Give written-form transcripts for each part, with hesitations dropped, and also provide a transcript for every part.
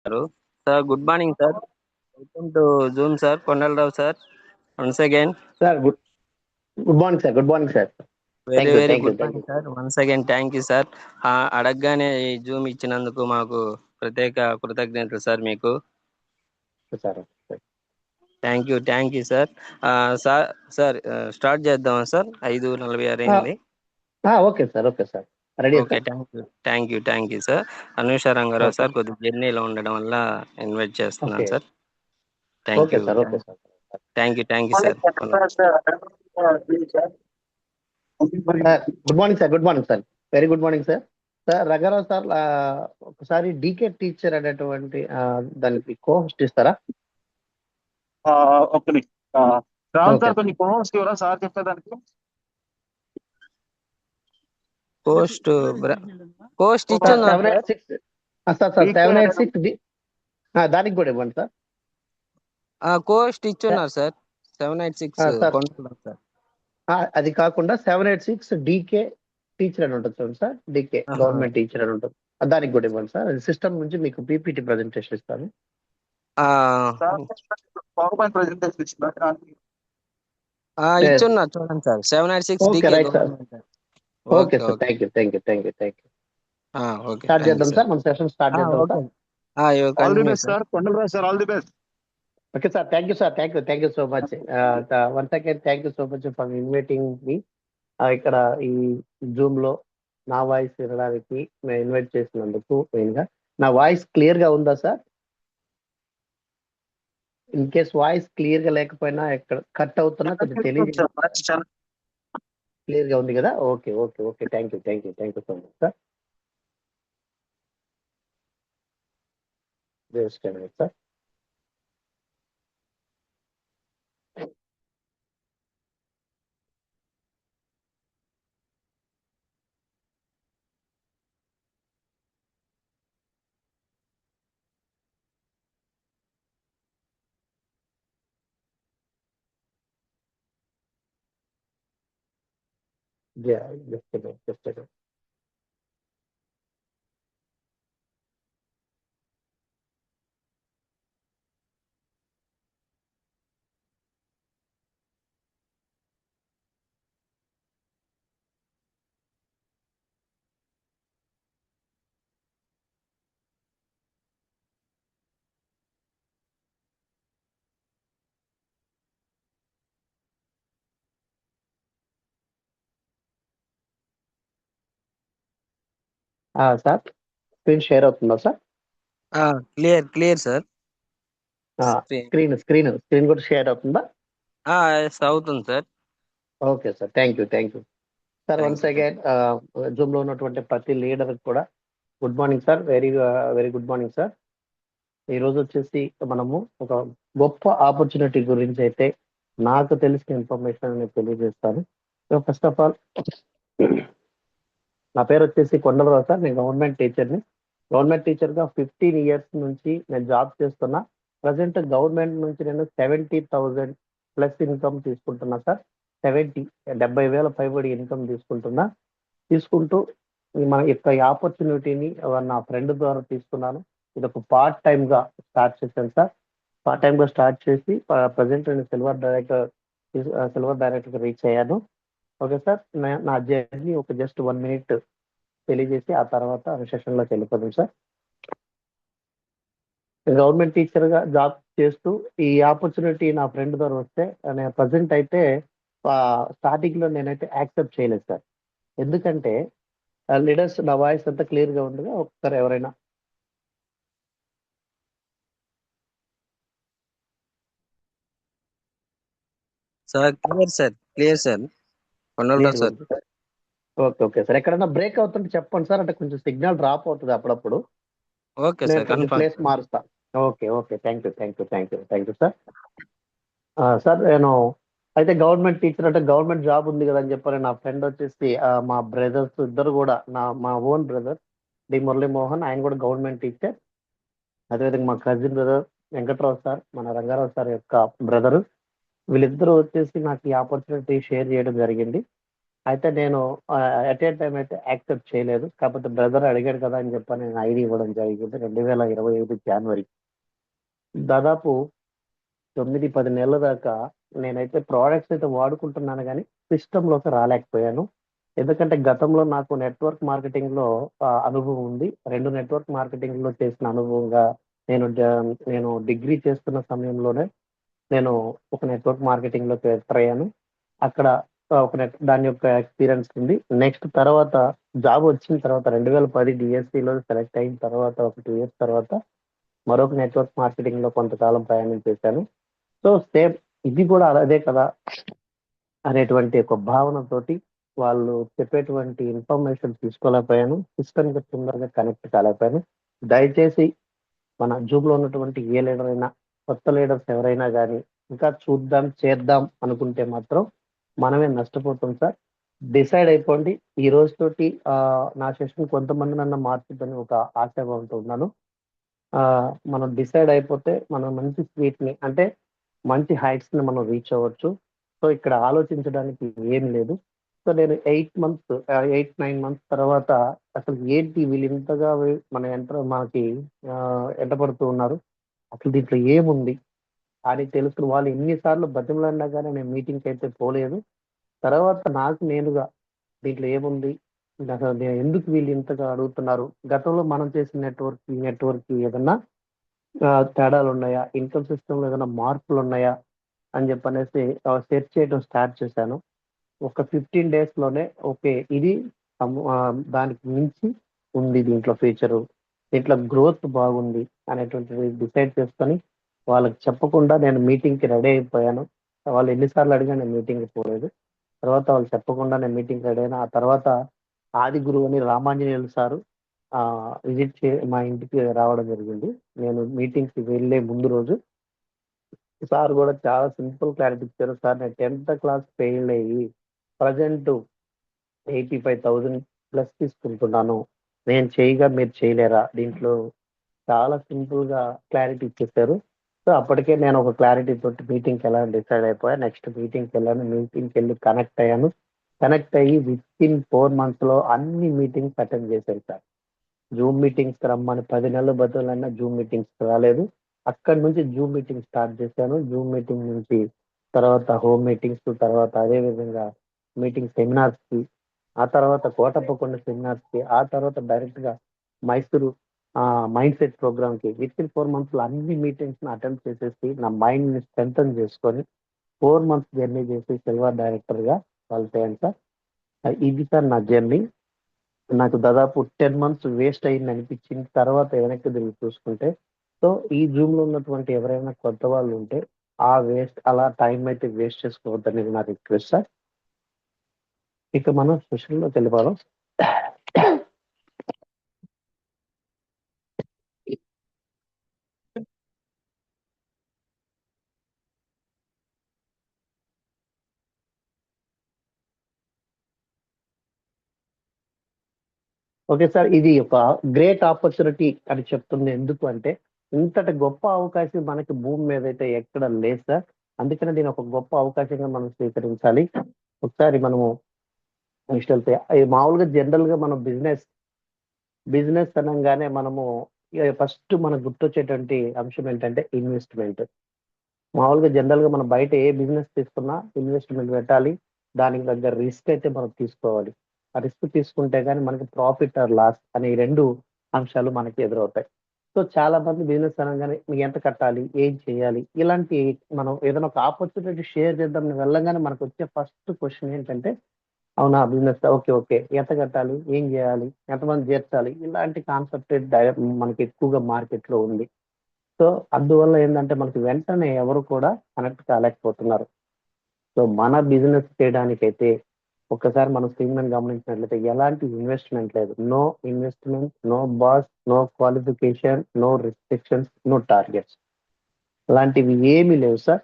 Sir, good morning, sir. Welcome to Zoom, sir. Konal sir. Once again, sir good morning sir. Good morning sir. very, thank you very thank you good thank you morning, sir. Once again, thank you, sir. అడగగానే ఈ Zoom ఇచ్చినందుకు మాకు ప్రత్యేక కృతజ్ఞతలు sir మీకు. Sir. Thank you sir. Sir start చేద్దామా sir? 5:46 అయింది. Okay sir. Okay sir. Ready okay, sir. Thank you sir. Anusha Rangarao okay sir కొద్దిగా జర్నీలో ఉండడం వల్ల ఇన్వైట్ ఓకే చేస్తున్నాను sir. Thank okay you sir. Okay sir. Thank you sir. Good morning sir. Good morning sir. Very good morning sir. Sir Rangarao sir, ఒకసారి DK teacher అనేటువంటి దానికి co-host ఇస్తారా? ఒక రాహుల్ ఓకే సార్ కొంచెం కోహోస్ట్ ఎవరా సార్ చెప్తా దానికి. Post ఇచ్చున్నా sir. 786 సార్. 786 దానికి కూడా ఇవ్వండి సార్. కోస్ట్ ఇచ్చున్నారు సార్. 786 సార్. కొంటున్నారు సార్. అది కాకుండా 786 డీకే టీచర్ అని ఉంటుంది చూడండి సార్. డీకే గవర్నమెంట్ టీచర్ అని ఉంటుంది. దానికి కూడా ఇవ్వండి సార్. సిస్టమ్ నుంచి మీకు పీపీటీ ప్రెజెంటేషన్ ఇస్తాను. పవర్ పాయింట్ ప్రెజెంటేషన్ ఇచ్చిందా? ఇచ్చున్నారు చూడండి sir. 786 okay DK right sir. Government. Okay sir. Thank you. Okay, start చేద్దాం సార్. మన సెషన్ స్టార్ట్ చేద్దాం sir. All the best sir. Kondalarao sir, all the best. Okay sir. Thank you sir. Thank you so much. Once again thank you so much for inviting me. ఇక్కడ ఈ Zoom లో నా voice వినడానికి invite చేసినందుకు main గా. నా voice clear గా ఉందా sir? In case voice clear గా లేకపోయినా ఎక్కడ కట్ అవుతున్నా కొంచెం తెలియదు. క్లియర్ గా ఉంది కదా? Okay okay okay. Thank you so much sir. Sir just a minute. Sir screen share అవుతుందా సార్? Clear sir. స్క్రీన్ కూడా షేర్ అవుతుందా? అవుతుంది sir. Okay sir. Thank you sir. Once again Zoom లో ఉన్నటువంటి ప్రతి లీడర్ కూడా good morning sir. Very good morning sir. ఈ రోజు వచ్చేసి మనము ఒక గొప్ప ఆపర్చునిటీ గురించి అయితే నాకు తెలిసిన ఇన్ఫర్మేషన్ నేను తెలియజేస్తాను. ఫస్ట్ ఆఫ్ ఆల్, నా పేరు వచ్చేసి కొండలరావు సార్. నేను గవర్నమెంట్ టీచర్ని. గవర్నమెంట్ టీచర్గా 15 years నుంచి నేను జాబ్ చేస్తున్నా. ప్రజెంట్ గవర్నమెంట్ నుంచి నేను 70,000 ప్లస్ ఇన్కమ్ తీసుకుంటున్నా సార్. 70,000 పైబడి ఇన్కమ్ తీసుకుంటూ మన యొక్క ఆపర్చునిటీని నా ఫ్రెండ్ ద్వారా తీసుకున్నాను. ఇది ఒక పార్ట్ టైమ్ గా స్టార్ట్ చేశాను సార్. పార్ట్ టైమ్ గా స్టార్ట్ చేసి ప్రజెంట్ నేను సిల్వర్ డైరెక్టర్ రీచ్ అయ్యాను. Okay sir. నా జర్నీ ఒక జస్ట్ 1 minute తెలియజేసి ఆ తర్వాత సెషన్ లోకి వెళ్ళిపోదాం సార్. గవర్నమెంట్ టీచర్ గా జాబ్ చేస్తూ ఈ ఆపర్చునిటీ నా ఫ్రెండ్ ద్వారా వస్తే నేను ప్రజెంట్ అయితే స్టార్టింగ్ లో నేనైతే యాక్సెప్ట్ చేయలేదు సార్. ఎందుకంటే లీడర్స్, నా వాయిస్ అంతా క్లియర్ గా ఉండగా ఒకసారి ఎవరైనా sir clear sir. Kondalarao sir. Okay sir. ఎక్కడైనా బ్రేక్ అవుతుంటే చెప్పండి సార్. అంటే కొంచెం సిగ్నల్ డ్రాప్ అవుతుంది అప్పుడప్పుడు. Okay sir. కొంచెం ప్లేస్ మారుస్తా. Okay. Thank you sir. Sir నేను అయితే గవర్నమెంట్ టీచర్ అంటే గవర్నమెంట్ జాబ్ ఉంది కదా అని చెప్పని నా ఫ్రెండ్ వచ్చేసి మా బ్రదర్స్ ఇద్దరు కూడా మా ఓన్ బ్రదర్ డి మురళీమోహన్, ఆయన కూడా గవర్నమెంట్ టీచర్. అదేవిధంగా మా కజిన్ బ్రదర్ వెంకట్రావు సార్, మన రంగారావు సార్ యొక్క బ్రదరు, వీళ్ళిద్దరూ వచ్చేసి నాకు ఈ ఆపర్చునిటీ షేర్ చేయడం జరిగింది. అయితే నేను అట్ ఏ టైం అయితే యాక్సెప్ట్ చేయలేదు. కాకపోతే బ్రదర్ అడిగాడు కదా అని చెప్పి నేను ఐడి ఇవ్వడం జరిగింది 2025 జనవరి. దాదాపు 9-10 నెలల దాకా నేనైతే ప్రోడక్ట్స్ అయితే వాడుకుంటున్నాను కానీ సిస్టంలోకి రాలేకపోయాను. ఎందుకంటే గతంలో నాకు నెట్వర్క్ మార్కెటింగ్ లో అనుభవం ఉంది. 2 నెట్వర్క్ మార్కెటింగ్ లో చేసిన అనుభవంగా నేను డిగ్రీ చేస్తున్న సమయంలోనే నేను ఒక నెట్వర్క్ మార్కెటింగ్ లో ఎంటర్ అయ్యాను. అక్కడ దాని యొక్క ఎక్స్పీరియన్స్ ఉంది. నెక్స్ట్ తర్వాత జాబ్ వచ్చిన తర్వాత 2010 డిఎస్సి లో సెలెక్ట్ అయిన తర్వాత ఒక 2 ఇయర్స్ తర్వాత మరొక నెట్వర్క్ మార్కెటింగ్ లో కొంతకాలం ప్రయాణం చేశాను. సో సేమ్ ఇది కూడా అదే కదా అనేటువంటి ఒక భావనతోటి వాళ్ళు చెప్పేటువంటి ఇన్ఫర్మేషన్ తీసుకోలేకపోయాను. సిస్టమ్ కి తొందరగా కనెక్ట్ కాలేకపోయాను. దయచేసి మన జూమ్ లో ఉన్నటువంటి ఏ లీడర్ అయినా, కొత్త లీడర్స్ ఎవరైనా కానీ ఇంకా చూద్దాం చేద్దాం అనుకుంటే మాత్రం మనమే నష్టపోతాం సార్. డిసైడ్ అయిపోండి. ఈ రోజుతోటి నా సెషన్ కొంతమంది నన్ను మార్చుదని ఒక ఆశాభావంతో ఉన్నాను. మనం డిసైడ్ అయిపోతే మనం మంచి స్వీట్ ని అంటే మంచి హైట్స్ ని మనం రీచ్ అవ్వచ్చు. సో ఇక్కడ ఆలోచించడానికి ఏం లేదు. సో నేను 8-9 మంత్స్ తర్వాత అసలు ఏంటి వీళ్ళు ఇంతగా మనకి ఎంటపడుతూ ఉన్నారు, అసలు దీంట్లో ఏముంది అని తెలుసుకుని వాళ్ళు ఎన్నిసార్లు బతిమలాడినా కానీ నేను మీటింగ్కి అయితే పోలేదు. తర్వాత నాకు నేనుగా దీంట్లో ఏముంది, అసలు ఎందుకు వీళ్ళు ఇంతగా అడుగుతున్నారు, గతంలో మనం చేసిన నెట్వర్క్ ఏదన్నా తేడాలు ఉన్నాయా, ఇన్కమ్ సిస్టమ్ లో ఏదైనా మార్పులు ఉన్నాయా అని చెప్పనేసి సెర్చ్ చేయడం స్టార్ట్ చేశాను. ఒక 15 days లోనే ఓకే ఇది దానికి మించి ఉంది, దీంట్లో ఫీచరు, దీంట్లో గ్రోత్ బాగుంది అనేటువంటిది డిసైడ్ చేసుకొని వాళ్ళకి చెప్పకుండా నేను మీటింగ్ కి రెడీ అయిపోయాను. వాళ్ళు ఎన్నిసార్లు అడిగా నేను మీటింగ్ కి పోలేదు. తర్వాత వాళ్ళు చెప్పకుండా నేను మీటింగ్ రెడీ అయినా. ఆ తర్వాత ఆది గురువు అని రామాంజనేయులు సారు మా ఇంటికి రావడం జరిగింది. నేను మీటింగ్ కి వెళ్ళే ముందు రోజు సార్ కూడా చాలా సింపుల్ క్లారిటీ ఇచ్చారు. సార్ నేను 10th క్లాస్ ఫెయిల్ అయ్యి ప్రజెంట్ 85,000 ప్లస్ తీసుకుంటున్నాను, నేను చేయగా మీరు చేయలేరా, దీంట్లో చాలా సింపుల్ గా క్లారిటీ ఇచ్చేసారు. సో అప్పటికే నేను ఒక క్లారిటీ తోటి మీటింగ్కి వెళ్ళాలని డిసైడ్ అయిపోయా. నెక్స్ట్ మీటింగ్కి వెళ్ళాను. మీటింగ్కి వెళ్ళి కనెక్ట్ అయ్యాను. కనెక్ట్ అయ్యి వితిన్ 4 months లో అన్ని మీటింగ్స్ అటెండ్ చేశాను సార్. జూమ్ మీటింగ్స్ రమ్మని 10 నెలలు బతులైనా జూమ్ మీటింగ్స్ రాలేదు. అక్కడి నుంచి జూమ్ మీటింగ్ స్టార్ట్ చేశాను. జూమ్ మీటింగ్ నుంచి తర్వాత హోమ్ మీటింగ్స్, తర్వాత అదే విధంగా మీటింగ్ సెమినార్స్ కి, ఆ తర్వాత కోటప్పకొండ సెమినార్స్ కి, ఆ తర్వాత డైరెక్ట్ గా మైసూరు మైండ్ సెట్ ప్రోగ్రామ్ కి వితిన్ 4 months లో అన్ని మీటింగ్స్ అటెండ్ చేసేసి నా మైండ్ ని స్ట్రెంథన్ చేసుకొని 4 months జర్నీ చేసి సిల్వర్ డైరెక్టర్ గా క్వాలిఫై అయ్యాను సార్. ఇది సార్ నా జర్నీ. నాకు దాదాపు 10 months వేస్ట్ అయింది అనిపించిన తర్వాత వెనక్కి తిరిగి చూసుకుంటే, సో ఈ జూమ్ లో ఉన్నటువంటి ఎవరైనా కొత్త వాళ్ళు ఉంటే అలా టైం అయితే వేస్ట్ చేసుకోవద్దని నా రిక్వెస్ట్ సార్. ఇక మనం సెషన్ లో తెలిపాలి. ఓకే సార్, ఇది ఒక గ్రేట్ ఆపర్చునిటీ అని చెప్తుంది. ఎందుకు అంటే ఇంతటి గొప్ప అవకాశం మనకి భూమి మీద అయితే ఎక్కడ లేదు సార్. అందుకనే దీని ఒక గొప్ప అవకాశంగా మనం స్వీకరించాలి. ఒకసారి మనము నెక్స్ట్ వెళ్తే మామూలుగా జనరల్ గా మనం బిజినెస్ అనగానే మనము ఫస్ట్ మనకు గుర్తొచ్చేటువంటి అంశం ఏంటంటే ఇన్వెస్ట్మెంట్. మామూలుగా జనరల్ గా మనం బయట ఏ బిజినెస్ తీసుకున్నా ఇన్వెస్ట్మెంట్ పెట్టాలి, దానికి తగ్గ రిస్క్ అయితే మనం తీసుకోవాలి. ఆ రిస్క్ తీసుకుంటే కానీ మనకి ప్రాఫిట్ ఆర్ లాస్ అనే 2 అంశాలు మనకి ఎదురవుతాయి. సో చాలా మంది బిజినెస్ అనగానే మీకు ఎంత కట్టాలి, ఏం చేయాలి, ఇలాంటి మనం ఏదైనా ఒక ఆపర్చునిటీ షేర్ చేద్దాం వెళ్ళగానే మనకు వచ్చే ఫస్ట్ క్వశ్చన్ ఏంటంటే అవునా బిజినెస్, ఓకే ఓకే ఎంత కట్టాలి, ఏం చేయాలి, ఎంతమంది చేర్చాలి, ఇలాంటి కాన్సెప్ట్ మనకి ఎక్కువగా మార్కెట్ లో ఉంది. సో అందువల్ల ఏంటంటే మనకి వెంటనే ఎవరు కూడా కనెక్ట్ కాలేకపోతున్నారు. సో మన బిజినెస్ చేయడానికైతే ఒక్కసారి మనం స్క్రీన్ గమనించినట్లయితే ఎలాంటి ఇన్వెస్ట్మెంట్ లేదు. No investment, no boss, no qualification, no restrictions, no targets, అలాంటివి ఏమీ లేవు సార్.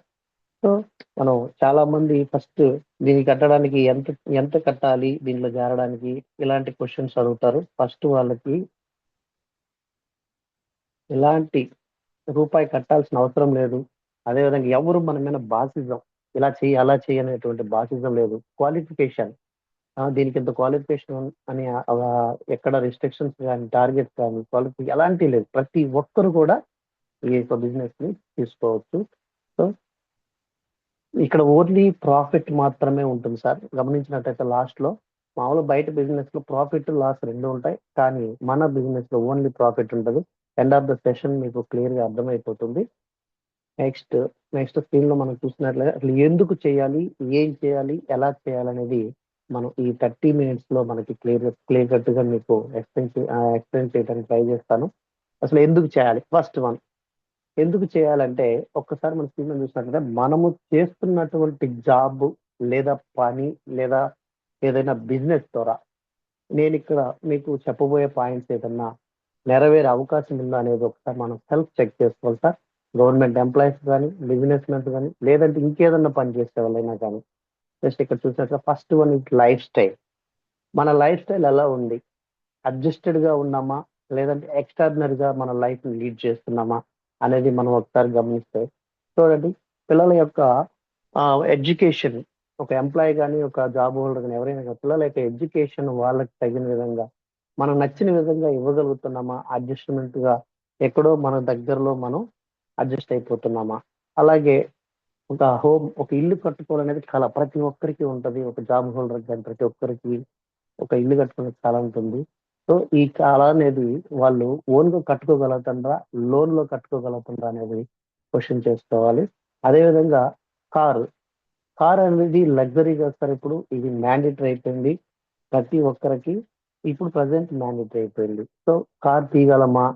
సో మనం చాలా మంది ఫస్ట్ దీన్ని కట్టడానికి ఎంత ఎంత కట్టాలి, దీంట్లో చేరడానికి ఇలాంటి క్వశ్చన్స్ అడుగుతారు. ఫస్ట్ వాళ్ళకి ఇలాంటి రూపాయి కట్టాల్సిన అవసరం లేదు. అదేవిధంగా ఎవరు మన మీద బాసిజం ఇలా చెయ్యి అలా చెయ్యి అనేటువంటి బాసిజం లేదు. క్వాలిఫికేషన్ దీనికి ఇంత క్వాలిఫికేషన్ అని ఎక్కడ రిస్ట్రిక్షన్స్ కానీ టార్గెట్స్ కానీ క్వాలిఫికేషన్ ఎలాంటి లేదు. ప్రతి ఒక్కరు కూడా ఈ యొక్క బిజినెస్ ని తీసుకోవచ్చు. సో ఇక్కడ ఓన్లీ ప్రాఫిట్ మాత్రమే ఉంటుంది సార్. గమనించినట్టయితే లాస్ట్ లో మామూలు బయట బిజినెస్ లో ప్రాఫిట్ లాస్ రెండు ఉంటాయి, కానీ మన బిజినెస్ లో ఓన్లీ ప్రాఫిట్ ఉంటుంది. ఎండ్ ఆఫ్ ద సెషన్ మీకు క్లియర్ గా అర్థమైపోతుంది. నెక్స్ట్ నెక్స్ట్ స్క్రీన్ లో మనం చూసినట్లయితే అసలు ఎందుకు చేయాలి, ఏం చేయాలి, ఎలా చేయాలనేది మనం ఈ 30 minutes లో మనకి క్లియర్ కట్ గా మీకు ఎక్స్ప్లెయిన్ చేయడానికి ట్రై చేస్తాను. అసలు ఎందుకు చేయాలి? ఫస్ట్ వన్, ఎందుకు చేయాలంటే ఒక్కసారి మన స్క్రీన్ చూసినట్లయితే మనము చేస్తున్నటువంటి జాబ్ లేదా పని లేదా ఏదైనా బిజినెస్ ద్వారా నేను ఇక్కడ మీకు చెప్పబోయే పాయింట్స్ ఏదన్నా నెరవేరే అవకాశం ఉందా అనేది ఒకసారి మనం సెల్ఫ్ చెక్ చేసుకోవాలి సార్. గవర్నమెంట్ ఎంప్లాయీస్ కానీ, బిజినెస్ మెన్స్ కానీ, లేదంటే ఇంకేదన్నా పని చేసే వాళ్ళైనా కానీ. జస్ట్ ఇక్కడ చూసినట్టు first one it life style. మన లైఫ్ స్టైల్ ఎలా ఉంది? అడ్జస్టెడ్ గా ఉన్నామా, లేదంటే ఎక్స్ట్రాడినరీ గా మన లైఫ్ ని లీడ్ చేస్తున్నామా అనేది మనం ఒకసారి గమనిస్తే చూడండి. పిల్లల యొక్క ఎడ్యుకేషన్, ఒక ఎంప్లాయీ కానీ ఒక జాబ్ హోల్డర్ కానీ ఎవరైనా కానీ పిల్లల యొక్క ఎడ్యుకేషన్ వాళ్ళకి తగిన విధంగా మనం నచ్చిన విధంగా ఇవ్వగలుగుతున్నామా? అడ్జస్ట్మెంట్ గా ఎక్కడో మన దగ్గరలో మనం అడ్జస్ట్ అయిపోతున్నామా? అలాగే ఒక ఇల్లు కట్టుకోవాలనేది కళ ప్రతి ఒక్కరికి ఉంటది. ఒక జాబ్ హోల్డర్ కానీ ప్రతి ఒక్కరికి ఒక ఇల్లు కట్టుకునే కళ ఉంటుంది. సో ఈ కళ అనేది వాళ్ళు ఓన్ గా కట్టుకోగలుగుతుండ్రా, లోన్ లో కట్టుకోగలుగుతుండ్రా అనేది క్వశ్చన్ చేసుకోవాలి. అదేవిధంగా కారు కార్ అనేది లగ్జరీగా సార్. ఇప్పుడు ఇది మ్యాండేటరీ అయిపోయింది ప్రతి ఒక్కరికి. ఇప్పుడు ప్రజెంట్ మ్యాండేటరీ అయిపోయింది. సో కార్ తీయగలమా?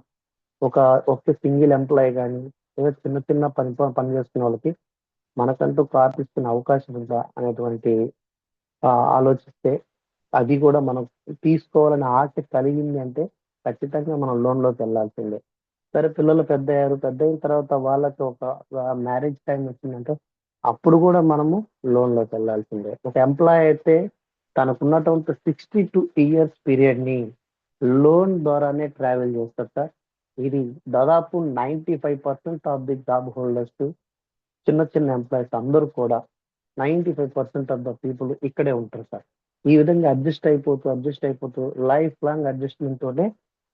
ఒక సింగిల్ ఎంప్లాయీ కానీ లేదా చిన్న చిన్న పని చేసుకునే వాళ్ళకి మనకంటూ కార్ తీసుకునే అవకాశం ఉందా అనేటువంటి ఆలోచిస్తే అది కూడా మనం తీసుకోవాలని ఆశ కలిగింది అంటే ఖచ్చితంగా మనం లోన్ లోకి వెళ్ళాల్సిందే. సరే పిల్లలు పెద్ద అయ్యారు, పెద్ద అయిన తర్వాత వాళ్ళకి ఒక మ్యారేజ్ టైం వచ్చిందంటే అప్పుడు కూడా మనము లోన్ లోకి వెళ్ళాల్సిందే. ఒక ఎంప్లాయ్ అయితే తనకున్నటువంటి 62 years పీరియడ్ ని లోన్ ద్వారానే ట్రావెల్ చేస్తారు సార్. ఇది దాదాపు 95% ఆఫ్ ది జాబ్ హోల్డర్స్, చిన్న చిన్న ఎంప్లాయీస్ అందరూ కూడా 95% ఆఫ్ ద పీపుల్ ఇక్కడే ఉంటారు సార్. ఈ విధంగా అడ్జస్ట్ అయిపోతూ లైఫ్ లాంగ్ అడ్జస్ట్మెంట్ తోనే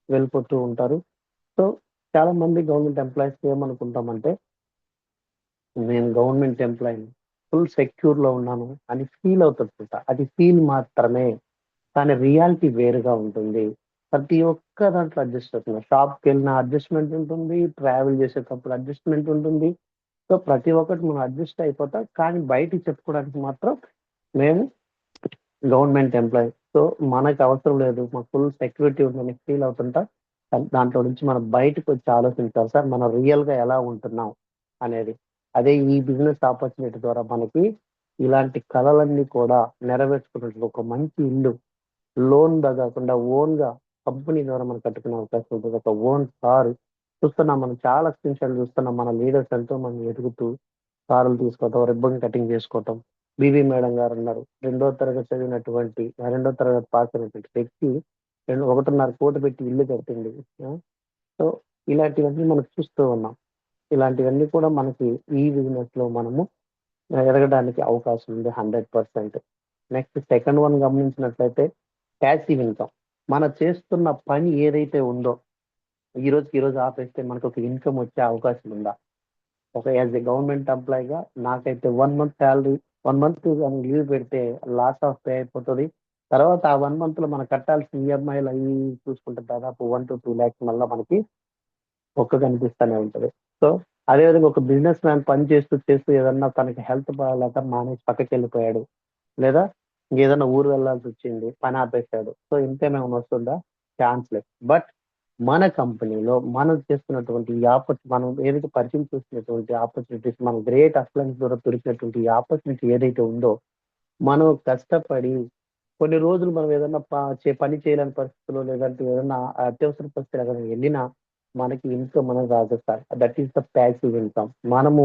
వెళ్ళిపోతూ ఉంటారు. సో చాలా మంది గవర్నమెంట్ ఎంప్లాయీస్ ఏమనుకుంటామంటే నేను గవర్నమెంట్ ఎంప్లాయీని, ఫుల్ సెక్యూర్ లో ఉన్నాను అని ఫీల్ అవుతుంటా. అది ఫీల్ మాత్రమే, కానీ రియాలిటీ వేరుగా ఉంటుంది. ప్రతి ఒక్క దాంట్లో అడ్జస్ట్ అవుతుంది. షాప్కి వెళ్ళిన అడ్జస్ట్మెంట్ ఉంటుంది, ట్రావెల్ చేసేటప్పుడు అడ్జస్ట్మెంట్ ఉంటుంది. సో ప్రతి ఒక్కటి మనం అడ్జస్ట్ అయిపోతాం, కానీ బయటికి చెప్పుకోవడానికి మాత్రం మేము గవర్నమెంట్ ఎంప్లాయీ. సో మనకు అవసరం లేదు, మాకు ఫుల్ సెక్యూరిటీ ఉందని ఫీల్ అవుతుంటా. దాంట్లో నుంచి మనం బయటకు వచ్చి ఆలోచించాలి సార్, మనం రియల్ గా ఎలా ఉంటున్నాం అనేది. అదే ఈ బిజినెస్ ఆపర్చునిటీ ద్వారా మనకి ఇలాంటి కళలన్నీ కూడా నెరవేర్చుకున్నట్లు ఒక మంచి ఇల్లు లోన్ గా కాకుండా ఓన్ గా కంపెనీ ద్వారా మనం కట్టుకునే అవకాశం ఉంటుంది. ఒక ఓన్ కారు చూస్తున్నాం, మనం చాలా స్క్రీన్ షాట్లు చూస్తున్నాం. మన లీడర్స్ ఎంతో మంది ఎదుగుతూ కారులు తీసుకోవటం, రిబ్బన్ కటింగ్ చేసుకోవటం. బివి మేడం గారు ఉన్నారు, 2వ తరగతి చదివినటువంటి 2వ తరగతి పాస్ అయినటువంటి వ్యక్తి 1.5 కోటి పెట్టి ఇల్లు కట్టింది. సో ఇలాంటివన్నీ మనం చూస్తూ ఉన్నాం. ఇలాంటివన్నీ కూడా మనకి ఈ బిజినెస్ లో మనము ఎదగడానికి అవకాశం ఉంది 100%. నెక్స్ట్ సెకండ్ వన్ గమనించినట్లయితే ప్యాసివ్ ఇన్కమ్. మనం చేస్తున్న పని ఏదైతే ఉందో ఈ రోజు ఆపేస్తే మనకు ఒక ఇన్కమ్ వచ్చే అవకాశం ఉందా? ఒక యాజ్ ఎ గవర్నమెంట్ ఎంప్లాయీగా నాకైతే 1 month శాలరీ, 1 month లీవ్ పెడితే లాస్ ఆఫ్ పే అయిపోతుంది. తర్వాత ఆ 1 month లో మనం కట్టాల్సిన ఈఎంఐలు అవి చూసుకుంటే దాదాపు 1 to 2 lakhs మళ్ళీ మనకి కనిపిస్తూనే ఉంటుంది. సో అదేవిధంగా ఒక బిజినెస్ మ్యాన్ పని చేస్తూ ఏదన్నా తనకి హెల్త్ బాగాలేక మానేసి పక్కకి వెళ్ళిపోయాడు, లేదా ఏదైనా ఊరు వెళ్ళాల్సి వచ్చింది, పని ఆపేశాడు. సో ఇన్కమ్ ఏమైనా వస్తుందా? ఛాన్స్ లేదు. బట్ మన కంపెనీలో మనం చేస్తున్నటువంటి మనం ఏదైతే పరిచయం చేస్తున్నటువంటి ఆపర్చునిటీస్, మన గ్రేట్ అఫ్లెన్స్ ద్వారా దొరికినటువంటి ఆపర్చునిటీ ఏదైతే ఉందో, మనం కష్టపడి కొన్ని రోజులు మనం ఏదైనా పని చేయలేని పరిస్థితుల్లో, లేదంటే ఏదైనా అత్యవసర పరిస్థితులు ఏదైనా వెళ్ళినా మనకి ఇన్కమ్ అనేది రాదు sir. That is the passive income. మనము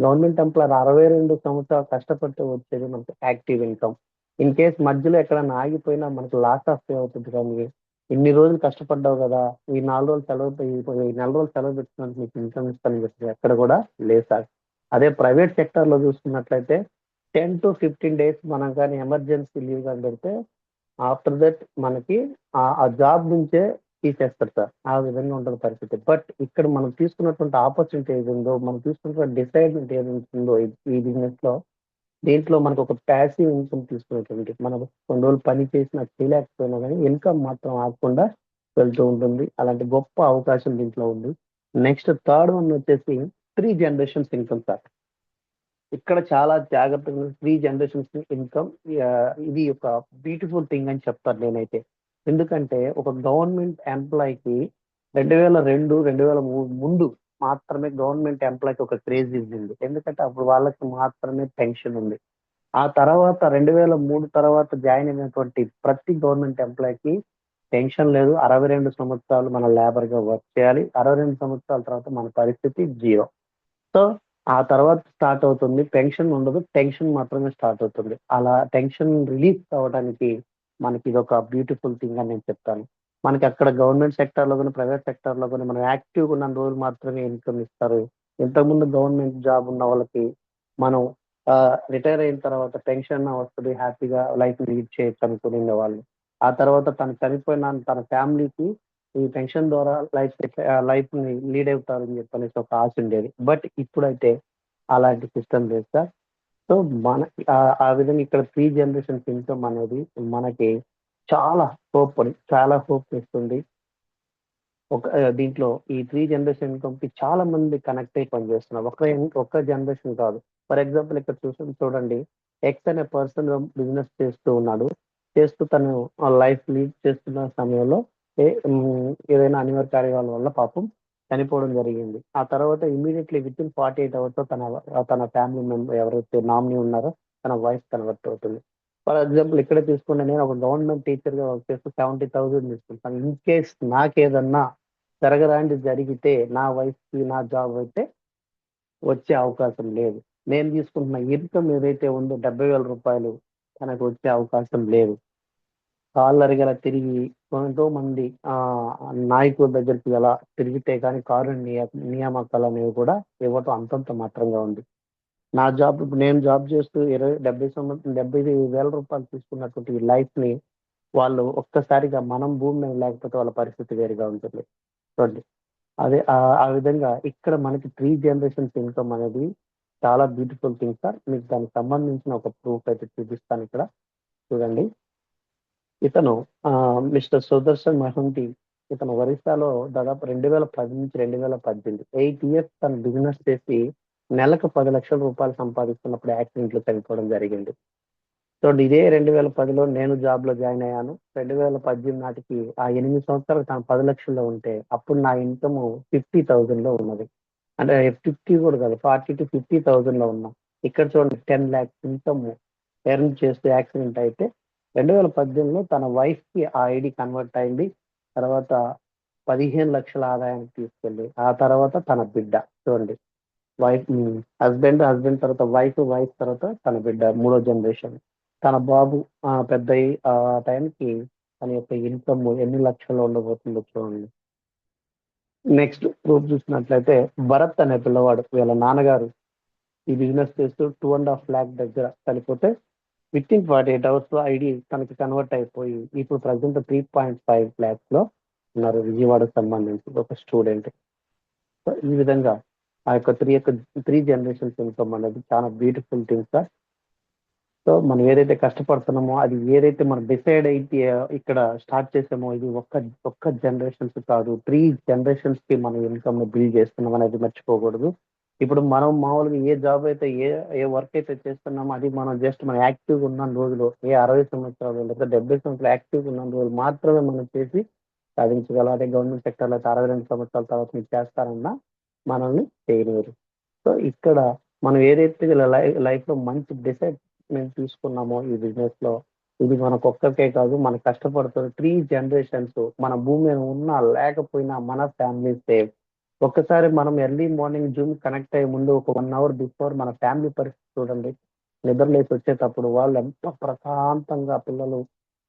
గవర్నమెంట్ ఎంప్లాయర్ 62 సంవత్సరాలు కష్టపడితే వచ్చేది మనకి యాక్టివ్ ఇన్కమ్. ఇన్ కేస్ మధ్యలో ఎక్కడైనా ఆగిపోయినా మనకు లాస్ ఆఫ్ పే అవుతుంది. కానీ ఇన్ని రోజులు కష్టపడ్డావు కదా, ఈ 4 రోజులు ఈ నెల రోజులు సెలవు పెట్టుకున్నందుకు మీకు ఇన్కమ్ ఇస్తానని చెప్పి ఎక్కడ కూడా లేదు సార్. అదే ప్రైవేట్ సెక్టర్ లో చూసుకున్నట్లయితే 10 to 15 days మనం కానీ ఎమర్జెన్సీ లీవ్ కానీ పెడితే ఆఫ్టర్ దట్ మనకి ఆ జాబ్ నుంచే తీసేస్తారు సార్. ఆ విధంగా ఉంటుంది పరిస్థితి. బట్ ఇక్కడ మనం తీసుకున్నటువంటి ఆపర్చునిటీ ఏది ఉందో, మనం తీసుకున్నటువంటి డిసైడ్మెంట్ ఏది ఉంటుందో ఈ బిజినెస్ లో, దీంట్లో మనకు ఒక ప్యాసివ్ ఇన్కమ్ తీసుకునేటువంటి, మనం కొన్ని రోజులు పని చేసినా చేయలేకపోయినా కానీ ఇన్కమ్ మాత్రం ఆగకుండా వెళ్తూ ఉంటుంది. అలాంటి గొప్ప అవకాశం దీంట్లో ఉంది. నెక్స్ట్ థర్డ్ వన్ వచ్చేసి 3 generations ఇన్కమ్ సార్. ఇక్కడ చాలా జాగ్రత్తగా 3 generations ఇన్కమ్. ఇది ఒక బ్యూటిఫుల్ థింగ్ అని చెప్తాను నేనైతే. ఎందుకంటే ఒక గవర్నమెంట్ ఎంప్లాయీకి 2002, 2003 ముందు మాత్రమే గవర్నమెంట్ ఎంప్లాయీకి ఒక క్రేజ్ ఉంది. ఎందుకంటే అప్పుడు వాళ్ళకి మాత్రమే పెన్షన్ ఉంది. ఆ తర్వాత 2003 తర్వాత జాయిన్ అయినటువంటి ప్రతి గవర్నమెంట్ ఎంప్లాయీకి పెన్షన్ లేదు. 62 సంవత్సరాలు మన లేబర్ గా వర్క్ చేయాలి. 62 సంవత్సరాల తర్వాత మన పరిస్థితి జీరో. సో ఆ తర్వాత స్టార్ట్ అవుతుంది పెన్షన్ ఉండదు, టెన్షన్ మాత్రమే స్టార్ట్ అవుతుంది. అలా టెన్షన్ రిలీఫ్ కావడానికి మనకి ఇది ఒక బ్యూటిఫుల్ థింగ్ అని నేను చెప్తాను. మనకి అక్కడ గవర్నమెంట్ సెక్టర్ లో కానీ ప్రైవేట్ సెక్టర్ లో కానీ మనం యాక్టివ్గా ఉన్న రోజులు మాత్రమే ఇన్కమ్ ఇస్తారు. ఇంతకుముందు గవర్నమెంట్ జాబ్ ఉన్న వాళ్ళకి మనం రిటైర్ అయిన తర్వాత పెన్షన్ వస్తుంది, హ్యాపీగా లైఫ్ లీడ్ చేయొచ్చు అనుకునే వాళ్ళు. ఆ తర్వాత తను చనిపోయిన తన ఫ్యామిలీకి ఈ పెన్షన్ ద్వారా లైఫ్ ని లీడ్ అవుతారని చెప్పనేసి ఒక ఆశ ఉండేది. బట్ ఇప్పుడైతే అలాంటి సిస్టమ్ లేదు సార్. సో మన ఆ విధంగా ఇక్కడ 3 generations ఇన్కమ్ అనేది మనకి చాలా చాలా హోప్ ఇస్తుంది. దీంట్లో ఈ 3 generation ఇన్కమ్ కి చాలా మంది కనెక్ట్ అయ్యి పనిచేస్తున్నారు. ఒక్క జనరేషన్ కాదు. ఫర్ ఎగ్జాంపుల్ ఇక్కడ చూడండి, ఎక్స్ అనే పర్సన్ బిజినెస్ చేస్తూ ఉన్నాడు. చేస్తూ తను లైఫ్ లీడ్ చేస్తున్న సమయంలో ఏదైనా అనివార్య వల్ల పాపం చనిపోవడం జరిగింది. ఆ తర్వాత ఇమీడియట్లీ విత్ ఇన్ 48 hours తన ఫ్యామిలీ మెంబర్ ఎవరైతే నామినీ ఉన్నారో తన వైఫ్ కన్వర్ట్ అవుతుంది. ఫర్ ఎగ్జాంపుల్ ఇక్కడ తీసుకుంటే నేను ఒక గవర్నమెంట్ టీచర్ గా వర్క్ చేస్తూ 70,000 తీసుకుంటాను. ఇన్ కేస్ నాకేదన్నా జరగరాంటి జరిగితే నా వైఫ్ కి నా జాబ్ అయితే వచ్చే అవకాశం లేదు. నేను తీసుకుంటున్న ఇన్కమ్ ఏదైతే ఉందో 70,000 రూపాయలు తనకు వచ్చే అవకాశం లేదు. కాళ్ళరిగేలా తిరిగి ఎంతో మంది నాయకుల దగ్గరికి ఎలా తిరిగితే కానీ కారు నియామకాలు అనేవి కూడా ఇవ్వటం అంతంత మాత్రంగా ఉంది. నేను జాబ్ చేస్తూ 75,000 రూపాయలు తీసుకున్నటువంటి లైఫ్ ని వాళ్ళు ఒక్కసారిగా మనం భూమి మీద లేకపోతే వాళ్ళ పరిస్థితి వేరుగా ఉంటుంది. చూడండి, అదే ఆ విధంగా ఇక్కడ మనకి 3 generations ఇన్కమ్ అనేది చాలా బ్యూటిఫుల్ థింగ్ సార్. మీకు దానికి సంబంధించిన ఒక ప్రూఫ్ అయితే చూపిస్తాను ఇక్కడ. చూడండి, ఇతను మిస్టర్ సుదర్శన్ మహంతి. ఇతను ఒరిస్సాలో దాదాపు 2010 నుంచి 2018 8 years తను బిజినెస్ చేసి నెలకు 10 లక్షల రూపాయలు సంపాదిస్తున్నప్పుడు యాక్సిడెంట్ లో చనిపోవడం జరిగింది. సో ఇదే 2010లో నేను జాబ్ లో జాయిన్ అయ్యాను. 2018 నాటికి ఆ 8 సంవత్సరాలు తను 10 లక్షల్లో ఉంటే అప్పుడు నా ఇన్కమ్ 50,000 లో ఉన్నది. అంటే 50 కూడా కాదు, 40 to 50,000 లో ఉన్నా. ఇక్కడ చూడండి 10 lakhs ఇన్కమ్ ఎర్న్ చేస్తూ యాక్సిడెంట్ అయితే 2018లో తన వైఫ్ కి ఆ ఐడి కన్వర్ట్ అయింది. తర్వాత 15 లక్షల ఆదాయానికి తీసుకెళ్ళి ఆ తర్వాత తన బిడ్డ. చూడండి, వైఫ్ హస్బెండ్ తర్వాత వైఫ్ తర్వాత తన బిడ్డ 3వ జనరేషన్. తన బాబు పెద్ద ఆ టైంకి తన యొక్క ఇన్కమ్ ఎన్ని లక్షలు ఉండబోతుందో చూడండి. నెక్స్ట్ గ్రూప్ చూసినట్లయితే భరత్ అనే పిల్లవాడు, వీళ్ళ నాన్నగారు ఈ బిజినెస్ చేస్తూ 2.5 lakh దగ్గర చనిపోతే విత్ ఇన్ 48 hours లో ఐడి తనకి కన్వర్ట్ అయిపోయి ఇప్పుడు ప్రజెంట్ 3.5 lakhs లో ఉన్నారు. విజయవాడకు సంబంధించి ఒక స్టూడెంట్. ఈ విధంగా ఆ యొక్క 3 generations ఇన్కమ్ అనేది చాలా బ్యూటిఫుల్ థింగ్ సార్. సో మనం ఏదైతే కష్టపడుతున్నామో అది ఏదైతే మనం డిసైడ్ అయితే ఇక్కడ స్టార్ట్ చేసామో ఇది ఒక్క జనరేషన్స్ కాదు, 3 generations కి మనం ఇన్కమ్ ని బిల్డ్ చేస్తున్నాం అనేది మర్చిపోకూడదు. ఇప్పుడు మనం మామూలుగా ఏ జాబ్ అయితే ఏ వర్క్ అయితే చేస్తున్నామో అది మనం జస్ట్ మనం యాక్టివ్గా ఉన్న రోజులు 60 సంవత్సరాలు లేదా 70 సంవత్సరాలు యాక్టివ్గా ఉన్న రోజులు మాత్రమే మనం చేసి సాధించగలం. అదే గవర్నమెంట్ సెక్టర్ అయితే 62 సంవత్సరాల తర్వాత మీరు చేస్తారన్నా మనల్ని చేయలేరు. సో ఇక్కడ మనం ఏదైతే లైఫ్ లో మంచి డిసైడ్మెంట్ తీసుకున్నామో ఈ బిజినెస్ లో, ఇది మనకు ఒక్కరికే కాదు, మన కష్టపడుతున్న 3 generations మన భూమి మీద ఉన్నా లేకపోయినా మన ఫ్యామిలీ సేఫ్. ఒక్కసారి మనం ఎర్లీ మార్నింగ్ జూమ్ కనెక్ట్ అయ్యే ముందు ఒక 1 hour బిఫోర్ మన ఫ్యామిలీ పరిస్థితి చూడండి. నిద్రలేసి వచ్చేటప్పుడు వాళ్ళు ఎంత ప్రశాంతంగా, పిల్లలు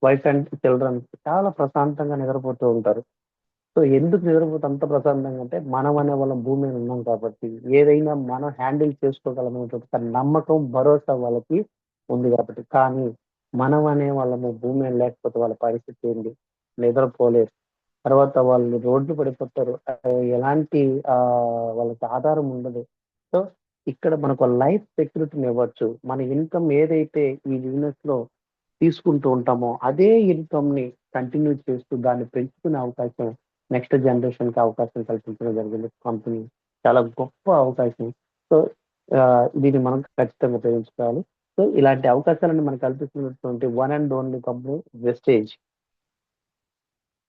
వైఫ్ అండ్ చిల్డ్రన్ చాలా ప్రశాంతంగా నిద్రపోతూ ఉంటారు. సో ఎందుకు నిద్రపోతే అంత ప్రశాంతంగా అంటే మనం అనే వాళ్ళం భూమి మీద ఉన్నాం కాబట్టి ఏదైనా మనం హ్యాండిల్ చేసుకోగలమనేటువంటి నమ్మకం, భరోసా వాళ్ళకి ఉంది కాబట్టి. కానీ మనం అనే వాళ్ళము భూమి ఏం లేకపోతే వాళ్ళ పరిస్థితి ఏంటి, నిద్రపోలేరు. తర్వాత వాళ్ళు రోడ్డు పడిపోతారు. ఎలాంటి ఆ వాళ్ళకి ఆధారం ఉండదు. సో ఇక్కడ మనకు లైఫ్ సెక్యూరిటీని ఇవ్వచ్చు. మన ఇన్కమ్ ఏదైతే ఈ బిజినెస్ లో తీసుకుంటూ ఉంటామో అదే ఇన్కమ్ ని కంటిన్యూ చేస్తూ దాన్ని పెంచుకునే అవకాశం నెక్స్ట్ జనరేషన్ కి అవకాశం కల్పించడం జరిగింది కంపెనీ. చాలా గొప్ప అవకాశం. సో దీన్ని మనం ఖచ్చితంగా ఉపయోగించుకోవాలి. సో ఇలాంటి అవకాశాలను మనకు కల్పిస్తున్నటువంటి one and only company Vestige.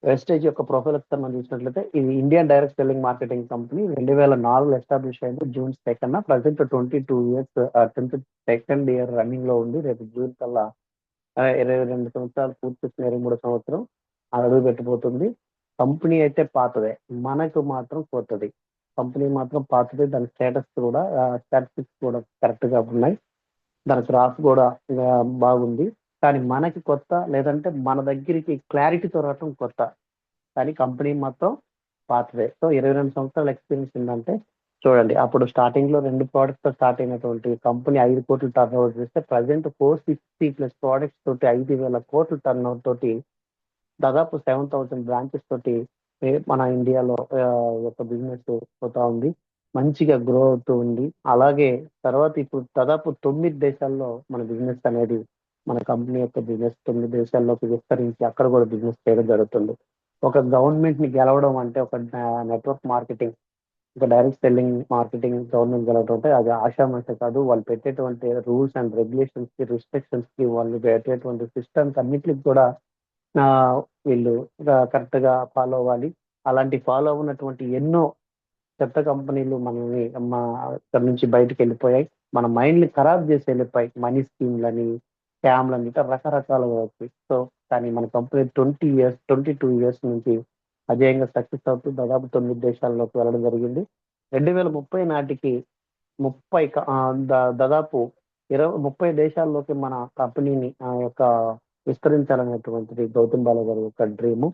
Vestige యొక్క ప్రొఫైల్ ఒకసారి మనం చూసినట్లయితే ఇది Indian direct selling marketing company 2004 establish అయింది June 2. Present 22 years 22nd year running లో ఉంది. రేపు జూన్ కల్లా 22 సంవత్సరాలు పూర్తి చేసిన 23వ సంవత్సరం అడుగు పెట్టబోతుంది. కంపెనీ అయితే పాతదే, మనకు మాత్రం కొత్తది. కంపెనీ మాత్రం పాతదే, దాని స్టాటిస్టిక్స్ కూడా కరెక్ట్ గా ఉన్నాయి. దాని గ్రాఫ్ కూడా బాగుంది. కానీ మనకి కొత్త, లేదంటే మన దగ్గరికి క్లారిటీతో రావటం కొత్త, కానీ కంపెనీ మొత్తం పాతదే. సో 22 సంవత్సరాల ఎక్స్పీరియన్స్ ఉందంటే చూడండి. అప్పుడు స్టార్టింగ్ లో 2 products తో స్టార్ట్ అయినటువంటి కంపెనీ 5 కోట్లు టర్న్ ఓవర్ చేస్తే ప్రజెంట్ 460+ products తోటి 5,000 కోట్ల టర్న్ ఓవర్ తోటి దాదాపు 7,000 బ్రాంచెస్ తోటి మన ఇండియాలో ఒక బిజినెస్ పోతా ఉంది. మంచిగా గ్రో అవుతూ ఉంది. అలాగే తర్వాత ఇప్పుడు దాదాపు 9 దేశాల్లో మన బిజినెస్ అనేది, మన కంపెనీ యొక్క బిజినెస్ 9 దేశాల్లోకి విస్తరించి అక్కడ కూడా బిజినెస్ చేయడం జరుగుతుంది. ఒక గవర్నమెంట్ ని గెలవడం అంటే, ఒక నెట్వర్క్ మార్కెటింగ్, ఒక డైరెక్ట్ సెల్లింగ్ మార్కెటింగ్ గవర్నమెంట్ గెలవడం అంటే అది ఆషామాష కాదు. వాళ్ళు పెట్టేటువంటి రూల్స్ అండ్ రెగ్యులేషన్స్ కి, రిస్ట్రిక్షన్స్ కి, వాళ్ళు పెట్టేటువంటి సిస్టమ్స్ అన్నిటికి కూడా వీళ్ళు కరెక్ట్ గా ఫాలో అవ్వాలి. అలాంటి ఫాలో అవ్వనటువంటి ఎన్నో చెత్త కంపెనీలు మనల్ని ఇక్కడ నుంచి బయటకు వెళ్ళిపోయాయి. మన మైండ్ ని ఖరాబ్ చేసి వెళ్ళిపోయాయి. మనీ స్కీమ్లని, స్కామ్లని, ఇట్లా రకరకాలుగా వచ్చాయి. సో కానీ మన కంపెనీ 22 years నుంచి అజేయంగా సక్సెస్ అవుతూ దాదాపు 9 దేశాల్లోకి వెళ్ళడం జరిగింది. 2030 నాటికి 30 30 దేశాల్లోకి మన కంపెనీని యొక్క విస్తరించాలనేటువంటిది గౌతమ్ బాల గారి యొక్క డ్రీమ్.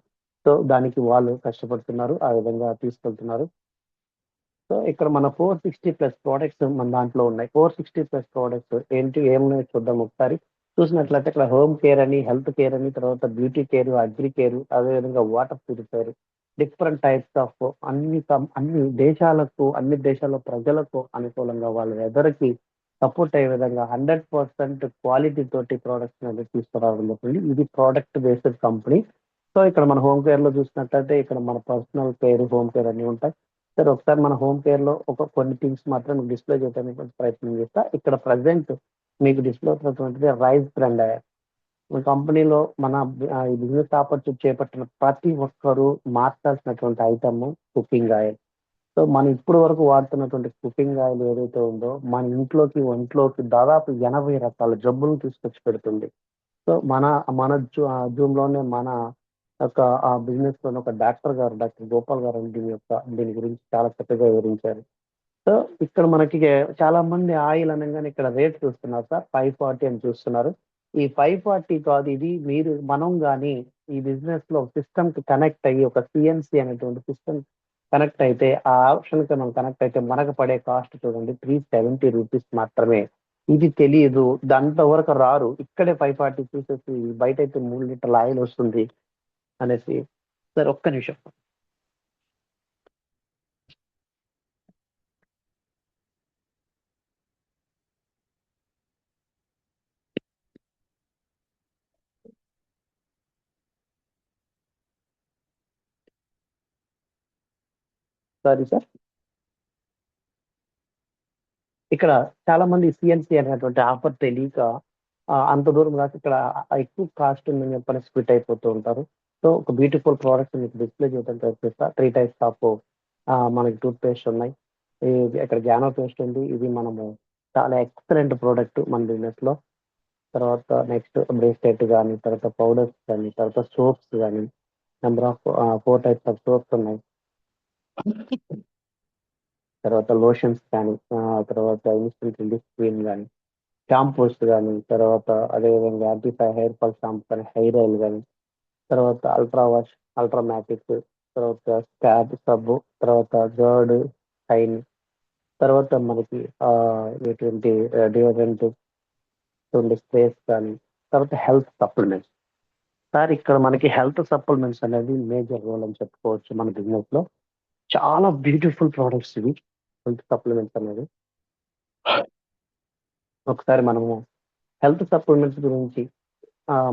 సో దానికి వాళ్ళు కష్టపడుతున్నారు, ఆ విధంగా తీసుకెళ్తున్నారు. సో ఇక్కడ మన 460+ ప్రోడక్ట్స్ మన దాంట్లో ఉన్నాయి. 460+ ప్రోడక్ట్స్ ఏమున్నాయో చూద్దాం ఒకసారి. చూసినట్లయితే ఇక్కడ హోమ్ కేర్ అని, హెల్త్ కేర్ అని, తర్వాత బ్యూటీ కేర్, అగ్రి కేర్, అదేవిధంగా water purifier, different types of అన్ని దేశాల్లో ప్రజలకు అనుకూలంగా వాళ్ళ వెదర్కి సపోర్ట్ అయ్యే విధంగా 100% క్వాలిటీ తోటి ప్రోడక్ట్స్ అనేది తీసుకురావడం జరుగుతుంది. ఇది ప్రోడక్ట్ బేస్డ్ కంపెనీ. సో ఇక్కడ మన హోమ్ కేర్ లో చూసినట్లయితే ఇక్కడ మన పర్సనల్ కేర్, హోమ్ కేర్ అన్ని ఉంటాయి. సరే ఒకసారి మన హోమ్ కేర్ లో కొన్ని థింగ్స్ మాత్రం డిస్ప్లే చేయడానికి ప్రయత్నం చేస్తా. ఇక్కడ ప్రజెంట్ మీకు డిస్ప్లే అవుతున్నటువంటిది రైస్ బ్రాండ్ ఆయిల్. మన కంపెనీలో ఈ బిజినెస్ ఆపర్చునిటీ చేపట్టిన ప్రతి ఒక్కరూ మార్చాల్సినటువంటి ఐటమ్ కుకింగ్ ఆయిల్. సో మనం ఇప్పుడు వరకు వాడుతున్నటువంటి కుకింగ్ ఆయిల్ ఏదైతే ఉందో మన ఒంట్లోకి దాదాపు 80 రకాల జబ్బులను తీసుకొచ్చి పెడుతుంది. సో మన జూమ్ లోనే మన యొక్క ఆ బిజినెస్ లో ఒక డాక్టర్ గోపాల్ గారు దీని గురించి చాలా చక్కగా వివరించారు. సో ఇక్కడ మనకి చాలా మంది ఆయిల్ అనగానే ఇక్కడ రేట్ చూస్తున్నారు సార్, 540 అని చూస్తున్నారు. ఈ 540 కాదు, ఇది మనం కానీ ఈ బిజినెస్ లో సిస్టమ్ కి కనెక్ట్ అయ్యి ఒక సిఎన్సి అనేటువంటి సిస్టమ్ కనెక్ట్ అయితే, ఆ ఆప్షన్ కి మనం కనెక్ట్ అయితే మనకు పడే కాస్ట్ చూడండి 370 రూపీస్ మాత్రమే. ఇది తెలియదు, దాంట్లో వరకు రారు. ఇక్కడే 540 చూసేసి బయట అయితే 3 లీటర్ల ఆయిల్ వస్తుంది అనేసి. సార్ ఒక్క నిమిషం. సారీ సార్, ఇక్కడ చాలా మంది సిఎన్సి అనేటువంటి ఆఫర్ తెలియక అంత దూరం కాక ఇక్కడ ఎక్కువ కాస్ట్ ఉందని చెప్పని స్ప్లిట్ అయిపోతూ ఉంటారు. సో ఒక బ్యూటిఫుల్ ప్రోడక్ట్ మీకు డిస్ప్లే చేయడం ప్రయత్నిస్తా. 3 టైప్స్ ఆఫ్ మనకి టూత్ పేస్ట్ ఉన్నాయి. ఇక్కడ గ్యానో పేస్ట్ ఉంది. ఇది మనము చాలా ఎక్సలెంట్ ప్రోడక్ట్ మన బిజినెస్ లో. తర్వాత నెక్స్ట్ బ్రేస్లెట్ కానీ, తర్వాత పౌడర్స్ కానీ, తర్వాత సోప్స్ కానీ, number of 4 types of swords ఉన్నాయి. తర్వాత లోషన్స్ కానీ, తర్వాత ఇన్స్టెంట్ రిలీఫ్ క్రీమ్ కానీ, షాంపూస్ కానీ, తర్వాత అదేవిధంగా యాంటిఫై హెయిర్ ఫాల్ షాంపూ కానీ, హెయిర్ ఆయిల్ కానీ, తర్వాత అల్ట్రా వాష్, అల్ట్రా మ్యాటిక్, తర్వాత స్కాబ్ సబ్బు, తర్వాత గర్డ్, షైన్, తర్వాత మనకి ఎటువంటి డియోడ్రెంట్ స్ప్రేస్ కానీ, తర్వాత హెల్త్ సప్లిమెంట్స్. సార్ ఇక్కడ మనకి హెల్త్ సప్లిమెంట్స్ అనేది మేజర్ రోల్ అని చెప్పుకోవచ్చు మన బిజినెస్ లో. చాలా బ్యూటిఫుల్ ప్రోడక్ట్స్ ఇవి హెల్త్ సప్లిమెంట్స్ అనేది. ఒకసారి మనము హెల్త్ సప్లిమెంట్స్ గురించి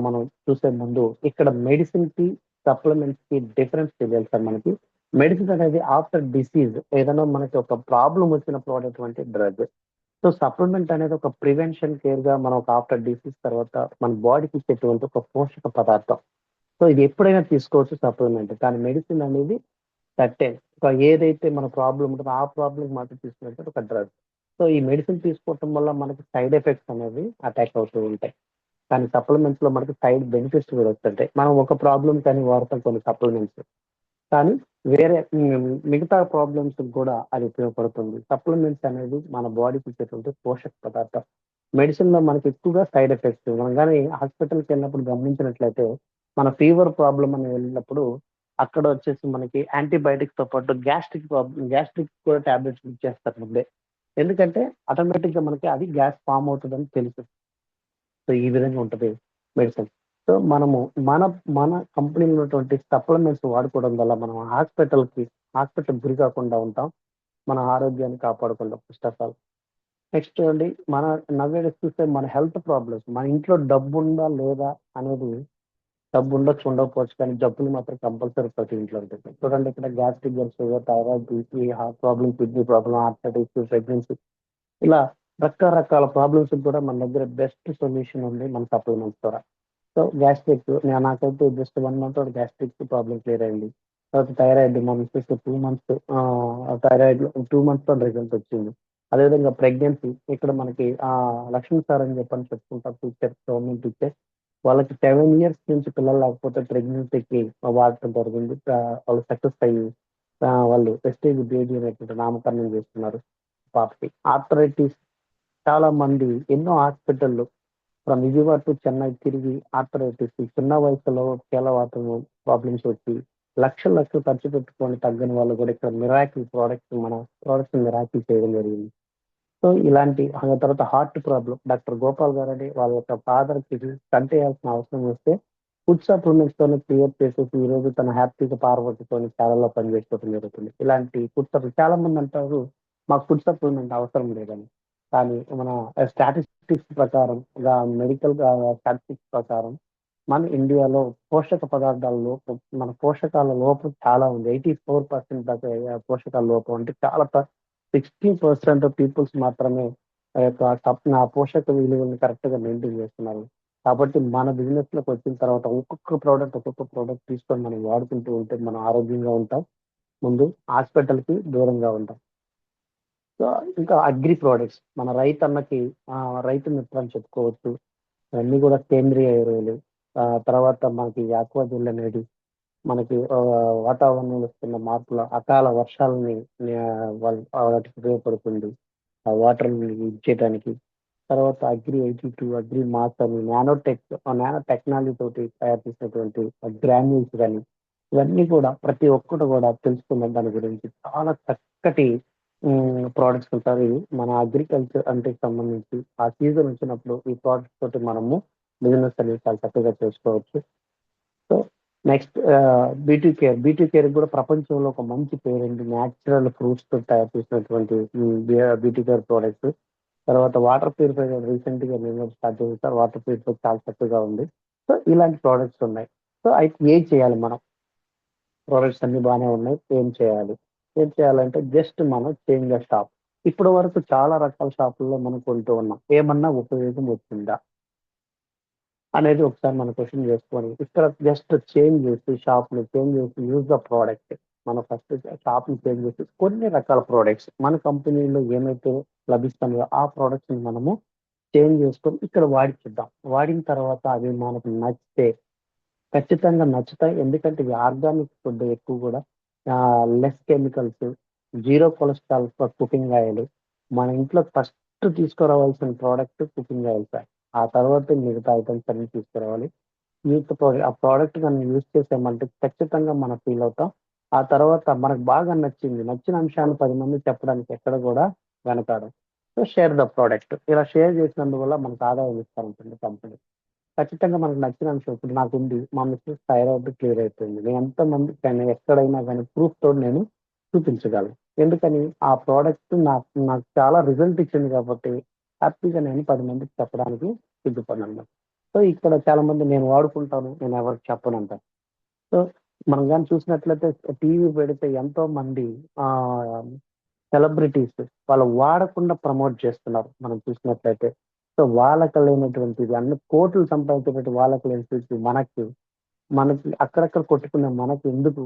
మనం చూసే ముందు ఇక్కడ మెడిసిన్ కి సప్లిమెంట్స్ కి డిఫరెన్స్ తెలియాలి సార్ మనకి. మెడిసిన్ అనేది ఆఫ్టర్ డిసీజ్ ఏదైనా మనకి ఒక ప్రాబ్లం వచ్చినప్పుడు వాడేటువంటి డ్రగ్. సో సప్లిమెంట్ అనేది ఒక ప్రివెన్షన్ కేర్ గా మనం ఒక ఆఫ్టర్ డిసీజ్ తర్వాత మన బాడీకి ఇచ్చేటువంటి ఒక పోషక పదార్థం. సో ఇది ఎప్పుడైనా తీసుకోవచ్చు సప్లిమెంట్. కానీ మెడిసిన్ అనేది సర్టెన్ ఏదైతే మన ప్రాబ్లం ఉంటుందో ఆ ప్రాబ్లం మాత్రం తీసుకునేటువంటి ఒక డ్రగ్. సో ఈ మెడిసిన్ తీసుకోవటం వల్ల మనకి సైడ్ ఎఫెక్ట్స్ అనేవి అటాక్ అవుతూ ఉంటాయి. కానీ సప్లిమెంట్స్ లో మనకి సైడ్ బెనిఫిట్స్ కూడా వస్తుంటాయి. మనం ఒక ప్రాబ్లం కానీ వాడతాం కొన్ని సప్లిమెంట్స్, కానీ వేరే మిగతా ప్రాబ్లమ్స్ కూడా అది ఉపయోగపడుతుంది. సప్లిమెంట్స్ అనేది మన బాడీకి ఇచ్చేటువంటి పోషక పదార్థం. మెడిసిన్ లో మనకి ఎక్కువగా సైడ్ ఎఫెక్ట్స్. మనం కానీ హాస్పిటల్కి వెళ్ళినప్పుడు గమనించినట్లయితే మన ఫీవర్ ప్రాబ్లం అని వెళ్ళినప్పుడు అక్కడ వచ్చేసి మనకి యాంటీబయాటిక్స్ తో పాటు గ్యాస్ట్రిక్ కూడా టాబ్లెట్స్ ఇచ్చేస్తారు ముందే. ఎందుకంటే ఆటోమేటిక్ గా మనకి అది గ్యాస్ ఫామ్ అవుతుందని తెలుసు. సో ఈ విధంగా ఉంటుంది మెడిసిన్. సో మనము మన మన కంపెనీలో ఉన్నటువంటి సప్లిమెంట్స్ వాడుకోవడం వల్ల మనం హాస్పిటల్ గురి కాకుండా ఉంటాం. మన ఆరోగ్యాన్ని కాపాడుకుంటాం ఫస్ట్ ఆఫ్ ఆల్. నెక్స్ట్ అండి, మన నవ్వేది చూస్తే మన హెల్త్ ప్రాబ్లమ్స్, మన ఇంట్లో డబ్బు ఉందా లేదా అనేది, డబ్బు ఉండొచ్చు ఉండకపోవచ్చు కానీ జబ్బులు మాత్రం కంపల్సరీ ప్రతి ఇంట్లో ఉంటుంది. చూడండి ఇక్కడ gastric, sugar, thyroid, BP, heart problem, kidney problem, heart attack, pregnancy, ఇలా రకరకాల ప్రాబ్లమ్స్ కూడా మన దగ్గర బెస్ట్ సొల్యూషన్ ఉంది మన సప్లిమెంట్స్ ద్వారా. సో గ్యాస్ట్రిక్ నాకైతే just 1 month gastric problem clear అయింది. తర్వాత థైరాయిడ్ మనం చూస్తే 2 months థైరాయిడ్ 2 months రిజల్ట్ వచ్చింది. అదేవిధంగా ప్రెగ్నెన్సీ ఇక్కడ మనకి లక్ష్మణ్ సార్ అని చెప్పుకుంటారు టీచర్, గవర్నమెంట్ టీచర్. వాళ్ళకి 7 years నుంచి పిల్లలు లేకపోతే ప్రెగ్నెన్సీకి వాడటం జరిగింది. వాళ్ళు సక్సెస్ అయ్యి వాళ్ళు ప్రెస్టీజ్ బేబీ అనేటువంటి నామకరణం చేస్తున్నారు పాపకి. ఆర్థరైటిస్ చాలా మంది ఎన్నో హాస్పిటల్లో ఫ్రమ్ విజయవాడ టు చెన్నై తిరిగి ఆర్థరైటిస్ చిన్న వయసులో కీళ్ళవాతం ప్రాబ్లమ్స్ వచ్చి లక్షలు ఖర్చు పెట్టుకొని తగ్గని వాళ్ళు కూడా ఇక్కడ మిరాకిల్ మన ప్రోడక్ట్స్ మిరాకిల్ చేయడం జరిగింది. సో ఇలాంటి తర్వాత హార్ట్ ప్రాబ్లం డాక్టర్ గోపాల్ గారు అని వాళ్ళ యొక్క ఫాదర్ కి స్టంట్ వేయాల్సిన అవసరం వస్తే ఫుడ్ సప్లిమెంట్స్ తోనే క్లియర్ చేసేసి ఈ రోజు తన హ్యాపీగా పార్వతితోని చాలా పనిచేసుకోవడం జరుగుతుంది. ఇలాంటి ఫుడ్ సప్లిమెంట్ చాలా మంది అంటారు మాకు ఫుడ్ సప్లిమెంట్ అవసరం లేదని. కానీ మన స్టాటిస్టిక్స్ ప్రకారం మెడికల్ స్టాటిస్టిక్స్ ప్రకారం మన ఇండియాలో పోషక పదార్థాల లోపం, మన పోషకాల లోపం చాలా ఉంది. 84% దాకా పోషకాల లోపం అంటే చాలా 60% పీపుల్స్ మాత్రమే ఆ యొక్క పోషక విలువలను కరెక్ట్ గా మెయింటైన్ చేస్తున్నారు. కాబట్టి మన బిజినెస్ లోకి వచ్చిన తర్వాత ఒక్కొక్క ప్రోడక్ట్ తీసుకొని మనం వాడుకుంటూ ఉంటే మనం ఆరోగ్యంగా ఉంటాం, ముందు హాస్పిటల్ కి దూరంగా ఉంటాం. సో ఇంకా అగ్రి ప్రోడక్ట్స్ మన రైతు మిత్ర అని చెప్పుకోవచ్చు. అన్ని కూడా సేంద్రియ ఎరువులు, తర్వాత మనకి ఆక్వాజెల్ అనేది మనకి వాతావరణంలో వస్తున్న మార్పుల అకాల వర్షాలని వాటికి ఉపయోగపడుతుంది ఆ వాటర్ ఇచ్చేయడానికి. తర్వాత అగ్రి 82, అగ్రి మాస్ అని నానో టెక్నాలజీ తోటి తయారు చేసినటువంటి గ్రాన్యూల్స్ కానీ ఇవన్నీ కూడా ప్రతి ఒక్కటి కూడా తెలుసుకున్న దాని గురించి చాలా చక్కటి ప్రోడక్ట్స్ ఉంటారు. ఇవి మన అగ్రికల్చర్ అంటే సంబంధించి ఆ సీజన్ వచ్చినప్పుడు ఈ ప్రోడక్ట్స్ తోటి మనము బిజినెస్ అనేది చాలా చక్కగా చేసుకోవచ్చు. సో నెక్స్ట్ బీటీ కేర్ కూడా ప్రపంచంలో ఒక మంచి పేరుంది. న్యాచురల్ ఫ్రూట్స్ తో తయారు చేసినటువంటి బీటీ కేర్ ప్రోడక్ట్స్. తర్వాత వాటర్ ప్యూరిఫైర్ రీసెంట్ గా మేము స్టార్ట్ చేస్తాం. వాటర్ ప్యూరిఫైర్ చాలా చక్కగా ఉంది. సో ఇలాంటి ప్రోడక్ట్స్ ఉన్నాయి. సో అయితే ఏం చేయాలి మనం? ప్రోడక్ట్స్ అన్ని బాగానే ఉన్నాయి, ఏం చేయాలంటే జస్ట్ మనం చేంజ్ ద షాప్. ఇప్పటి వరకు చాలా రకాల షాపుల్లో మనం కొంటూ ఉన్నాం, ఏమన్నా ఉపయోగం వచ్చిందా అనేది ఒకసారి మన క్వశ్చన్ చేసుకొని ఇక్కడ జస్ట్ చేంజ్ చేసి యూజ్ ద ప్రోడక్ట్. మన ఫస్ట్ షాప్ ని చేంజ్ చేసి కొన్ని రకాల ప్రోడక్ట్స్ మన కంపెనీలో ఏమైతే లభిస్తున్నాయో ఆ ప్రోడక్ట్స్ ని మనము చేంజ్ చేసుకొని ఇక్కడ వాడిచ్చిద్దాం. వాడిన తర్వాత అవి మనకు నచ్చితే ఖచ్చితంగా నచ్చుతాయి. ఎందుకంటే ఇవి ఆర్గానిక్ ఫుడ్, ఎక్కువ కూడా less chemicals, 0 cholesterol cooking oil. మన ఇంట్లో ఫస్ట్ తీసుకురావాల్సిన ప్రోడక్ట్ కుకింగ్ ఆయిల్ సార్. ఆ తర్వాత మిగతా ఐటమ్స్ అన్ని తీసుకురావాలి. ఆ ప్రోడక్ట్ మనం యూజ్ చేసామంటే ఖచ్చితంగా మనం ఫీల్ అవుతాం. ఆ తర్వాత మనకు బాగా నచ్చిన అంశాన్ని 10 మంది చెప్పడానికి ఎక్కడ కూడా వెనకాడం. So share the product. ఇలా షేర్ చేసినందువల్ల మనకు ఆదాయం ఇస్తూ ఉంటుంది కంపెనీ. ఖచ్చితంగా మనకు నచ్చిన అంశం ఇప్పుడు నాకుంది. మా మిసెస్ థైరాయిడ్ క్లియర్ అయిపోయింది. నేను ఎంతమందికి కానీ ఎక్కడైనా కానీ ప్రూఫ్ తోటి నేను చూపించగలను. ఎందుకని ఆ ప్రోడక్ట్ నాకు నాకు చాలా రిజల్ట్ ఇచ్చింది కాబట్టి హ్యాపీగా నేను 10 మందికి చెప్పడానికి సిద్ధపడినన్నమాట. సో, ఇక్కడ చాలా మంది నేను వాడుకుంటాను. నేను ఎవరికీ చెప్పనంటారు. సో, మనం గాని చూసినట్లయితే టీవీ పెడితే ఎంతో మంది ఆహ్, సెలబ్రిటీస్ వాళ్ళు వాడకుండా ప్రమోట్ చేస్తున్నారు మనం చూసినట్లయితే. సో, వాళ్ళకి లేనటువంటిది అన్ని కోట్లు సంపాదించేటట్టు వాళ్ళకి లేని స్థితి మనకి మనకి అక్కడక్కడ కొట్టుకునే మనకి ఎందుకు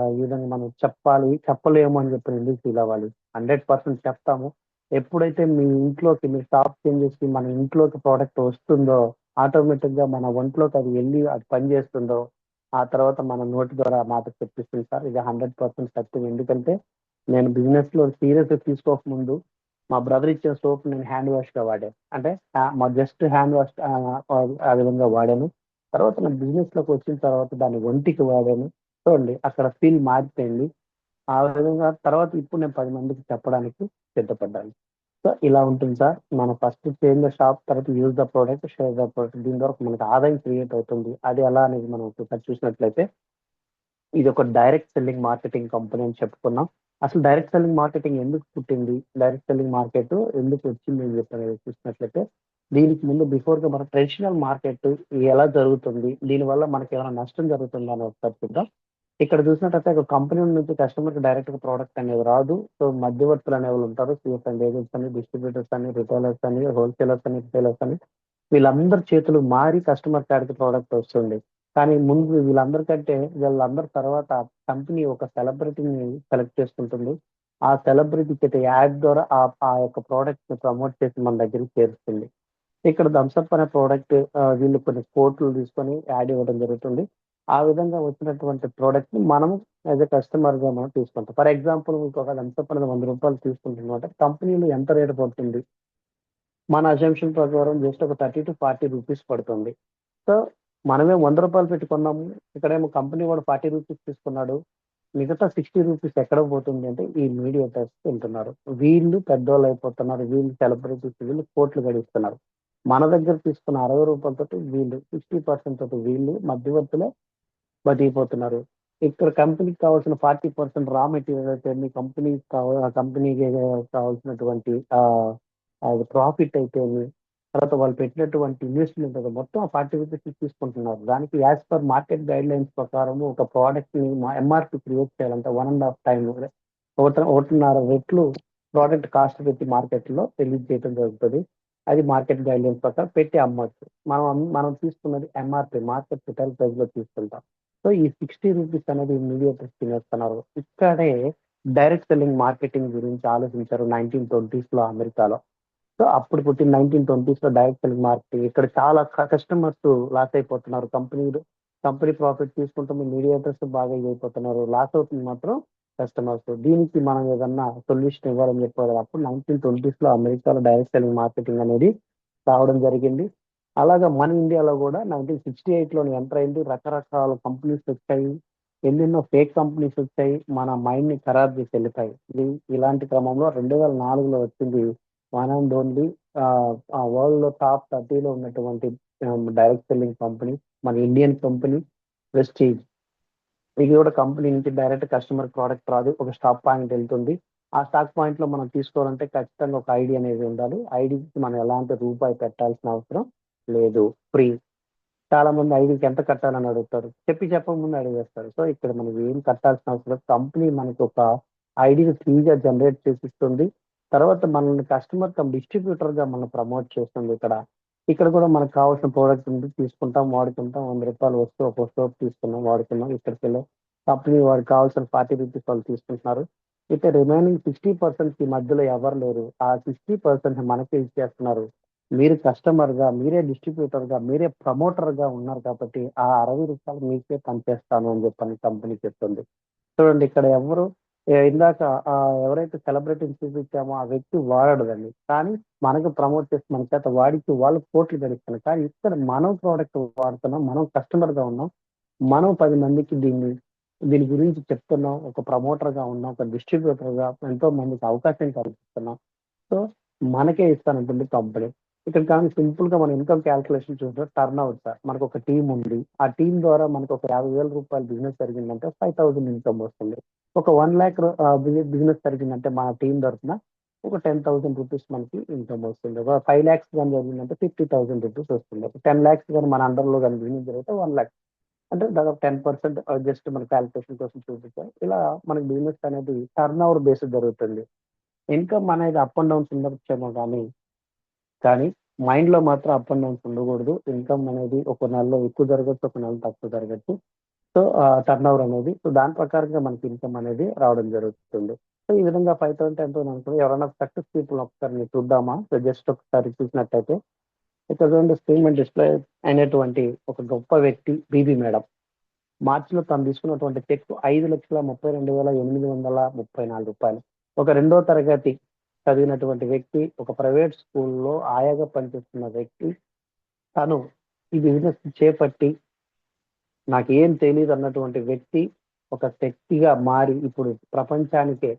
ఈ విధంగా మనం చెప్పాలి, చెప్పలేము అని చెప్పి ఎందుకు ఫీల్ అవ్వాలి? 100% చెప్తాము. ఎప్పుడైతే మీ ఇంట్లోకి మీరు షాప్ చేంజ్ చేసి మన ఇంట్లోకి ప్రోడక్ట్ వస్తుందో, ఆటోమేటిక్‌గా మన ఒంట్లోకి అది ఎళ్లి అది పనిచేస్తుందో, ఆ తర్వాత మన నోటి ద్వారా ఆ మాట చెప్పిస్తుంది సార్. ఇది 100% సత్యం. ఎందుకంటే నేను బిజినెస్‌లో సీరియస్‌గా తీసుకోకముందు మా బ్రదర్ ఇచ్చిన సోప్ నేను హ్యాండ్ వాష్‌గా వాడాను. అంటే మా జస్ట్ హ్యాండ్ వాష్ ఆ విధంగా వాడాను. తర్వాత నేను బిజినెస్‌లోకి వచ్చిన తర్వాత దాన్ని ఒంటికి వాడాను. చూడండి అక్కడ ఫీల్ మారిపోయింది. ఆ విధంగా తర్వాత ఇప్పుడు నేను 10 మందికి చెప్పడానికి సిద్ధపడ్డాను. సో, ఇలా ఉంటుంది సార్. మనం ఫస్ట్ చేంజ్ ద షాప్, తర్వాత use the product, share the product. దీని ద్వారా మనకు ఆదాయం క్రియేట్ అవుతుంది. అది ఎలా అనేది మనం ఒకసారి చూసినట్లయితే ఇది ఒక డైరెక్ట్ సెల్లింగ్ మార్కెటింగ్ కంపెనీ అని చెప్పుకున్నాం. అసలు డైరెక్ట్ సెల్లింగ్ మార్కెటింగ్ ఎందుకు పుట్టింది? డైరెక్ట్ సెల్లింగ్ మార్కెట్ ఎందుకు వచ్చింది అని చెప్పి అనేది చూసినట్లయితే, దీనికి ముందు బిఫోర్‌గా మన ట్రెడిషనల్ మార్కెట్ ఎలా జరుగుతుంది? దీనివల్ల మనకేమైనా నష్టం జరుగుతుందా అని ఒకసారి చూద్దాం. ఇక్కడ చూసినట్టయితే ఒక కంపెనీ నుంచి కస్టమర్‌కి డైరెక్ట్‌గా ప్రొడక్ట్ అనేది రాదు. సో, మధ్యవర్తులు అనేవాళ్ళు ఉంటారు. సీఎస్ అండ్ ఏజెంట్స్ అని, డిస్ట్రిబ్యూటర్స్ అని, రిటైలర్స్ అని, హోల్‌సేలర్స్ అని, రిటైలర్స్ అని వీళ్ళందరి చేతులు మారి కస్టమర్ కాడికి ప్రొడక్ట్ వస్తుంది. కానీ ముందు వీళ్ళందరి తర్వాత కంపెనీ ఒక సెలబ్రిటీని సెలెక్ట్ చేసుకుంటుంది. ఆ సెలబ్రిటీ చేత యాడ్ ద్వారా ఆ యొక్క ప్రొడక్ట్‌ని ప్రమోట్ చేసి మన దగ్గరికి చేరుస్తుంది. ఇక్కడ థమ్స్ అప్ అనే ప్రొడక్ట్ వీళ్ళు కొన్ని కోట్లు తీసుకొని యాడ్ ఇవ్వడం జరుగుతుంది. ఆ విధంగా వచ్చినటువంటి ప్రొడక్ట్‌ని మనం యాస్ ఎ కస్టమర్‌గా మనం తీసుకుంటాం. ఫర్ ఎగ్జాంపుల్ మీకొక థమ్స్ అప్ అనేది రూ. 100 తీసుకుంటున్నామంటే కంపెనీలో ఎంత రేట్ పడుతుంది? మన అజంప్షన్ ప్రకారం జస్ట్ ఒక 30-40 రూపీస్ పడుతుంది. సో, మనమే రూ. 100 పెట్టి కొన్నాము. ఇక్కడేమో కంపెనీ వాడు 40 రూపీస్ తీసుకున్నాడు. మిగతా 60 రూపీస్ ఎక్కడికి పోతుంది అంటే ఈ మీడియేటర్స్‌కి వెళ్తున్నారు. వీళ్ళు పెద్దోళ్ళయిపోతున్నారు. వీళ్ళు సెలబ్రిటీస్ వీళ్ళు కోట్లు గడిస్తున్నారు. మన దగ్గర తీసుకున్న రూ. 60 తోటి వీళ్ళు 60% తోటి వీళ్ళు మధ్యవర్తులే బతికిపోతున్నారు. ఇక్కడ కంపెనీకి కావాల్సిన 40% రా మెటీరియల్ అయితే మీ కంపెనీకి కావాల్సినటువంటి అది ప్రాఫిట్ అయితేమి, తర్వాత వాళ్ళు పెట్టినటువంటి ఇన్వెస్ట్‌మెంట్ అది మొత్తం ఆ 40 రూపీస్‌కి తీసుకుంటున్నారు. దానికి యాస్ పర్ మార్కెట్ గైడ్‌లైన్స్ ప్రకారము ఒక ప్రొడక్ట్‌ని ఎంఆర్‌పీ క్రియేట్ చేయాలంటే 1 ½ టైమ్ 1.5 రెట్లు ప్రొడక్ట్ కాస్ట్ పెట్టి మార్కెట్‌లో రిలీజ్ చేయడం జరుగుతది. అది మార్కెట్ గైడ్‌లైన్స్ ప్రకారం పెట్టి అమ్మొచ్చు. మనం తీసుకున్నది ఎంఆర్‌పీ మార్కెట్ రిటైల్ ప్రైస్‌లో తీసుకుంటాం. సో, ఈ 60 రూపీస్ అనేది మీడియేటర్స్ తినేస్తున్నారు. ఇక్కడే డైరెక్ట్ సెల్లింగ్ మార్కెటింగ్ గురించి ఆలోచించారు 1920స్‌లో అమెరికాలో. సో, అప్పుడు పుట్టిన 1920స్‌లో డైరెక్ట్ సెల్లింగ్ మార్కెటింగ్. ఇక్కడ చాలా కస్టమర్స్ లాస్ అయిపోతున్నారు. కంపెనీ ప్రాఫిట్ తీసుకుంటుంది. మీడియేటర్స్ బాగా ఇదైపోతున్నారు. లాస్ అవుతుంది మాత్రం కస్టమర్స్. దీనికి మనం ఏదన్నా సొల్యూషన్ ఇవ్వాలని చెప్పారు. అప్పుడు 1920స్‌లో అమెరికాలో డైరెక్ట్ సెల్లింగ్ మార్కెటింగ్ అనేది రావడం జరిగింది. అలాగా మన ఇండియాలో గూడా 1968లోనే ఎంటర్ అయింది. రకరకాల కంపెనీస్ వచ్చాయి. ఎన్నెన్నో ఫేక్ కంపెనీస్ వచ్చాయి. మన మైండ్‌ని ఖరాబ్ చేసి ఎళ్ళిపోయాయి. ఇలాంటి క్రమంలో 2004లో వచ్చింది వన్ అండ్ ఓన్లీ వరల్డ్‌లో టాప్ 30లో ఉన్నటువంటి డైరెక్ట్ సెల్లింగ్ కంపెనీ మన ఇండియన్ కంపెనీ ప్రెస్టీజ్. ఇది కూడా కంపెనీ నుంచి డైరెక్ట్ కస్టమర్ ప్రొడక్ట్ రాదు. ఒక స్టాక్ పాయింట్ ఎళ్తుంది. ఆ స్టాక్ పాయింట్‌లో మనం తీసుకోవాలంటే ఖచ్చితంగా ఒక ఐడీ అనేది ఉండాలి. ఐడీకి మనం ఎలాంటి రూపాయి పెట్టాల్సిన అవసరం లేదు. ఫ్రీ. చాలా మంది ఐడీకి ఎంత కట్టాలని అడుగుతారు. చెప్పకముందే అడిగేస్తారు. సో, ఇక్కడ మనం ఏం కట్టాల్సిన అవసరం లేదు. కంపెనీ మనకి ఒక ఐడీని ఫ్రీగా జనరేట్ చేసిస్తుంది. తర్వాత మనల్ని కస్టమర్ కమ్ డిస్ట్రిబ్యూటర్‌గా మనల్ని ప్రమోట్ చేస్తుంది ఇక్కడ. ఇక్కడ కూడా మనకు కావాల్సిన ప్రొడక్ట్ ఉంది. తీసుకుంటాం, వాడుకుంటాం. రూ. 100 వస్తువు ఒక సోప్ తీసుకున్నాం, వాడుకున్నాం. ఇక్కడికెళ్ళాం. కంపెనీ వాడికి కావాల్సిన 40 రూపీస్ వాళ్ళు తీసుకుంటున్నారు. అయితే రిమైనింగ్ 60%కి మధ్యలో ఎవరు లేరు. ఆ 60% మనకే ఇచ్చేస్తున్నారు. మీరు కస్టమర్‌గా, మీరే డిస్ట్రిబ్యూటర్‌గా, మీరే ప్రమోటర్‌గా ఉన్నారు కాబట్టి ఆ రూ. 60 మీకే పనిచేస్తాను అని చెప్పని కంపెనీ చెప్తుంది. చూడండి ఇక్కడ ఎవరు ఇందాక ఎవరైతే సెలబ్రిటీని చూపించామో ఆ వ్యక్తి వాడడు దాన్ని. కానీ మనకు ప్రమోట్ చేసి మన చేత వాడిచ్చి వాళ్ళు కోట్లు గడిస్తున్నారు. కానీ ఇక్కడ మనం ప్రొడక్ట్ వాడుతున్నాం. మనం కస్టమర్‌గా ఉన్నాం. మనం 10 మందికి దీని గురించి చెప్తున్నాం. ఒక ప్రమోటర్‌గా ఉన్నాం. ఒక డిస్ట్రిబ్యూటర్‌గా ఎంతో మందికి అవకాశం కల్పిస్తున్నాం. సో, మనకే ఇస్తానంటుంది కంపెనీ. ఇక్కడ కానీ సింపుల్ గా మన ఇన్కమ్ క్యాల్కులేషన్ చూస్తే టర్న్ అవుట్ సార్. మనకు ఒక టీం ఉంది. ఆ టీం ద్వారా మనకు ఒక 50,000 రూపాయలు బిజినెస్ జరిగిందంటే 5,000 ఇన్కమ్ వస్తుంది. ఒక 1,00,000 బిజినెస్ జరిగిందంటే మన టీం తరఫున ఒక 10,000 రూపీస్ మనకి ఇన్కమ్ వస్తుంది. ఒక 5,00,000 కానీ జరిగిందంటే 50,000 రూపీస్ వస్తుంది. ఒక 10,00,000 కానీ మన అండర్‌లో కానీ బిజినెస్ జరిగితే 1,00,000 అంటే దాదాపు 10% జస్ట్ మన క్యాలిక్యులేషన్ కోసం చూపించాం. ఇలా మనకి బిజినెస్ అనేది టర్న్ ఓవర్ బేస్డ్ జరుగుతుంది. ఇన్కమ్ అనేది అప్ అండ్ డౌన్స్ ఉండొచ్చేమో కానీ మైండ్‌లో మాత్రం అప్ అండ్ డౌన్స్ ఉండకూడదు. ఇన్కమ్ అనేది ఒక నెలలో ఎక్కువ జరగొచ్చు, ఒక నెలలో తక్కువ జరగొచ్చు. సో, టర్న్ ఓవర్ అనేది సో, దాని ప్రకారంగా మనకి ఇన్కమ్ అనేది రావడం జరుగుతుంది. సో, ఈ విధంగా 5,000, 10,000 అనుకుని ఎవరైనా సక్సెస్ పీపుల్ ఒకసారి మీరు చూద్దామా? సో, జస్ట్ ఒకసారి చూసినట్టయితే ఇక్కడ చూడండి స్క్రీన్ మీద డిస్‌ప్లే అయినటువంటి ఒక గొప్ప వ్యక్తి బీబీ మేడం. మార్చిలో తను తీసుకున్నటువంటి చెక్ రూ. 5,32,834 ఒక రెండో తరగతి చదివినటువంటి వ్యక్తి, ఒక ప్రైవేట్ స్కూల్‌లో ఆయాగా పనిచేస్తున్న వ్యక్తి, తను ఈ బిజినెస్ చేపట్టి నాకేం తెలీదన్నటువంటి వ్యక్తి ఒక శక్తిగా మారి ఇప్పుడు ప్రపంచానికే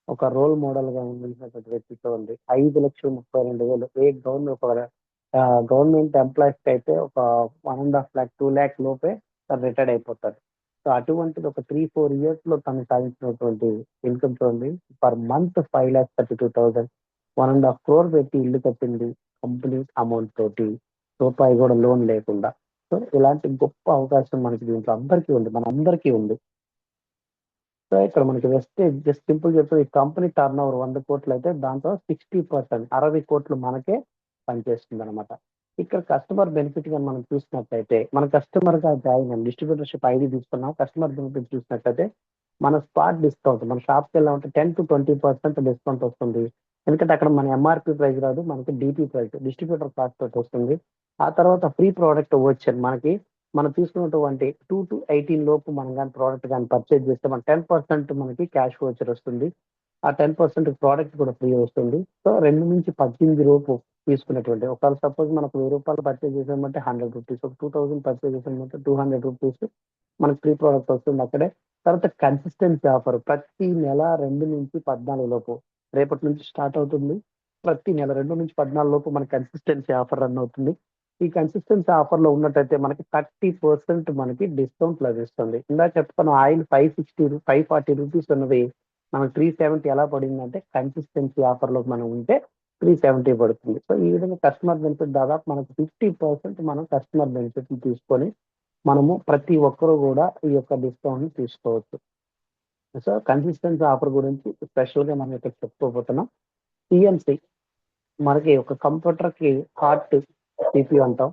ఒక రోల్ మోడల్‌గా నిలిచినటువంటి వ్యక్తితో ఉంది. 5,32,000 గవర్నమెంట్ ఎంప్లాయీస్‌కైతే ఒక 1,50,000, 2,00,000 లోపే తను రిటైర్డ్ అయిపోతారు. సో, అటువంటిది ఒక 3, 4 ఇయర్స్‌లో తను సాధించినటువంటి ఇన్కమ్ చూడండి. పర్ మంత్ 5,32,000 1.5 crore పెట్టి ఇల్లు కట్టింది. కంప్లీట్ అమౌంట్ తోటి. రూపాయి కూడా లోన్ లేకుండా. సో, ఇలాంటి గొప్ప అవకాశం మనకి దీంట్లో అందరికీ ఉంది. మనందరికీ ఉంది. సో, ఇక్కడ మనకి వెస్టేజ్ జస్ట్ సింపుల్ చెప్తే ఈ కంపెనీ టర్న్ ఓవర్ 100 కోట్లు అయితే దాంట్లో 60% 60 కోట్లు మనకే పనిచేస్తుందన్నమాట. ఇక్కడ కస్టమర్ బెనిఫిట్ గాని మనం చూసినట్టయితే మన కస్టమర్‌గా జాయిన్ అయ్యాం. డిస్ట్రిబ్యూటర్‌షిప్ ఐడీ తీసుకున్నాం. కస్టమర్ బెనిఫిట్ చూసినట్టయితే మన స్పాట్ డిస్కౌంట్ మన షాప్‌కెళ్ళామంటే 10-20% డిస్కౌంట్ వస్తుంది. ఎందుకంటే అక్కడ మన ఎంఆర్‌పీ ప్రైస్ రాదు. మనకి డీపీ ప్రైస్ డిస్ట్రిబ్యూటర్ కాస్ట్ తోటి వస్తుంది. ఆ తర్వాత ఫ్రీ ప్రొడక్ట్ వోచర్ మనకి మనం తీసుకున్నటువంటి 2-18 లోపు మనం గాని ప్రొడక్ట్ గాని పర్చేజ్ చేస్తే మన 10% మనకి క్యాష్ వోచర్ వస్తుంది. ఆ 10% ప్రొడక్ట్ కూడా ఫ్రీ వస్తుంది. సో, 2-18 లోపు తీసుకున్నటువంటి ఒకవేళ సపోజ్ మనకు రూ. 1000 పర్చేజ్ చేసామంటే రూ. 100 ఒక 2,000 పర్చేజ్ చేసామంటే రూ. 200 మనకి ఫ్రీ ప్రొడక్ట్ వస్తుంది అక్కడే. తర్వాత కన్సిస్టెన్సీ ఆఫర్ ప్రతి నెల 2-14 లోపు రేపటి నుంచి స్టార్ట్ అవుతుంది. ప్రతి నెల 2-14 లోపు మనకి కన్సిస్టెన్సీ ఆఫర్ రన్ అవుతుంది. ఈ కన్సిస్టెన్సీ ఆఫర్‌లో ఉన్నట్టయితే మనకి 30% మనకి డిస్కౌంట్ లభిస్తుంది. ఇందాక చెప్పుకున్న ఆయిల్ 540 రూపీస్ ఉన్నది మనకు 370 ఎలా పడిందంటే కన్సిస్టెన్సీ ఆఫర్‌లో మనం ఉంటే 370 పడుతుంది. సో, ఈ విధంగా కస్టమర్ బెనిఫిట్ దాదాపు మనకు 50% మనం కస్టమర్ బెనిఫిట్‌ని తీసుకొని మనము ప్రతి ఒక్కరు కూడా ఈ యొక్క డిస్కౌంట్‌ని తీసుకోవచ్చు. సో, కన్సిస్టెన్సీ ఆఫర్ గురించి స్పెషల్‌గా మనం ఇక్కడ చెప్పుకోబోతున్నాం. సీఎన్‌సీ మనకి ఒక కంప్యూటర్‌కి హార్ట్ సీపీయూ అంటాం.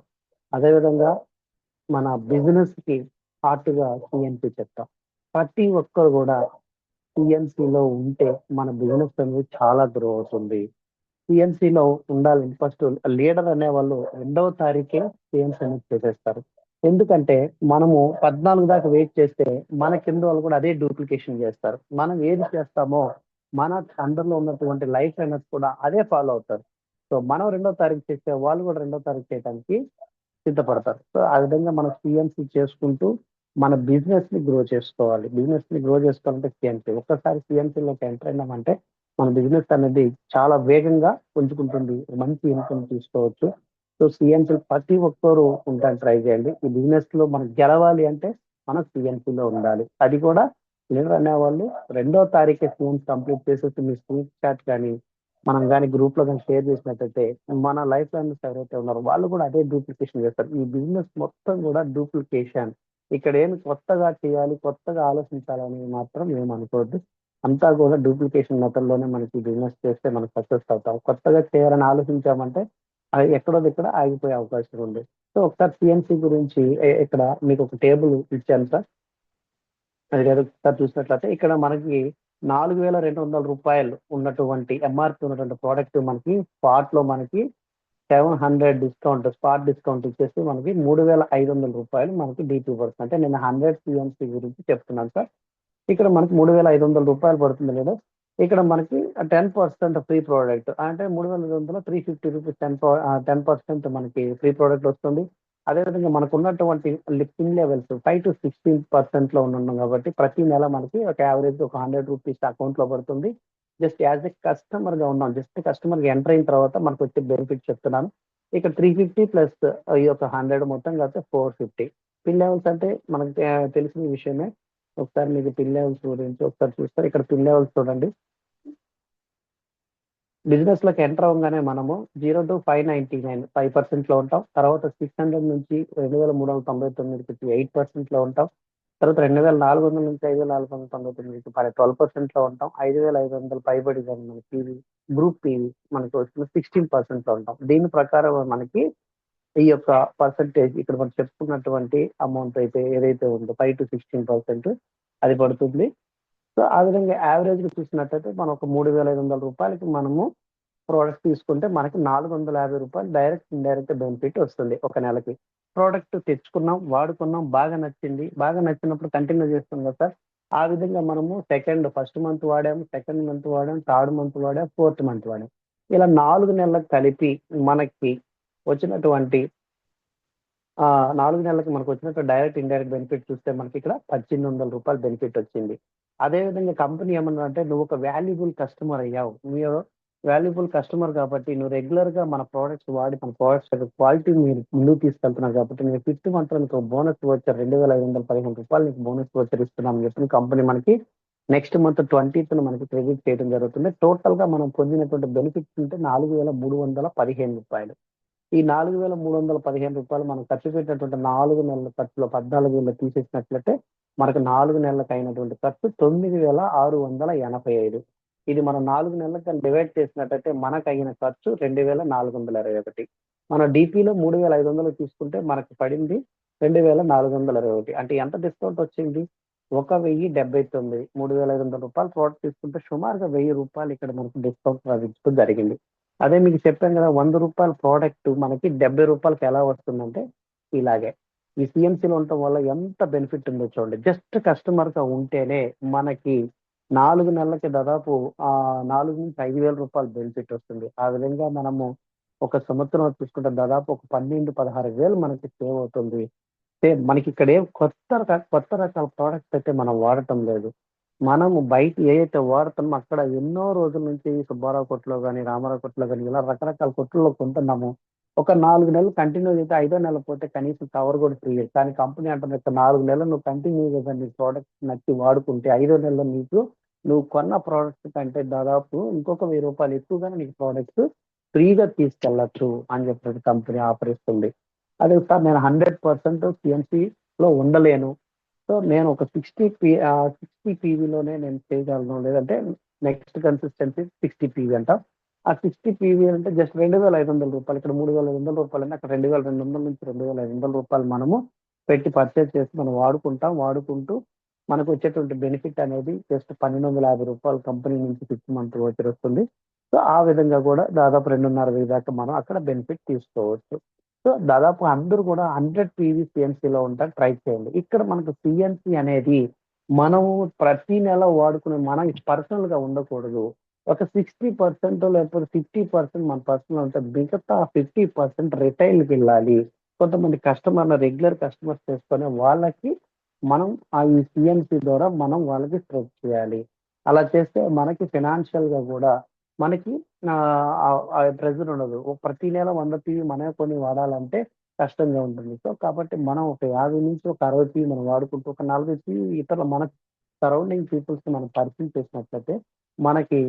అదేవిధంగా మన బిజినెస్‌కి హార్ట్‌గా సీఎన్‌సీ చెప్తాం. ప్రతి ఒక్కరు కూడా సీఎన్‌సీలో ఉంటే మన బిజినెస్ అనేది చాలా గ్రో అవుతుంది. సీఎన్‌సీలో ఉండాలి ఫస్ట్ లీడర్ అనేవాళ్ళు 2వ తారీఖే సీఎన్‌సీ అనేది చేసేస్తారు. ఎందుకంటే మనము 14 దాకా వెయిట్ చేస్తే మన కింద వాళ్ళు కూడా అదే డూప్లికేషన్ చేస్తారు. మనం ఏది చేస్తామో మన అండర్‌లో ఉన్నటువంటి లైఫ్ లైనర్స్ కూడా అదే ఫాలో అవుతారు. సో, మనం 2వ తారీఖు చేస్తే వాళ్ళు కూడా 2వ తారీఖు చేయడానికి సిద్ధపడతారు. సో, ఆ విధంగా మనం సీఎన్‌సీ చేసుకుంటూ మన బిజినెస్‌ని గ్రో చేసుకోవాలి. బిజినెస్‌ని గ్రో చేసుకోవాలంటే సీఎన్‌సీ. ఒక్కసారి సీఎన్‌సీలోకి ఎంటర్ అయినామంటే మన బిజినెస్ అనేది చాలా వేగంగా పుంజుకుంటుంది. మంచి ఇన్కమ్ తీసుకోవచ్చు. సో, సీఎన్‌సీ ప్రతి ఒక్కరు ఉండడానికి ట్రై చేయండి. ఈ బిజినెస్‌లో మనం గెలవాలి అంటే మనం సీఎన్‌సీలో ఉండాలి. అది కూడా లీడర్ అనేవాళ్ళు 2వ తారీఖే సీఎన్‌సీ కంప్లీట్ చేసేసి మీ స్క్రీన్ షాట్ గాని మనం గాని గ్రూప్‌లో గాని షేర్ చేసినట్టయితే మన లైఫ్ లైనర్స్ ఎవరైతే ఉన్నారో వాళ్ళు కూడా అదే డూప్లికేషన్ చేస్తారు. ఈ బిజినెస్ మొత్తం కూడా డూప్లికేషన్. ఇక్కడ ఏమి కొత్తగా చేయాలి, కొత్తగా ఆలోచించాలని మాత్రం ఏమి అనుకోవద్దు. అంతా కూడా డూప్లికేషన్ మెథడ్‌లోనే మనకి బిజినెస్ చేస్తే మనం సక్సెస్ అవుతాం. కొత్తగా చేయాలని ఆలోచించామంటే అది ఎక్కడో దగ్గర ఆగిపోయే అవకాశం ఉంది. సో, ఒకసారి సీఎన్‌సీ గురించి ఇక్కడ మీకు ఒక టేబుల్ ఇచ్చాను సార్. అది గనుక ఒకసారి చూసినట్లయితే ఇక్కడ మనకి రూ. 4,200 ఉన్నటువంటి ఎంఆర్‌పీ ఉన్నటువంటి ప్రొడక్ట్ మనకి స్పాట్‌లో మనకి 700 డిస్కౌంట్ స్పాట్ డిస్కౌంట్ ఇచ్చేసి మనకి రూ. 3,500 మనకి డీపీ పడుతుంది. అంటే నేను 100 సీఎన్‌సీ గురించి చెప్తున్నాను సార్. ఇక్కడ మనకి రూ. 3,500 పడుతుంది లేదా ఇక్కడ మనకి 10% ఫ్రీ ప్రొడక్ట్ అంటే 3,500 350 10% మనకి ఫ్రీ ప్రొడక్ట్ వస్తుంది. అదేవిధంగా మనకున్నటువంటి లిఫ్టింగ్ లెవెల్స్ 5-16% ఉన్నాం కాబట్టి ప్రతి నెల మనకి ఒక యావరేజ్ ఒక రూ. 100 అకౌంట్‌లో పడుతుంది. జస్ట్ యాస్ ఎ కస్టమర్‌గా ఉన్నాం. జస్ట్ కస్టమర్‌గా ఎంటర్ అయిన తర్వాత మనకొచ్చే బెనిఫిట్ చెప్తున్నాను. ఇక్కడ 350 ప్లస్ ఈ యొక్క 100 మొత్తం కలిపితే 450. పిన్ లెవెల్స్ అంటే మనకు తెలిసిన విషయమే. ఒకసారి మీకు పిన్ లెవెల్స్ గురించి ఒకసారి చూస్తారు. ఇక్కడ పిన్ లెవెల్స్ చూడండి. బిజినెస్ లోకి ఎంటర్ అవ్వగానే మనము 0 to 599 5% లో ఉంటాం. తర్వాత 600 నుంచి 2399కి 8% లో ఉంటాం. తర్వాత 2400 నుంచి 5499కి 12% లో ఉంటాం. 5500 పైబడి మన పీవీ గ్రూప్ పీవీ మనకి వచ్చిన 16% లో ఉంటాం. దీని ప్రకారం మనకి ఈ యొక్క పర్సంటేజ్ ఇక్కడ మనం చెప్పుకున్నటువంటి అమౌంట్ అయితే ఏదైతే ఉందో 5 to 16% అది పడుతుంది. సో ఆ విధంగా యావరేజ్ గా చూసినట్టయితే మనం ఒక 3500 రూపాయలకి మనము ప్రోడక్ట్ తీసుకుంటే మనకి 450 రూపాయలు డైరెక్ట్ ఇండైరెక్ట్ బెనిఫిట్ వస్తుంది ఒక నెలకి. ప్రోడక్ట్ తెచ్చుకున్నాం, వాడుకున్నాం, బాగా నచ్చింది. బాగా నచ్చినప్పుడు కంటిన్యూ చేస్తాం కదా సార్. ఆ విధంగా మనము ఫస్ట్ మంత్ వాడాము, సెకండ్ మంత్ వాడాము, థర్డ్ మంత్ వాడాము, ఫోర్త్ మంత్ వాడాము. ఇలా 4 నెలలకు కలిపి మనకి వచ్చినటువంటి 4 నెలలకి మనకు వచ్చినట్టు డైరెక్ట్ ఇండైరెక్ట్ బెనిఫిట్ చూస్తే మనకి ఇక్కడ 1800 రూపాయలు బెనిఫిట్ వచ్చింది. అదే విధంగా కంపెనీ ఏమన్నా అంటే నువ్వు ఒక వాల్యుబుల్ కస్టమర్ అయ్యావు. మీరు వాల్యుబుల్ కస్టమర్ కాబట్టి నువ్వు రెగ్యులర్ గా మన ప్రోడక్ట్స్ వాడి మన ప్రోడక్ట్స్ యొక్క క్వాలిటీ మీరు ముందుకు తీసుకెళ్తున్నారు కాబట్టి మీరు 5th మంత్ నీకు బోనస్ వచ్చారు 2515 రూపాయలు నీకు బోనస్ వచ్చారు ఇస్తున్నాం చెప్పిన కంపెనీ మనకి నెక్స్ట్ మంత్ 20th మనకి క్రెడిట్ చేయడం జరుగుతుంది. టోటల్ గా మనం పొందినటువంటి బెనిఫిట్స్ ఉంటే 4315 రూపాయలు. ఈ 4315 రూపాయలు మనం ఖర్చు పెట్టినటువంటి 4 నెలల ఖర్చులో 14,000 తీసేసినట్లయితే మనకు 4 నెలలకు అయినటువంటి ఖర్చు 9685. ఇది మనం 4 నెలలకు డివైడ్ చేసినట్టయితే మనకు అయిన ఖర్చు 2421. మన డిపిలో 3500 తీసుకుంటే మనకు పడింది 2421. అంటే ఎంత డిస్కౌంట్ వచ్చింది? 1079. 3500 రూపాయలు ప్రోడక్ట్ తీసుకుంటే సుమారుగా 1000 రూపాయలు ఇక్కడ మనకు డిస్కౌంట్ లభించడం జరిగింది. అదే మీకు చెప్పాను కదా 100 రూపాయల ప్రోడక్ట్ మనకి 70 రూపాయలకి ఎలా వస్తుందంటే ఇలాగే. ఈ సిఎంసీలో ఉండటం వల్ల ఎంత బెనిఫిట్ ఉందో చూడండి. జస్ట్ కస్టమర్ గా ఉంటేనే మనకి 4 నెలలకి దాదాపు 4,000-5,000 రూపాయలు బెనిఫిట్ వస్తుంది. ఆ విధంగా మనము ఒక సంవత్సరం చూసుకుంటే దాదాపు ఒక 12,000-16,000 మనకి సేవ్ అవుతుంది. మనకి ఇక్కడ ఏం కొత్త రకాల ప్రోడక్ట్స్ అయితే మనం వాడటం లేదు. మనము బయట ఏదైతే వాడుతున్నామో అక్కడ ఎన్నో రోజుల నుంచి సుబ్బారావు కొట్లో గాని, రామారావు కొట్లో గాని ఇలా రకరకాల కొట్టుల్లో కొంటున్నాము. ఒక 4 నెలలు కంటిన్యూ అయితే 5వ నెల పోతే కనీసం కవర్ కూడా ఫ్రీ. కానీ కంపెనీ అంటుంది ఇక 4 నెలలు నువ్వు కంటిన్యూగా నీ ప్రోడక్ట్ నచ్చి వాడుకుంటే 5వ నెలలో నువ్వు కొన్న ప్రోడక్ట్స్ కంటే దాదాపు ఇంకొక 1000 రూపాయలు ఎక్కువగానే నీకు ప్రోడక్ట్స్ ఫ్రీగా తీసుకెళ్లొచ్చు అని చెప్పి కంపెనీ ఆఫర్ ఇస్తుంది. అదే సార్ నేను 100% సిఎంసీలో ఉండలేను. సో నేను ఒక 60 పీవీలోనే నేను చేయగలను. లేదంటే నెక్స్ట్ కన్సిస్టెన్సీ 60 పీవీ అంట. ఆ 60 పీవీ అంటే జస్ట్ 2500 రూపాయలు. ఇక్కడ 3500 రూపాయలు అంటే అక్కడ 2200 నుంచి 2500 రూపాయలు మనము పెట్టి పర్చేస్ చేసి మనం వాడుకుంటూ మనకు వచ్చేటువంటి బెనిఫిట్ అనేది జస్ట్ 1250 రూపాయలు కంపెనీ నుంచి 6 మంత్ వచ్చి వస్తుంది. సో ఆ విధంగా కూడా దాదాపు 2,500 దాకా మనం అక్కడ బెనిఫిట్ తీసుకోవచ్చు. సో దాదాపు అందరూ కూడా 100 పీవీ సిఎన్సీలో ఉంటారు. ట్రై చేయండి. ఇక్కడ మనకు సిఎన్సీ అనేది మనము ప్రతి నెల వాడుకునే మనం పర్సనల్ గా ఉండకూడదు. ఒక 60% లేకపోతే 50% మన పర్సనల్ ఉంటే మిగతా 50% రిటైల్కి వెళ్ళాలి. కొంతమంది రెగ్యులర్ కస్టమర్స్ చేసుకునే వాళ్ళకి మనం ఈ సిఎన్సీ ద్వారా మనం వాళ్ళకి స్ప్రెడ్ చేయాలి. అలా చేస్తే మనకి ఫైనాన్షియల్ గా కూడా మనకి ప్రెజర్ ఉండదు. ప్రతి నెల 100 పీవీ మనమే కొని వాడాలంటే కష్టంగా ఉంటుంది. సో కాబట్టి మనం ఒక 50 నుంచి ఒక 60 పీవీ మనం వాడుకుంటూ ఒక 40 పీవీ ఇతరుల మన సరౌండింగ్ పీపుల్స్ మనం పరిచయం చేసినట్లయితే మనకి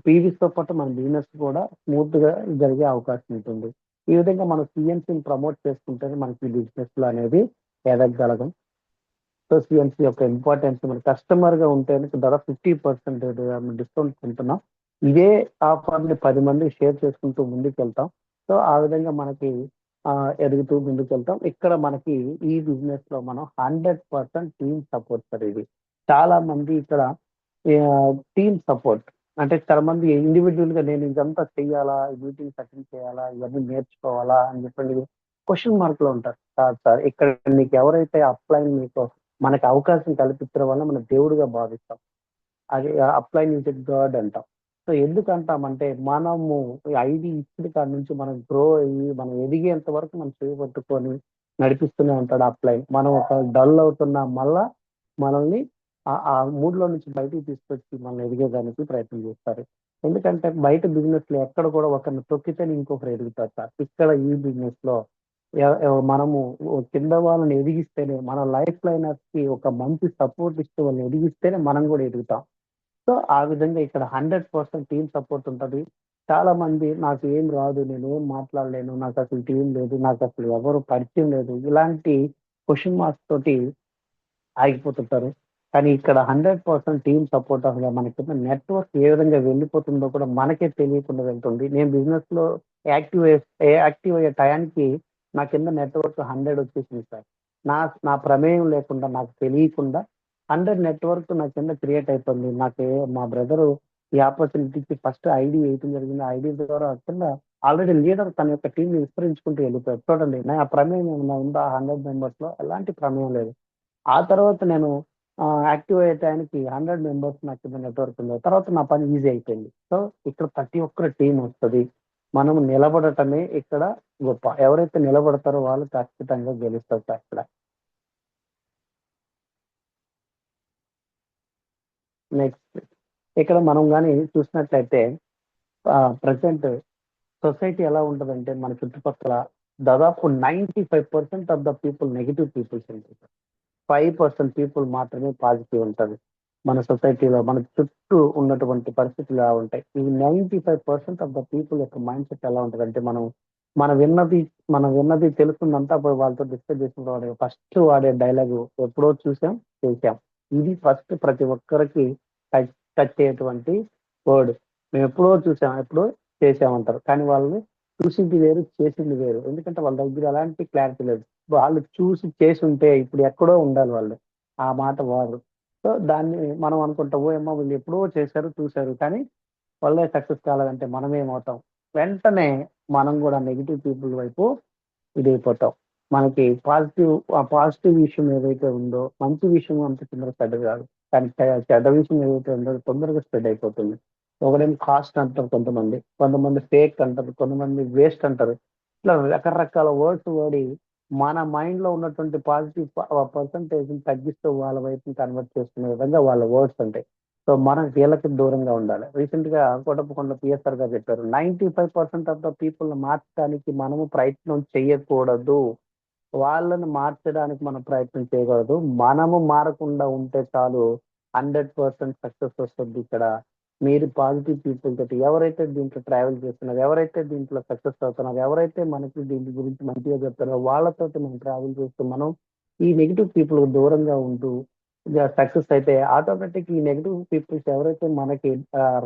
పీవీస్ తో పాటు మన బిజినెస్ కూడా స్మూత్ గా జరిగే అవకాశం ఉంటుంది. ఈ విధంగా మనం సిఎన్సీని ప్రమోట్ చేసుకుంటేనే మనకి బిజినెస్ లో అనేది ఎదగగలగం. సో సిఎన్సీ యొక్క ఇంపార్టెన్స్ మన కస్టమర్ గా ఉంటేనే దాదాపు 50% డిస్కౌంట్ ఉంటున్నాం. ఇదే ఆఫర్ ని 10 మందికి షేర్ చేసుకుంటూ ముందుకు వెళ్తాం. సో ఆ విధంగా మనకి ఎదుగుతూ ముందుకు వెళ్తాం. ఇక్కడ మనకి ఈ బిజినెస్ లో మనం 100% టీమ్ సపోర్ట్ సార్. ఇది చాలా మంది ఇక్కడ టీమ్ సపోర్ట్ అంటే చాలా మంది ఇండివిజువల్ గా నేను ఇదంతా చెయ్యాలా, మీటింగ్స్ అటెండ్ చేయాలా, ఇవన్నీ నేర్చుకోవాలా అని చెప్పండి క్వశ్చన్ మార్క్ లో ఉంటారు. సార్ ఇక్కడ నీకు ఎవరైతే మీకు మనకి అవకాశం కల్పించడం వల్ల మన దేవుడిగా భావిస్తాం. అది అప్లై నుంచి గాడ్ అంటాం. సో ఎందుకు అంటామంటే మనము ఐడి ఇచ్చిన కాడి నుంచి మనం గ్రో అయ్యి మనం ఎదిగేంత వరకు మనం చేయబట్టుకొని నడిపిస్తూనే ఉంటాడు అప్లై. మనం ఒక డల్ అవుతున్నా మళ్ళా మనల్ని ఆ మూడ్లో నుంచి బయటికి తీసుకొచ్చి మనం ఎదిగేదానికి ప్రయత్నం చేస్తారు. ఎందుకంటే బయట బిజినెస్ లో ఎక్కడ కూడా ఒకరిని తొక్కితేనే ఇంకొకరు ఎదుగుతారు సార్. ఇక్కడ ఈ బిజినెస్ లో మనము కింద వాళ్ళని ఎదిగిస్తేనే, మన లైఫ్ లైనర్స్ కి ఒక మంచి సపోర్ట్ ఇస్తే వాళ్ళని ఎదిగిస్తేనే మనం కూడా ఎదుగుతాం. సో ఆ విధంగా ఇక్కడ 100% టీమ్ సపోర్ట్ ఉంటది. చాలా మంది నాకు ఏం రాదు, నేను ఏం మాట్లాడలేను, నాకు అసలు టీం లేదు, నాకు అసలు ఎవరు పరిచయం లేదు, ఇలాంటి క్వశ్చన్ మార్క్స్ తోటి ఆగిపోతుంటారు. కానీ ఇక్కడ 100% టీమ్ సపోర్ట్ అసలు మనకున్న నెట్వర్క్ ఏ విధంగా వెళ్ళిపోతుందో కూడా మనకే తెలియకుండా వెళ్తుంది. నేను బిజినెస్ లో యాక్టివ్ అయ్యే టయానికి నా కింద నెట్వర్క్ 100 వచ్చేసింది సార్. నా నా ప్రమేయం లేకుండా, నాకు తెలియకుండా 100 నెట్వర్క్ నా కింద క్రియేట్ అయిపోయింది. మా బ్రదరు ఈ ఆపర్చునిటీకి ఫస్ట్ ఐడి వేయటం జరిగింది. ఐడి ద్వారా కింద ఆల్రెడీ లీడర్ తన యొక్క టీం విస్తరించుకుంటూ వెళ్ళిపోయారు. చూడండి, నా ప్రమేయం ఏమైనా ఉందా 100 మెంబర్స్ లో? ఎలాంటి ప్రమేయం లేదు. ఆ తర్వాత నేను యాక్టివ్ అయ్యే టయానికి 100 మెంబర్స్ నా కింద నెట్వర్క్ ఉంది. తర్వాత నా పని ఈజీ అయిపోయింది. సో ఇక్కడ ప్రతి ఒక్కరి టీం వస్తది. మనం నిలబడటమే ఇక్కడ గొప్ప. ఎవరైతే నిలబడతారో వాళ్ళు ఖచ్చితంగా గెలుస్తారు సార్ ఇక్కడ. నెక్స్ట్, ఇక్కడ మనం గాని చూసినట్లయితే ప్రెసెంట్ సొసైటీ ఎలా ఉంటదంటే మన చుట్టుపక్కల దాదాపు 95% of the people negative peoples ఉంటారు. 5% పీపుల్ మాత్రమే పాజిటివ్ ఉంటారు. మన సొసైటీలో మన చుట్టూ ఉన్నటువంటి పరిస్థితులు ఎలా ఉంటాయి. ఈ 95% ఆఫ్ ద పీపుల్ యొక్క మైండ్ సెట్ ఎలా ఉంటదంటే, మనం విన్నది మనం విన్నది తెలుసుకుందంతా పోయి వాళ్ళతో డిస్కస్ చేసిన ఫస్ట్ వాడే డైలాగు ఎప్పుడో చూసాం, చేసాం. ఇది ఫస్ట్ ప్రతి ఒక్కరికి టచ్ అయ్యేటువంటి వర్డ్. మేము ఎప్పుడో చూసాం, ఎప్పుడో చేసామంటారు. కానీ వాళ్ళు చూసింది వేరు, చేసింది వేరు. ఎందుకంటే వాళ్ళ దగ్గర ఎలాంటి క్లారిటీ లేదు. వాళ్ళు చూసి చేసి ఉంటే ఇప్పుడు ఎక్కడో ఉండాలి వాళ్ళు. ఆ మాట వాడరు. సో దాన్ని మనం అనుకుంటాం, ఓ ఏమో వీళ్ళు ఎప్పుడో చేశారు, చూశారు, కానీ వాళ్ళే సక్సెస్ కాలేదంటే మనం ఏమవుతాం? వెంటనే మనం కూడా నెగిటివ్ పీపుల్ వైపు ఇదైపోతాం. మనకి పాజిటివ్ విషయం ఏదైతే ఉందో, మంచి విషయం అంత తొందరగా స్ప్రెడ్ కాదు. కానీ చెడ్డ విషయం ఏదైతే ఉందో అది తొందరగా స్ప్రెడ్ అయిపోతుంది. ఒకడేమో కాస్ట్ అంటారు, కొంతమంది ఫేక్ అంటారు, కొంతమంది వేస్ట్ అంటారు. ఇట్లా రకరకాల వర్డ్స్ వాడి మన మైండ్ లో ఉన్నటువంటి పాజిటివ్ పర్సంటేజ్ తగ్గిస్తూ వాళ్ళ వైపు కన్వర్ట్ చేసుకునే విధంగా వాళ్ళ వర్డ్స్ ఉంటాయి. సో మనం వీళ్ళకి దూరంగా ఉండాలి. రీసెంట్ గా కోటప్పకొండ పిఎస్ఆర్ గారు చెప్పారు, 95% ఆఫ్ ద పీపుల్ మార్చడానికి మనము ప్రయత్నం చేయకూడదు. వాళ్ళని మార్చడానికి మనం ప్రయత్నం చేయకూడదు. మనము మారకుండా ఉంటే చాలు, 100% సక్సెస్ వస్తుంది ఇక్కడ. మీరు పాజిటివ్ పీపుల్ తోటి ఎవరైతే దీంట్లో ట్రావెల్ చేస్తున్నారు, ఎవరైతే దీంట్లో సక్సెస్ అవుతున్నారు, ఎవరైతే మనకి దీని గురించి మంచిగా చెప్తారో వాళ్ళతోటి మనం ట్రావెల్ చేస్తూ మనం ఈ నెగిటివ్ పీపుల్ దూరంగా ఉంటూ సక్సెస్ అయితే ఆటోమేటిక్ ఈ నెగిటివ్ పీపుల్స్ ఎవరైతే మనకి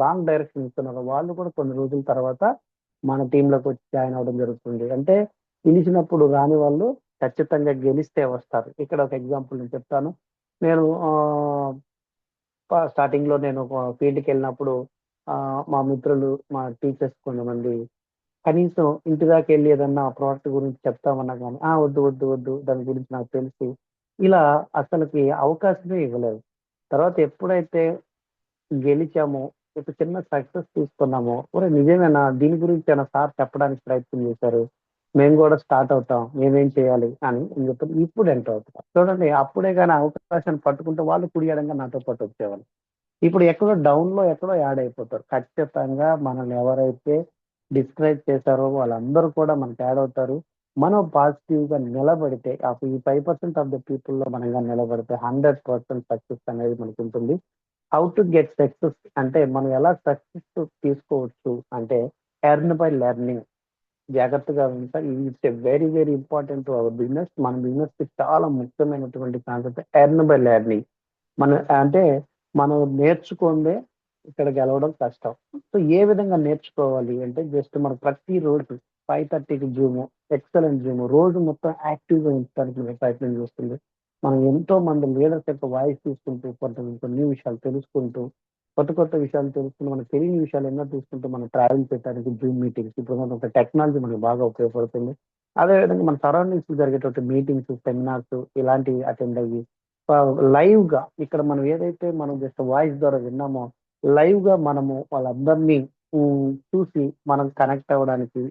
రాంగ్ డైరెక్షన్ ఇస్తున్నారో వాళ్ళు కూడా కొన్ని రోజుల తర్వాత మన టీంలోకి వచ్చి జాయిన్ అవ్వడం జరుగుతుంది. అంటే పిలిచినప్పుడు రాని వాళ్ళు ఖచ్చితంగా గెలిస్తే వస్తారు. ఇక్కడ ఒక ఎగ్జాంపుల్ నేను చెప్తాను. నేను స్టార్టింగ్ లో నేను ఫీల్డ్కి వెళ్ళినప్పుడు మా మిత్రులు, మా టీచర్స్ కొంతమంది కనీసం ఇంటి దాకా వెళ్ళి ఏదన్నా ప్రోడక్ట్ గురించి చెప్తామన్నా కానీ వద్దు వద్దు వద్దు, దాని గురించి నాకు తెలుసు, ఇలా అసలుకి అవకాశమే ఇవ్వలేదు. తర్వాత ఎప్పుడైతే గెలిచామో, ఒక చిన్న సక్సెస్ తీసుకున్నామో, ఒరే నిజమేనా, దీని గురించి ఏమైనా సార్ చెప్పడానికి ప్రయత్నం చేశారు, మేము కూడా స్టార్ట్ అవుతాం, మేమేం చేయాలి అని చెప్పి ఇప్పుడు ఎంటర్ అవుతాం. చూడండి, అప్పుడే కానీ అవకాశాన్ని పట్టుకుంటే వాళ్ళు కుడియడంగా నాతో పాటు వచ్చేవాళ్ళు. ఇప్పుడు ఎక్కడో డౌన్ లో ఎక్కడో యాడ్ అయిపోతారు. ఖచ్చితంగా మనల్ని ఎవరైతే డిస్కరేజ్ చేశారో వాళ్ళందరూ కూడా మనకి యాడ్ అవుతారు. మనం పాజిటివ్ గా నిలబడితే, ఈ 5% ఆఫ్ ద పీపుల్ లో మనం నిలబడితే 100% సక్సెస్ అనేది మనకు ఉంటుంది. హౌ టు గెట్ సక్సెస్ అంటే మనం ఎలా సక్సెస్ తీసుకోవచ్చు అంటే, ఎర్న్ బై లెర్నింగ్. జాగ్రత్తగా ఉంటా. It's very very important to our business. మన బిజినెస్ కి చాలా ముఖ్యమైనటువంటి కాన్సెప్ట్ ఎర్న్ బై లెర్నింగ్. అంటే మనం నేర్చుకుందే ఇక్కడ గెలవడం కష్టం. సో ఏ విధంగా నేర్చుకోవాలి అంటే, జస్ట్ మనం ప్రతిరోజు 5:30కి జూమ్, ఎక్సలెంట్ జూమ్, రోజు మొత్తం యాక్టివ్ గా ఉంచడానికి మేము ప్రయత్నం చేస్తుంది. మనం ఎంతో మంది లీడర్స్ యొక్క వాయిస్ తీసుకుంటూ, కొన్ని విషయాలు తెలుసుకుంటూ, కొత్త విషయాలు తెలుసుకుంటూ, మనకు తెలియని విషయాలు ఎన్నో తీసుకుంటూ మనం ట్రావెల్ చేయడానికి జూమ్ మీటింగ్స్ ఇప్పుడు ఒక టెక్నాలజీ మనకు బాగా ఉపయోగపడుతుంది. అదేవిధంగా మన సరౌండింగ్స్ జరిగేటువంటి మీటింగ్స్, సెమినార్స్ ఇలాంటివి అటెండ్ అయ్యి లైవ్ గా ఇక్కడ మనం ఏదైతే మనం జస్ట్ వాయిస్ ద్వారా విన్నామో, లైవ్ గా మనము వాళ్ళందరినీ చూసి మనం కనెక్ట్ అవ్వడానికి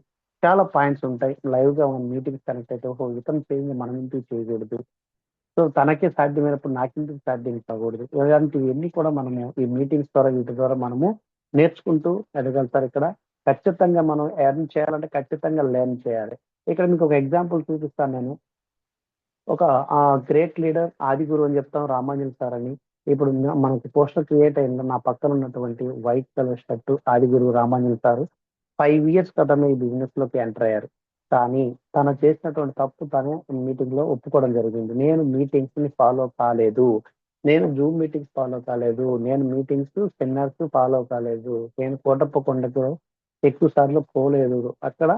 చాలా పాయింట్స్ ఉంటాయి. లైవ్ గా మనం మీటింగ్స్ కనెక్ట్ అయితే, ఇతను చేంజ్ మనం ఇంటికి చేయకూడదు, సో తనకే సాధ్యమైనప్పుడు నాకెందుకు సాధ్యం కాకూడదు, ఇలాంటివన్నీ కూడా మనము ఈ మీటింగ్స్ ద్వారా వీటి ద్వారా మనము నేర్చుకుంటూ ఎదగలుగుతారు. ఇక్కడ ఖచ్చితంగా మనం ఎర్న్ చేయాలంటే ఖచ్చితంగా లెర్న్ చేయాలి. ఇక్కడ మీకు ఒక ఎగ్జాంపుల్ చూపిస్తాను నేను. ఒక గ్రేట్ లీడర్ ఆదిగురు అని చెప్తాం రామాంజన్ సార్ అని. ఇప్పుడు మనకి పోస్టర్ క్రియేట్ అయింది. నా పక్కన ఉన్నటువంటి white colour shirt Adiguru Ramanjan sir 5 years క్రితమే ఈ బిజినెస్ లోకి ఎంటర్ అయ్యారు. కానీ తను చేసినటువంటి తప్పు తనే మీటింగ్ లో ఒప్పుకోవడం జరిగింది. నేను మీటింగ్స్ ని ఫాలో కాలేదు. నేను జూమ్ మీటింగ్స్ ఫాలో కాలేదు. నేను మీటింగ్స్, సెమినార్స్ ఫాలో కాలేదు. నేను కోటప్పకొండకు ఎక్కువ సార్లు పోలేదు. అక్కడ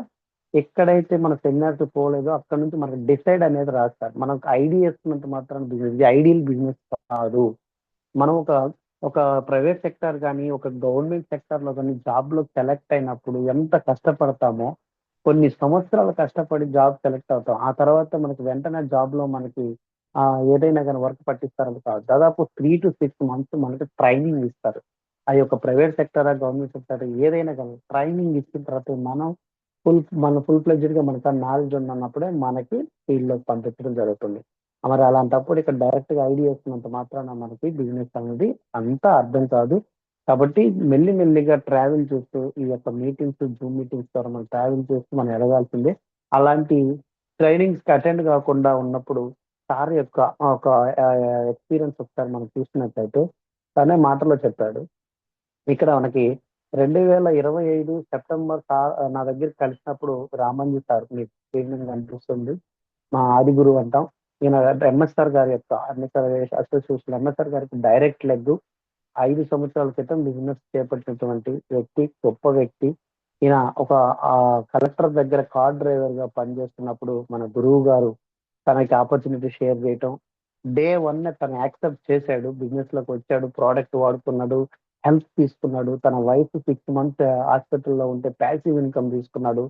ఎక్కడైతే మన సెమినార్స్ పోలేదో అక్కడ నుంచి మనకు డిసైడ్ అనేది రాదు సార్. మనకు ఐడియా ఇస్తున్నంత మాత్రాన బిజినెస్, ఇది ఐడియల్ బిజినెస్ కాదు. మనం ఒక ప్రైవేట్ సెక్టర్ కానీ, ఒక గవర్నమెంట్ సెక్టర్ లో కానీ జాబ్ లో సెలెక్ట్ అయినప్పుడు ఎంత కష్టపడతామో, కొన్ని సంవత్సరాలు కష్టపడి జాబ్ సెలెక్ట్ అవుతాం. ఆ తర్వాత మనకి వెంటనే జాబ్ లో మనకి ఏదైనా కానీ వర్క్ పట్టిస్తారని కాదు. దాదాపు 3 to 6 months మనకి ట్రైనింగ్ ఇస్తారు. అది ఒక ప్రైవేట్ సెక్టర్, గవర్నమెంట్ సెక్టర్ ఏదైనా కానీ ట్రైనింగ్ ఇచ్చిన తర్వాత మన ఫుల్ ఫ్లెడ్జ్డ్ గా మనకు నాలెడ్జ్ ఉన్నప్పుడే మనకి ఫీల్డ్ లోకి పంపించడం జరుగుతుంది. మరి అలాంటప్పుడు ఇక్కడ డైరెక్ట్ గా ఐడియా ఇస్తున్నంత మాత్రాన మనకి బిజినెస్ అనేది అంతా అర్థం కాదు. కాబట్టి మెల్లిమెల్లిగా ట్రావెల్ చేస్తూ ఈ యొక్క మీటింగ్స్, జూమ్ మీటింగ్స్ ద్వారా మనం ట్రావెల్ చేస్తూ మనం ఎదగాల్సిందే. అలాంటి ట్రైనింగ్స్ కి అటెండ్ కాకుండా ఉన్నప్పుడు సార్ యొక్క ఒక ఎక్స్పీరియన్స్ ఒకసారి మనం చూసినట్లయితే తనే మాటలో చెప్పాడు. ఇక్కడ మనకి 2025 సెప్టెంబర్ నా దగ్గర కలిసినప్పుడు రామంజి సార్ మీకు స్క్రీన్ మీద కనిపిస్తుంది. మా ఆది గురువు అంటాం. ఈయన ఎంఎస్ఆర్ గారి యొక్క అసోసియేషన్ ఎంఎస్ఆర్ గారికి డైరెక్ట్ లెగ్. 5 సంవత్సరాల క్రితం బిజినెస్ చేపట్టినటువంటి వ్యక్తి, గొప్ప వ్యక్తి. ఈయన ఒక కలెక్టర్ దగ్గర కార్ డ్రైవర్ గా పనిచేస్తున్నప్పుడు మన గురువు గారు తనకి ఆపర్చునిటీ షేర్ చేయటం. డే 1 తను యాక్సెప్ట్ చేశాడు. బిజినెస్ లోకి వచ్చాడు, ప్రోడక్ట్ వాడుకున్నాడు, హెల్ప్ తీసుకున్నాడు. తన వైఫ్ 6 months హాస్పిటల్లో ఉంటే ప్యాసివ్ ఇన్కమ్ తీసుకున్నాడు.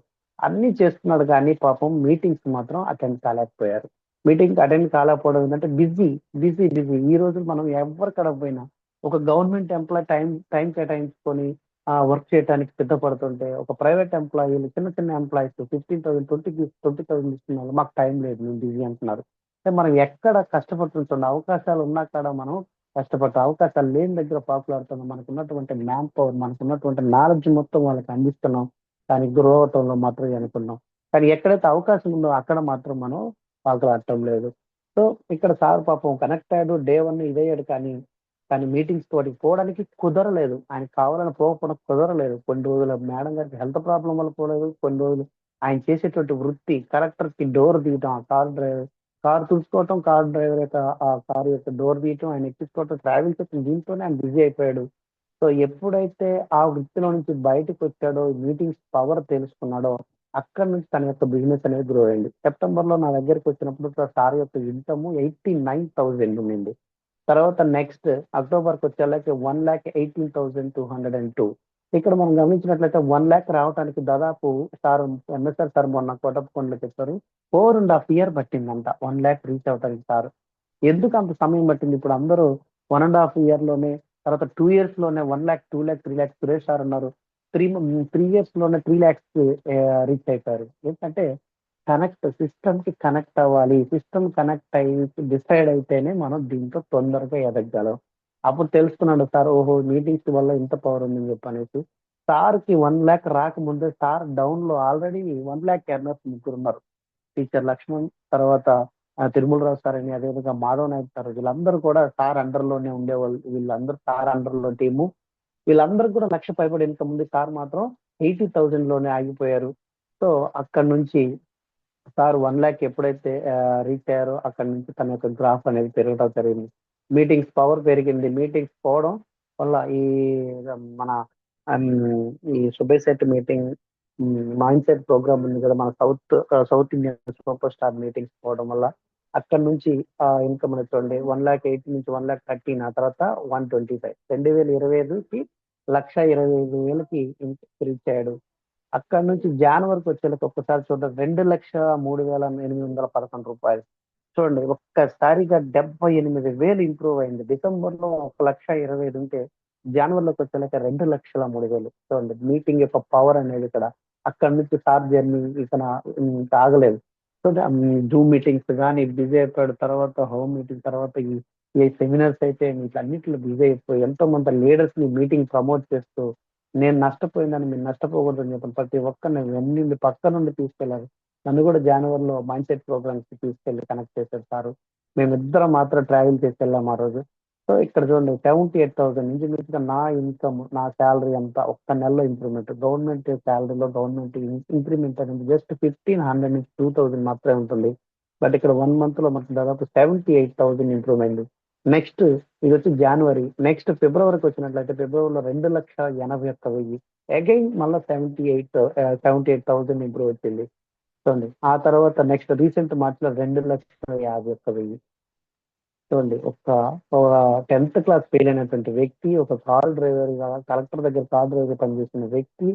అన్ని చేస్తున్నాడు కానీ పాపం మీటింగ్స్ మాత్రం అటెండ్ కాలేకపోయారు. మీటింగ్ అటెండ్ కాలేకపోవడం ఏంటంటే బిజీ బిజీ బిజీ. ఈ రోజు మనం ఎవరికడ పోయినా ఒక గవర్నమెంట్ ఎంప్లాయ్ టైం కేటాయించుకొని వర్క్ చేయడానికి సిద్ధపడుతుంటే, ఒక ప్రైవేట్ ఎంప్లాయీలు చిన్న చిన్న ఎంప్లాయీస్ 15,000 20,000 ఇస్తున్నారు. మాకు టైం లేదు, మేము బిజీ అంటున్నారు. అంటే మనం ఎక్కడ కష్టపడుతుంటున్న అవకాశాలు ఉన్నా కాడ మనం కష్టపడతాం. అవకాశాలు లేని దగ్గర పాపులాడుతున్నాం. మనకున్నటువంటి మ్యాన్ పవర్, మనకున్నటువంటి నాలెడ్జ్ మొత్తం వాళ్ళకి అందిస్తున్నాం. కానీ గ్రో అవటంలో మాత్రం అనుకున్నాం. కానీ ఎక్కడైతే అవకాశం ఉందో అక్కడ మాత్రం మనం పాకులాడటం లేదు. సో ఇక్కడ సార్ పాపం కనెక్ట్ అయ్యాడు. డే 1 ఇదయ్యాడు కానీ మీటింగ్స్ తోటి పోవడానికి కుదరలేదు. ఆయనకు కావాలని పోకపోవడం కుదరలేదు. కొన్ని రోజులు మేడం గారికి హెల్త్ ప్రాబ్లం వల్ల పోలేదు. కొన్ని రోజులు ఆయన చేసేటువంటి వృత్తి కలెక్టర్ కి డోర్ తీయటం, ఆ కార్ డ్రైవర్ కార్ చూసుకోవటం, కార్ డ్రైవర్ యొక్క ఆ కార్ యొక్క డోర్ తీయటం, ఆయన ఎక్కించుకోవటం, ట్రావెల్ చేయటం, దీంతోనే ఆయన బిజీ అయిపోయాడు. సో ఎప్పుడైతే ఆ వృత్తిలో నుంచి బయటకు వచ్చాడో, మీటింగ్స్ పవర్ తెలుసుకున్నాడో, అక్కడి నుంచి తన యొక్క బిజినెస్ అనేది గ్రో అయింది. సెప్టెంబర్ లో నా దగ్గరికి వచ్చినప్పుడు సార్ యొక్క ఇన్కమ్ 89,000 ఉండింది. తర్వాత నెక్స్ట్ అక్టోబర్కి వచ్చేలాకి 1,18,202. ఇక్కడ మనం గమనించినట్లయితే 1 lakh రావడానికి దాదాపు సార్ ఎంఎస్ఆర్ సార్ మొన్న కోటప్పకొండలో చెప్పారు 4.5 years పట్టిందంట 1 lakh రీచ్ అవడానికి. సార్ ఎందుకు అంత సమయం పట్టింది? ఇప్పుడు అందరూ 1.5 year లోనే, తర్వాత 2 years లోనే 1 lakh, 2 lakh, 3 lakhs Suresh sir ఉన్నారు. 3 years లోనే 3 lakhs రీచ్ అయిపోయారు. ఏంటంటే సిస్టమ్ కి కనెక్ట్ అవ్వాలి. సిస్టమ్ కనెక్ట్ అయ్యి డిసైడ్ అయితేనే మనం దీంతో తొందరగా ఎదగలం. అప్పుడు తెలుసుకున్నాడు సార్, ఓహో మీటింగ్స్ వల్ల ఇంత పవర్ ఉందని చెప్పనేసి. సార్ కి 1 lakh రాకముందే సార్ డౌన్ లో ఆల్రెడీ 1 lakh ఎర్నర్స్ ముగ్గురు ఉన్నారు. టీచర్ లక్ష్మణ్, తర్వాత తిరుమలరావు సార్ అని, అదేవిధంగా మాధవ్ నాయక్ సార్, వీళ్ళందరూ కూడా సార్ అండర్ లోనే ఉండేవాళ్ళు. వీళ్ళందరూ సార్ అండర్ లో టీము. వీళ్ళందరూ కూడా 1,00,000 పైబడి ఇన్కమ్ ఉంది. సార్ మాత్రం 80,000 లోనే ఆగిపోయారు. సో అక్కడ నుంచి సార్ 1 lakh ఎప్పుడైతే రీచ్ అయ్యారో అక్కడి నుంచి తన యొక్క గ్రాఫ్ అనేది పెరగడం జరిగింది. మీటింగ్స్ పవర్ పెరిగింది. మీటింగ్స్ పోవడం వల్ల మన ఈ సుబేర్ set meeting, mindset programme ఉంది కదా, మన south Indian superstar meetings పోవడం వల్ల అక్కడ నుంచి ఇన్కమ్ అనేది చూడండి 1,80,000 నుంచి 1,13,000, ఆ తర్వాత 125. 2025కి 1,25,000కి రీచ్ అయ్యాడు. అక్కడ నుంచి జనవరికి వచ్చేలకు ఒక్కసారి చూడండి 2,03,811 రూపాయలు. చూడండి ఒక్కసారిగా 78,000 ఇంప్రూవ్ అయింది. డిసెంబర్ లో 1,25,000 ఉంటే జనవరిలోకి వచ్చేలాక 2,03,000. చూడండి మీటింగ్ యొక్క పవర్ అనేది ఇక్కడ. అక్కడ నుంచి సార్ జర్నీ ఇక ఆగలేదు. సో జూమ్ మీటింగ్స్ కానీ బిజీ అయిపోయాడు. తర్వాత హోమ్ మీటింగ్, తర్వాత ఈ సెమినార్స్ అయితే వీటన్నిటిలో బిజీ అయిపోయి ఎంతో మంది లీడర్స్ ని మీటింగ్ ప్రమోట్ చేస్తూ నేను నష్టపోయిందని మీరు నష్టపోకూడదని చెప్పాను. ప్రతి ఒక్కరిని ఇవన్నీ మీ పక్క నుండి తీసుకెళ్లారు. నన్ను కూడా జనవరిలో మైండ్ సెట్ ప్రోగ్రామ్స్ కి తీసుకెళ్లి కనెక్ట్ చేశారు సారు. మేమిద్దరం మాత్రం ట్రావెల్ చేసి వెళ్ళాం ఆ రోజు. సో ఇక్కడ చూడండి 78,000 ఇంచుమించుగా నా ఇన్కమ్, నా శాలరీ అంతా ఒక్క నెలలో ఇంప్రూవ్మెంట్. గవర్నమెంట్ శాలరీలో గవర్నమెంట్ ఇంక్రిమెంట్ అనేది జస్ట్ 1500 నుంచి 2000 మాత్రమే ఉంటుంది. బట్ ఇక్కడ 1 మంత్ లో మనకు దాదాపు 78,000 ఇంప్రూవ్మెంట్. నెక్స్ట్ ఇది వచ్చి జనవరి. నెక్స్ట్ ఫిబ్రవరికి వచ్చినట్లయితే ఫిబ్రవరిలో 2,81,000. అగైన్ మళ్ళీ 78,000 ఇంప్రూవ్ వచ్చింది. చూడండి ఆ తర్వాత నెక్స్ట్ రీసెంట్ మార్చిలో 2,51,000. చూడండి ఒక 10th క్లాస్ ఫెయిల్ అయినటువంటి వ్యక్తి, ఒక కార్ డ్రైవర్ గా కలెక్టర్ దగ్గర కార్ డ్రైవర్ గా పనిచేస్తున్న వ్యక్తి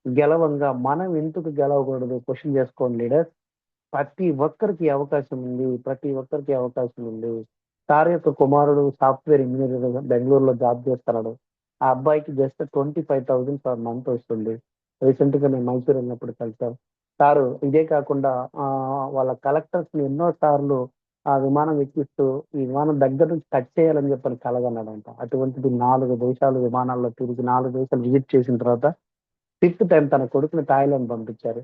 గెలవంగా మనం ఎందుకు గెలవకూడదు క్వశ్చన్ చేసుకోండి లీడర్. ప్రతి ఒక్కరికి అవకాశం ఉంది. ప్రతి ఒక్కరికి అవకాశం ఉంది. సార్ యొక్క కుమారుడు సాఫ్ట్వేర్ ఇంజనీర్ బెంగళూరులో జాబ్ చేస్తున్నాడు. ఆ అబ్బాయికి జస్ట్ 25,000 పర్ మంత్ వస్తుంది. రీసెంట్ గా నేను మైసూర్ వెళ్ళినప్పుడు కలిసాను. సారు ఇదే కాకుండా వాళ్ళ కలెక్టర్స్ ని ఎన్నో సార్లు ఆ విమానం ఎక్కిస్తూ ఈ విమానం దగ్గర నుంచి టచ్ చేయాలని చెప్పని కలగన్నాడంట. అటువంటిది 4 దేశాలు విమానాల్లో తిరిగి 4 దేశాలు విజిట్ చేసిన తర్వాత 5th టైం తన కొడుకుని థాయిలాండ్ పంపించారు.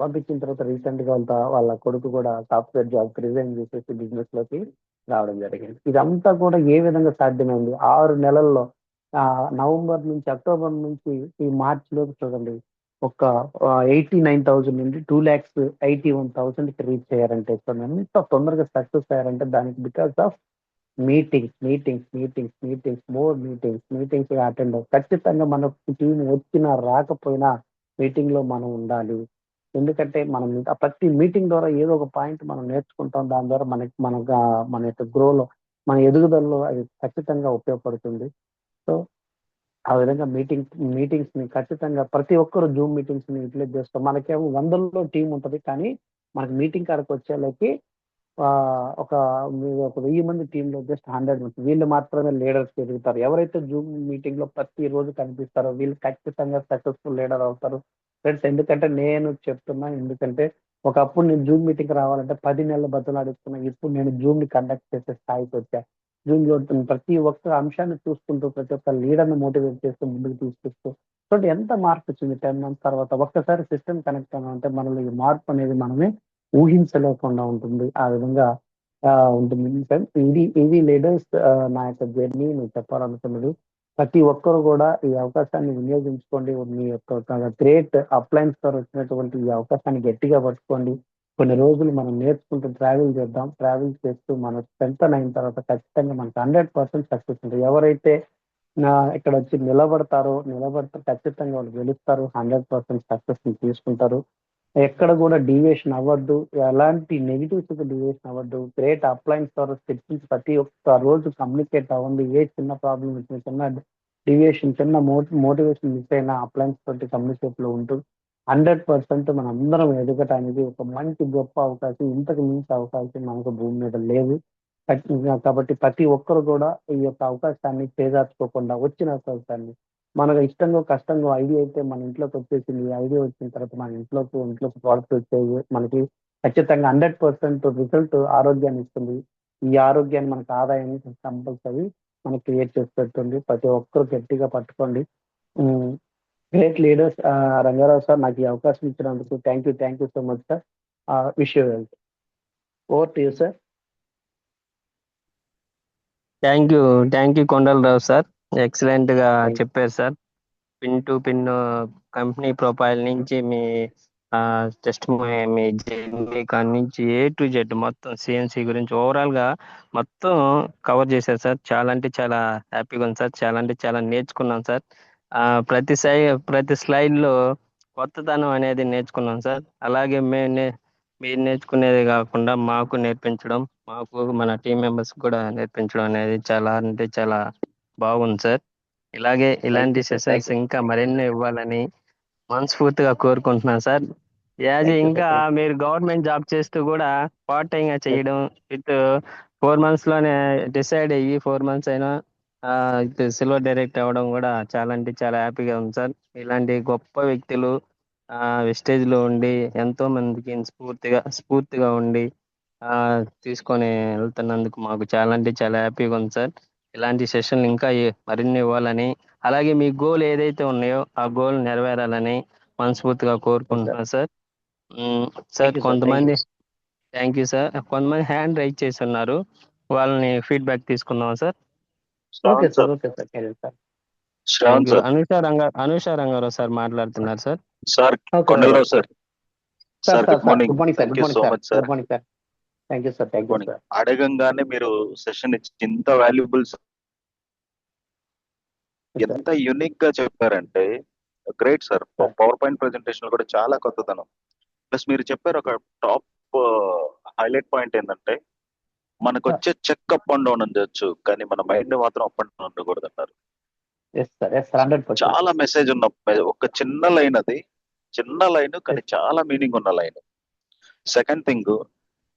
పంపించిన తర్వాత రీసెంట్ గా వాళ్ళ కొడుకు కూడా సాఫ్ట్వేర్ జాబ్ రిజైన్ చేసేసి బిజినెస్ లోకి రావడం జరిగింది. ఇదంతా కూడా ఏ విధంగా సాధ్యమైంది? 6 నెలల్లో నవంబర్ నుంచి అక్టోబర్ నుంచి ఈ మార్చ్ లోకి చూడండి ఒక 89,000 నుండి 2,81,000 కి రీచ్ అయ్యారంటే చూడండి ఎంత తొందరగా సక్సెస్ అయ్యారంటే దానికి because of more meetings attend ఖచ్చితంగా మన టీం వచ్చినా రాకపోయినా మీటింగ్ లో మనం ఉండాలి. ఎందుకంటే మనం ఇంకా ప్రతి మీటింగ్ ద్వారా ఏదో ఒక పాయింట్ మనం నేర్చుకుంటాం. దాని ద్వారా మన యొక్క గ్రోలో, మన ఎదుగుదలలో అది ఖచ్చితంగా ఉపయోగపడుతుంది. సో ఆ విధంగా మీటింగ్స్ ని ఖచ్చితంగా ప్రతి ఒక్కరు జూమ్ మీటింగ్స్ ని యూటిలైజ్ చేస్తాం. మనకేమో వందల్లో టీం ఉంటది కానీ మనకి మీటింగ్ కాడకు వచ్చేళ్ళకి ఒక 1000 మంది టీంలో జస్ట్ 100 మంది వీళ్ళు మాత్రమే లీడర్స్ ఎదుగుతారు. ఎవరైతే జూమ్ మీటింగ్ లో ప్రతి రోజు కనిపిస్తారో వీళ్ళు ఖచ్చితంగా సక్సెస్ఫుల్ లీడర్ అవుతారు ఫ్రెండ్స్. ఎందుకంటే నేను చెప్తున్నా, ఎందుకంటే ఒకప్పుడు నేను జూమ్ మీటింగ్ రావాలంటే 10 నెలలు బతులాడుతున్నా. ఇప్పుడు నేను జూమ్ ని కండక్ట్ చేసే స్థాయికి వచ్చా. జూమ్ లో ప్రతి ఒక్క అంశాన్ని చూసుకుంటూ ప్రతి ఒక్క లీడర్ ని మోటివేట్ చేస్తూ ముందుకు తీసుకొస్తూ చూడండి ఎంత మార్పు వచ్చింది 10 months తర్వాత. ఒక్కసారి సిస్టమ్ కనెక్ట్ అంటే మనలో ఈ మార్పు అనేది మనమే ఊహించలేకుండా ఉంటుంది. ఆ విధంగా ఉంటుంది. ఇది లీడర్స్ నా యొక్క జర్నీ నేను చెప్పాలనుకున్నది. ప్రతి ఒక్కరు కూడా ఈ అవకాశాన్ని వినియోగించుకోండి. మీ యొక్క గ్రేట్ అప్లయన్స్ ద్వారా వచ్చినటువంటి ఈ అవకాశాన్ని గట్టిగా పట్టుకోండి. కొన్ని రోజులు మనం నేర్చుకుంటూ ట్రావెల్ చేద్దాం. ట్రావెల్ చేస్తూ మన స్ట్రెంగ్త్ అయిన తర్వాత ఖచ్చితంగా మనకు 100% సక్సెస్ ఉంటుంది. ఎవరైతే ఇక్కడ వచ్చి నిలబడితే ఖచ్చితంగా వాళ్ళు గెలుస్తారు. 100% సక్సెస్ తీసుకుంటారు. ఎక్కడ కూడా డీవియేషన్ అవ్వద్దు. ఎలాంటి నెగిటివ్స్ డీవియేషన్ అవ్వద్దు. గ్రేట్ అప్లయన్స్ ద్వారా తెప్పించి ప్రతి ఒక్క రోజు కమ్యూనికేట్ అవ్వండి. ఏ చిన్న ప్రాబ్లం వచ్చినా, చిన్న డీవియేషన్, చిన్న మోటివేషన్ మిస్ అయినా అప్లయన్స్ తోటి కమ్యూనికేట్ లో ఉంటూ 100% మనం అందరం ఎదగటానికి ఒక మంచి గొప్ప అవకాశం, ఇంతకు మించి అవకాశం మనకు భూమి మీద లేదు. కాబట్టి ప్రతి ఒక్కరు కూడా ఈ యొక్క అవకాశాన్ని చేజార్చుకోకుండా వచ్చిన అవకాశాన్ని మనకు ఇష్టంగా కష్టంగా ఐడియా అయితే మన ఇంట్లోకి వచ్చేసింది. ఐడియా వచ్చిన తర్వాత మన ఇంట్లోకి ప్రోడక్ట్ వచ్చేది మనకి ఖచ్చితంగా 100% రిజల్ట్ ఆరోగ్యాన్ని ఇస్తుంది. ఈ ఆరోగ్యాన్ని మనకు ఆదాయాన్ని కంపల్సరీ మనకి క్రియేట్ చేసి పెడుతుంది. ప్రతి ఒక్కరు గట్టిగా పట్టుకోండి. గ్రేట్ లీడర్స్ రంగారావు సార్ నాకు ఈ అవకాశం ఇచ్చినందుకు thank you so much sir. Wish you wealth. Over to you sir. Thank you Kondalarao sir. Excellent గా చెప్పారు sir. Pin to pin company profile నుంచి మీ టెస్ట్ మీ జర్నీ కాడి నుంచి A to Z మొత్తం సిఎన్సి గురించి ఓవరాల్ గా మొత్తం కవర్ చేశారు సార్. చాలా అంటే చాలా హ్యాపీగా ఉంది సార్. చాలా అంటే చాలా నేర్చుకున్నాం సార్. ప్రతి స్లైడ్ లో కొత్తదనం అనేది నేర్చుకున్నాం సార్. అలాగే మీరు నేర్చుకునేది కాకుండా మాకు నేర్పించడం, మాకు మన టీం మెంబర్స్ కూడా నేర్పించడం అనేది చాలా అంటే చాలా బాగుంది సార్. ఇలాంటి సెషన్స్ ఇంకా మరెన్నో ఇవ్వాలని మనస్ఫూర్తిగా కోరుకుంటున్నాను సార్. ఇంకా మీరు గవర్నమెంట్ జాబ్ చేస్తూ కూడా పార్ట్ టైం గా చేయడం విత్ 4 months లోనే డిసైడ్ అయ్యి 4 months అయినా సిల్వర్ డైరెక్ట్ అవ్వడం కూడా చాలా అంటే చాలా హ్యాపీగా ఉంది సార్. ఇలాంటి గొప్ప వ్యక్తులు వెస్టేజ్ లో ఉండి ఎంతో మందికి స్ఫూర్తిగా ఉండి తీసుకొని వెళ్తున్నందుకు మాకు చాలా అంటే చాలా హ్యాపీగా ఉంది సార్. ఇలాంటి సెషన్లు ఇంకా మరిన్ని ఇవ్వాలని, అలాగే మీ గోల్ ఏదైతే ఉన్నాయో ఆ గోల్ నెరవేరాలని మనస్ఫూర్తిగా కోరుకుంటున్నాను sir. Sir thank you sir. Thank కొంతమంది యూ. Thank you sir. కొంతమంది హ్యాండ్ రైజ్ చేసి ఉన్నారు, వాళ్ళని ఫీడ్బ్యాక్ తీసుకుందాం sir. Okay Shravan sir. Sir, okay sir. Career sir. Thank Shravan you. Sir, Anusha Rangarao sir మాట్లాడుతున్నారు sir. Sir okay sir. Kondalarao sir, sir sir sir good sir morning. Good morning sir. Thank good you morning so sir. Much sir. Good morning sir. Thank you sir. Good thank you morning. Sir. అడగంగానే మీరు session ఇచ్చి ఇంత valuable, ఎంత unique గా చెప్పారంటే great sir. Power point presentation కూడా చాలా కొత్తదనం. ప్లస్ మీరు చెప్పారు ఒక టాప్ హైలైట్ పాయింట్ ఏంటంటే, మనకు వచ్చే చెక్ అప్ అండ్ డౌన్ ఉండొచ్చు, కానీ మన మైండ్ మాత్రం అప్ అండ్ డౌన్ ఉండకూడదు అన్నారు. Yes sir. Yes sir. 100%. చాలా మెసేజ్ ఉన్న ఒక చిన్న లైన్, అది చిన్న లైన్ కానీ చాలా మీనింగ్ ఉన్న line. Second thing,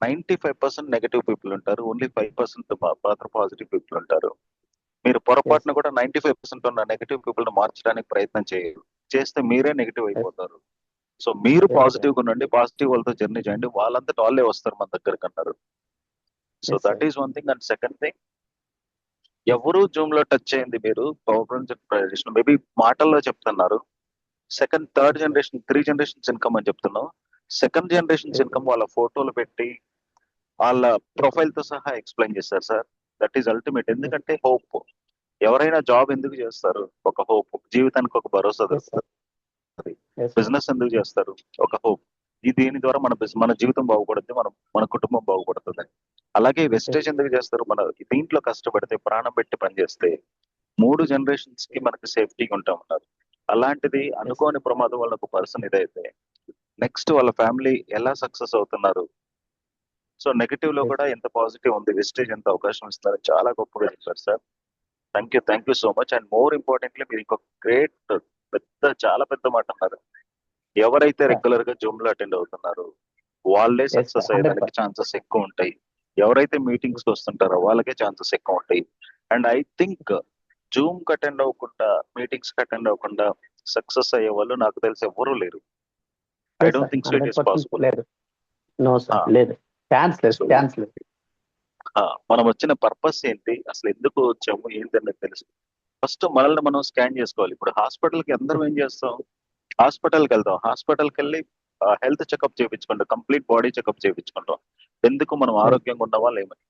95% negative people ఉంటారు, ఓన్లీ 5% మాత్రం పాజిటివ్ పీపుల్ ఉంటారు. మీరు పొరపాటున కూడా 95% ఉన్న నెగటివ్ పీపుల్ ని మార్చడానికి ప్రయత్నం చేయరు, చేస్తే మీరే నెగటివ్ అయిపోతారు. సో మీరు Yes, పాజిటివ్ గా ఉండండి, పాజిటివ్ వాళ్ళతో జర్నీ చేయండి, వాళ్ళంతా వాళ్ళే వస్తారు మన దగ్గరకు అన్నారు. So Yes, that sir. Is one thing. And second thing, ఎవరు జూమ్ లో టచ్ అయింది మీరు పవర్ పాయింట్ మేబీ మాటల్లో చెప్తున్నారు. Second third generation 3 generations income అని చెప్తున్నాం. సెకండ్ జనరేషన్స్ Yes, ఇన్కమ్ వాళ్ళ ఫోటోలు పెట్టి వాళ్ళ ప్రొఫైల్ తో సహా ఎక్స్ప్లెయిన్ చేస్తారు సార్. That is ultimate. ఎందుకంటే హోప్. ఎవరైనా జాబ్ ఎందుకు చేస్తారు? ఒక హోప్, జీవితానికి ఒక భరోసా Yes, దొరుకుతుంది. yes, sir. బిజినెస్ ఎందుకు చేస్తారు? ఒక హోప్. దీని ద్వారా మన జీవితం బాగుపడుతుంది, మన కుటుంబం బాగుపడుతుంది. అలాగే వెస్టేజ్ ఎందుకు చేస్తారు? మన దీంట్లో కష్టపడితే, ప్రాణం పెట్టి పనిచేస్తే 3 జనరేషన్స్ కి మనకి సేఫ్టీగా ఉంటాం అన్నారు. అలాంటిది అనుకోని ప్రమాదం వల్ల ఒక పర్సన్ ఇదైతే నెక్స్ట్ వాళ్ళ ఫ్యామిలీ ఎలా సక్సెస్ అవుతున్నారు. సో నెగటివ్ లో Yes, కూడా ఎంత పాజిటివ్ ఉంది, వెస్టేజ్ ఎంత అవకాశం ఇస్తున్నారు, చాలా గొప్పగా చెప్పారు sir. Thank you so much. And more importantly మీరు ఇంకొక గ్రేట్ చాలా పెద్ద మాట అన్నారు. ఎవరైతే రెగ్యులర్ గా జూమ్ లో అటెండ్ అవుతున్నారో వాళ్ళే Yes, సక్సెస్ sir. అయ్యేదానికి 100%. ఛాన్సెస్ ఎక్కువ ఉంటాయి. ఎవరైతే మీటింగ్స్ కి వస్తుంటారో వాళ్ళకే ఛాన్సెస్ ఎక్కువ ఉంటాయి. అండ్ ఐ థింక్ జూమ్ కి అటెండ్ అవ్వకుండా, మీటింగ్స్ కి అటెండ్ అవ్వకుండా సక్సెస్ అయ్యే వాళ్ళు నాకు తెలిసి ఎవరూ లేరు. I Yes, don't sir. Think so it is 100% possible. లేదు. నో సార్, లేదు. ఛాన్స్ లేదు. So, ఛాన్స్ లేదు. మనం వచ్చిన పర్పస్ ఏంటి, అసలు ఎందుకు వచ్చాము ఏంటి అనేది తెలుసు. ఫస్ట్ మనల్ని మనం స్కాన్ చేసుకోవాలి. ఇప్పుడు హాస్పిటల్కి అందరం ఏం చేస్తాం? హాస్పిటల్కి వెళ్తాం, హాస్పిటల్కి వెళ్ళి హెల్త్ చెకప్ చేయించుకుంటాం, కంప్లీట్ బాడీ చెకప్ చేయించుకుంటాం. ఎందుకు? మనం ఆరోగ్యంగా ఉన్నావా లేమని.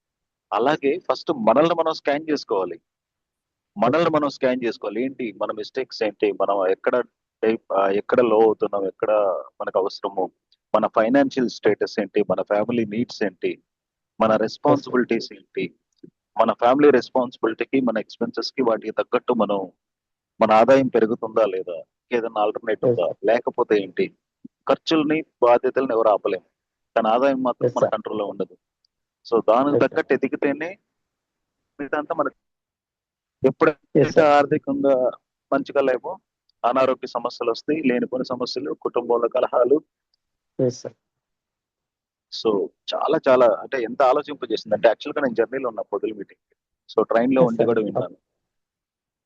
అలాగే ఫస్ట్ మనల్ని మనం స్కాన్ చేసుకోవాలి. ఏంటి మన మిస్టేక్స్ ఏంటి, మనం ఎక్కడ లో అవుతున్నాం, ఎక్కడ మనకు అవసరము, మన ఫైనాన్షియల్ స్టేటస్ ఏంటి, మన ఫ్యామిలీ నీడ్స్ ఏంటి, మన రెస్పాన్సిబిలిటీస్ ఏంటి, మన ఫ్యామిలీ రెస్పాన్సిబిలిటీకి, మన ఎక్స్పెన్సెస్ కి వాటికి తగ్గట్టు మన ఆదాయం పెరుగుతుందా లేదా, ఏదైనా ఆల్టర్నేట్ ఉందా, లేకపోతే ఏంటి. ఖర్చుల్ని, బాధ్యతలను ఎవరు ఆపలేము, కానీ ఆదాయం మాత్రం Yes, మన sir. కంట్రోల్లో ఉండదు. సో దానికి Yes, sir. తగ్గట్టు ఎదిగితేనే మిగతాంతా మనకు. Yes, ఎప్పుడైతే sir. ఆర్థికంగా మంచిగా లేవో అనారోగ్య సమస్యలు వస్తాయి, లేనిపోని సమస్యలు, కుటుంబంలో కలహాలు. Yes, sir. సో చాలా చాలా అంటే ఎంత ఆలోచింపజేసింది అంటే, యాక్చువల్ గా నేను జర్నీలో ఉన్నా పొద్దుల మీటింగ్, సో ట్రైన్ లో Yes, ఉండి sir. కూడా విన్నాను.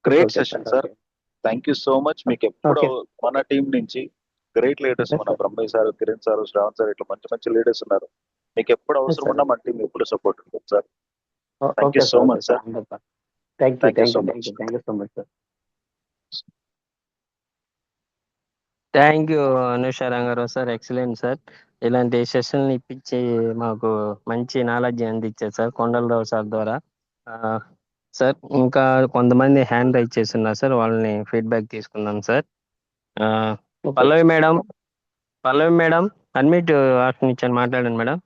Great Okay, session sir. Sir. Okay. Thank you so much. మీకు ఎప్పుడు Okay. మన టీం నుంచి గ్రేట్ లీడర్స్, Yes, మన sir. Brahmayya sir, Kiran sir, Shravan sir, ఇట్లా మంచి మంచి లీడర్స్ ఉన్నారు. మీకు ఎప్పుడు Yes, అవసరం sir. ఉన్నా మన టీం ఎప్పుడు సపోర్ట్ ఉంటుంది sir. Thank Okay, you so sir. Okay, much sir. Sir. 100%. Thank you. Thank you Thank so you. Thank much. you. Thank you so much, sir. Thank you Anusha Rangarao sir, excellent sir. ఇలాంటి సెషన్లు ఇప్పించి మాకు మంచి knowledge అందించారు sir Kondalarao sir ద్వారా. Sir ఇంకా కొంతమంది hand rise చేస్తున్నారు సార్, వాళ్ళని ఫీడ్బ్యాక్ తీసుకుందాం సార్. Okay. పల్లవి మేడం అడ్మిట్ ఆప్షన్ ఇచ్చాను, మాట్లాడండి madam.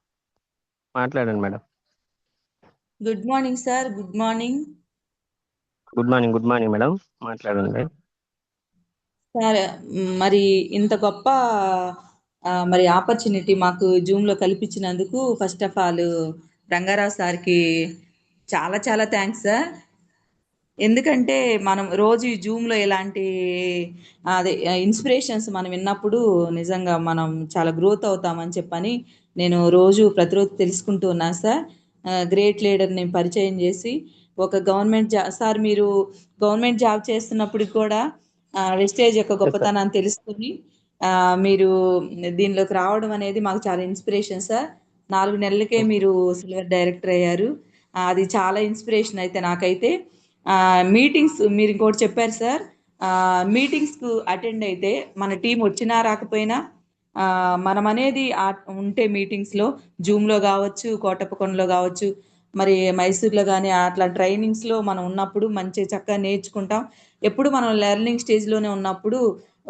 Good morning sir. Good morning madam, మాట్లాడండి సార్. మరి ఇంత గొప్ప మరి ఆపర్చునిటీ మాకు జూమ్లో కల్పించినందుకు ఫస్ట్ ఆఫ్ ఆల్ రంగారావు సార్కి చాలా చాలా థ్యాంక్స్ సార్. ఎందుకంటే మనం రోజు ఈ జూమ్లో ఇలాంటి అదే ఇన్స్పిరేషన్స్ మనం విన్నప్పుడు నిజంగా మనం చాలా గ్రోత్ అవుతామని చెప్పని నేను ప్రతిరోజు తెలుసుకుంటూ ఉన్నాను సార్. గ్రేట్ లీడర్ని పరిచయం చేసి ఒక గవర్నమెంట్ సార్ మీరు గవర్నమెంట్ జాబ్ చేస్తున్నప్పుడు కూడా వెస్టేజ్ యొక్క గొప్పతనాన్ని తెలుసుకుని మీరు దీనిలోకి రావడం అనేది మాకు చాలా ఇన్స్పిరేషన్ సార్. 4 నెలలకే మీరు సిల్వర్ డైరెక్టర్ అయ్యారు. అది చాలా ఇన్స్పిరేషన్ అయితే నాకైతే. మీటింగ్స్ మీరు ఇంకోటి చెప్పారు సార్. మీటింగ్స్కు అటెండ్ అయితే మన టీం వచ్చినా రాకపోయినా మనం అనేది ఉంటే మీటింగ్స్లో జూమ్లో కావచ్చు, కోటప్పకొండలో కావచ్చు, మరి మైసూర్లో కానీ అట్లా ట్రైనింగ్స్లో మనం ఉన్నప్పుడు మంచి చక్కగా నేర్చుకుంటాం. ఎప్పుడు మనం లెర్నింగ్ స్టేజ్లోనే ఉన్నప్పుడు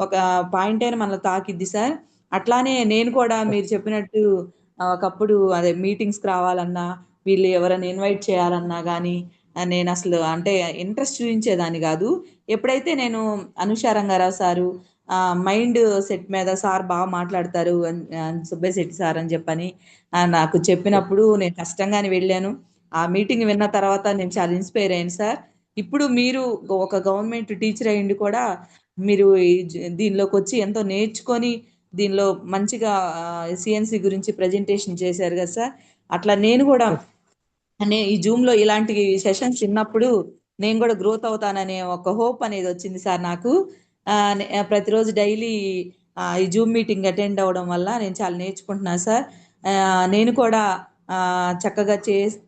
ఒక పాయింట్ అయినా మనల్ని తాకిద్ది సార్. అట్లానే నేను కూడా మీరు చెప్పినట్టు ఒకప్పుడు అదే మీటింగ్స్కి రావాలన్నా, వీళ్ళు ఎవరైనా ఇన్వైట్ చేయాలన్నా కానీ నేను అసలు అంటే ఇంట్రెస్ట్ చూపించేదాన్ని కాదు. ఎప్పుడైతే నేను Anusha Rangarao sir mind set మీద సార్ బాగా మాట్లాడతారు సుబ్బయ్య శెట్టి సార్ అని చెప్పని నాకు చెప్పినప్పుడు నేను కష్టంగానే వెళ్ళాను. ఆ మీటింగ్ విన్న తర్వాత నేను చాలా ఇన్స్పైర్ అయ్యాను సార్. ఇప్పుడు మీరు ఒక గవర్నమెంట్ టీచర్ అయ్యిండి కూడా మీరు దీనిలోకి వచ్చి ఎంతో నేర్చుకొని దీనిలో మంచిగా సిఎన్సి గురించి ప్రజెంటేషన్ చేశారు కదా సార్. అట్లా నేను కూడా ఈ జూమ్లో ఇలాంటి సెషన్స్ విన్నప్పుడు నేను కూడా గ్రోత్ అవుతాననే ఒక హోప్ అనేది వచ్చింది సార్ నాకు. ప్రతిరోజు డైలీ ఈ జూమ్ మీటింగ్ అటెండ్ అవ్వడం వల్ల నేను చాలా నేర్చుకుంటున్నాను సార్. నేను కూడా చక్కగా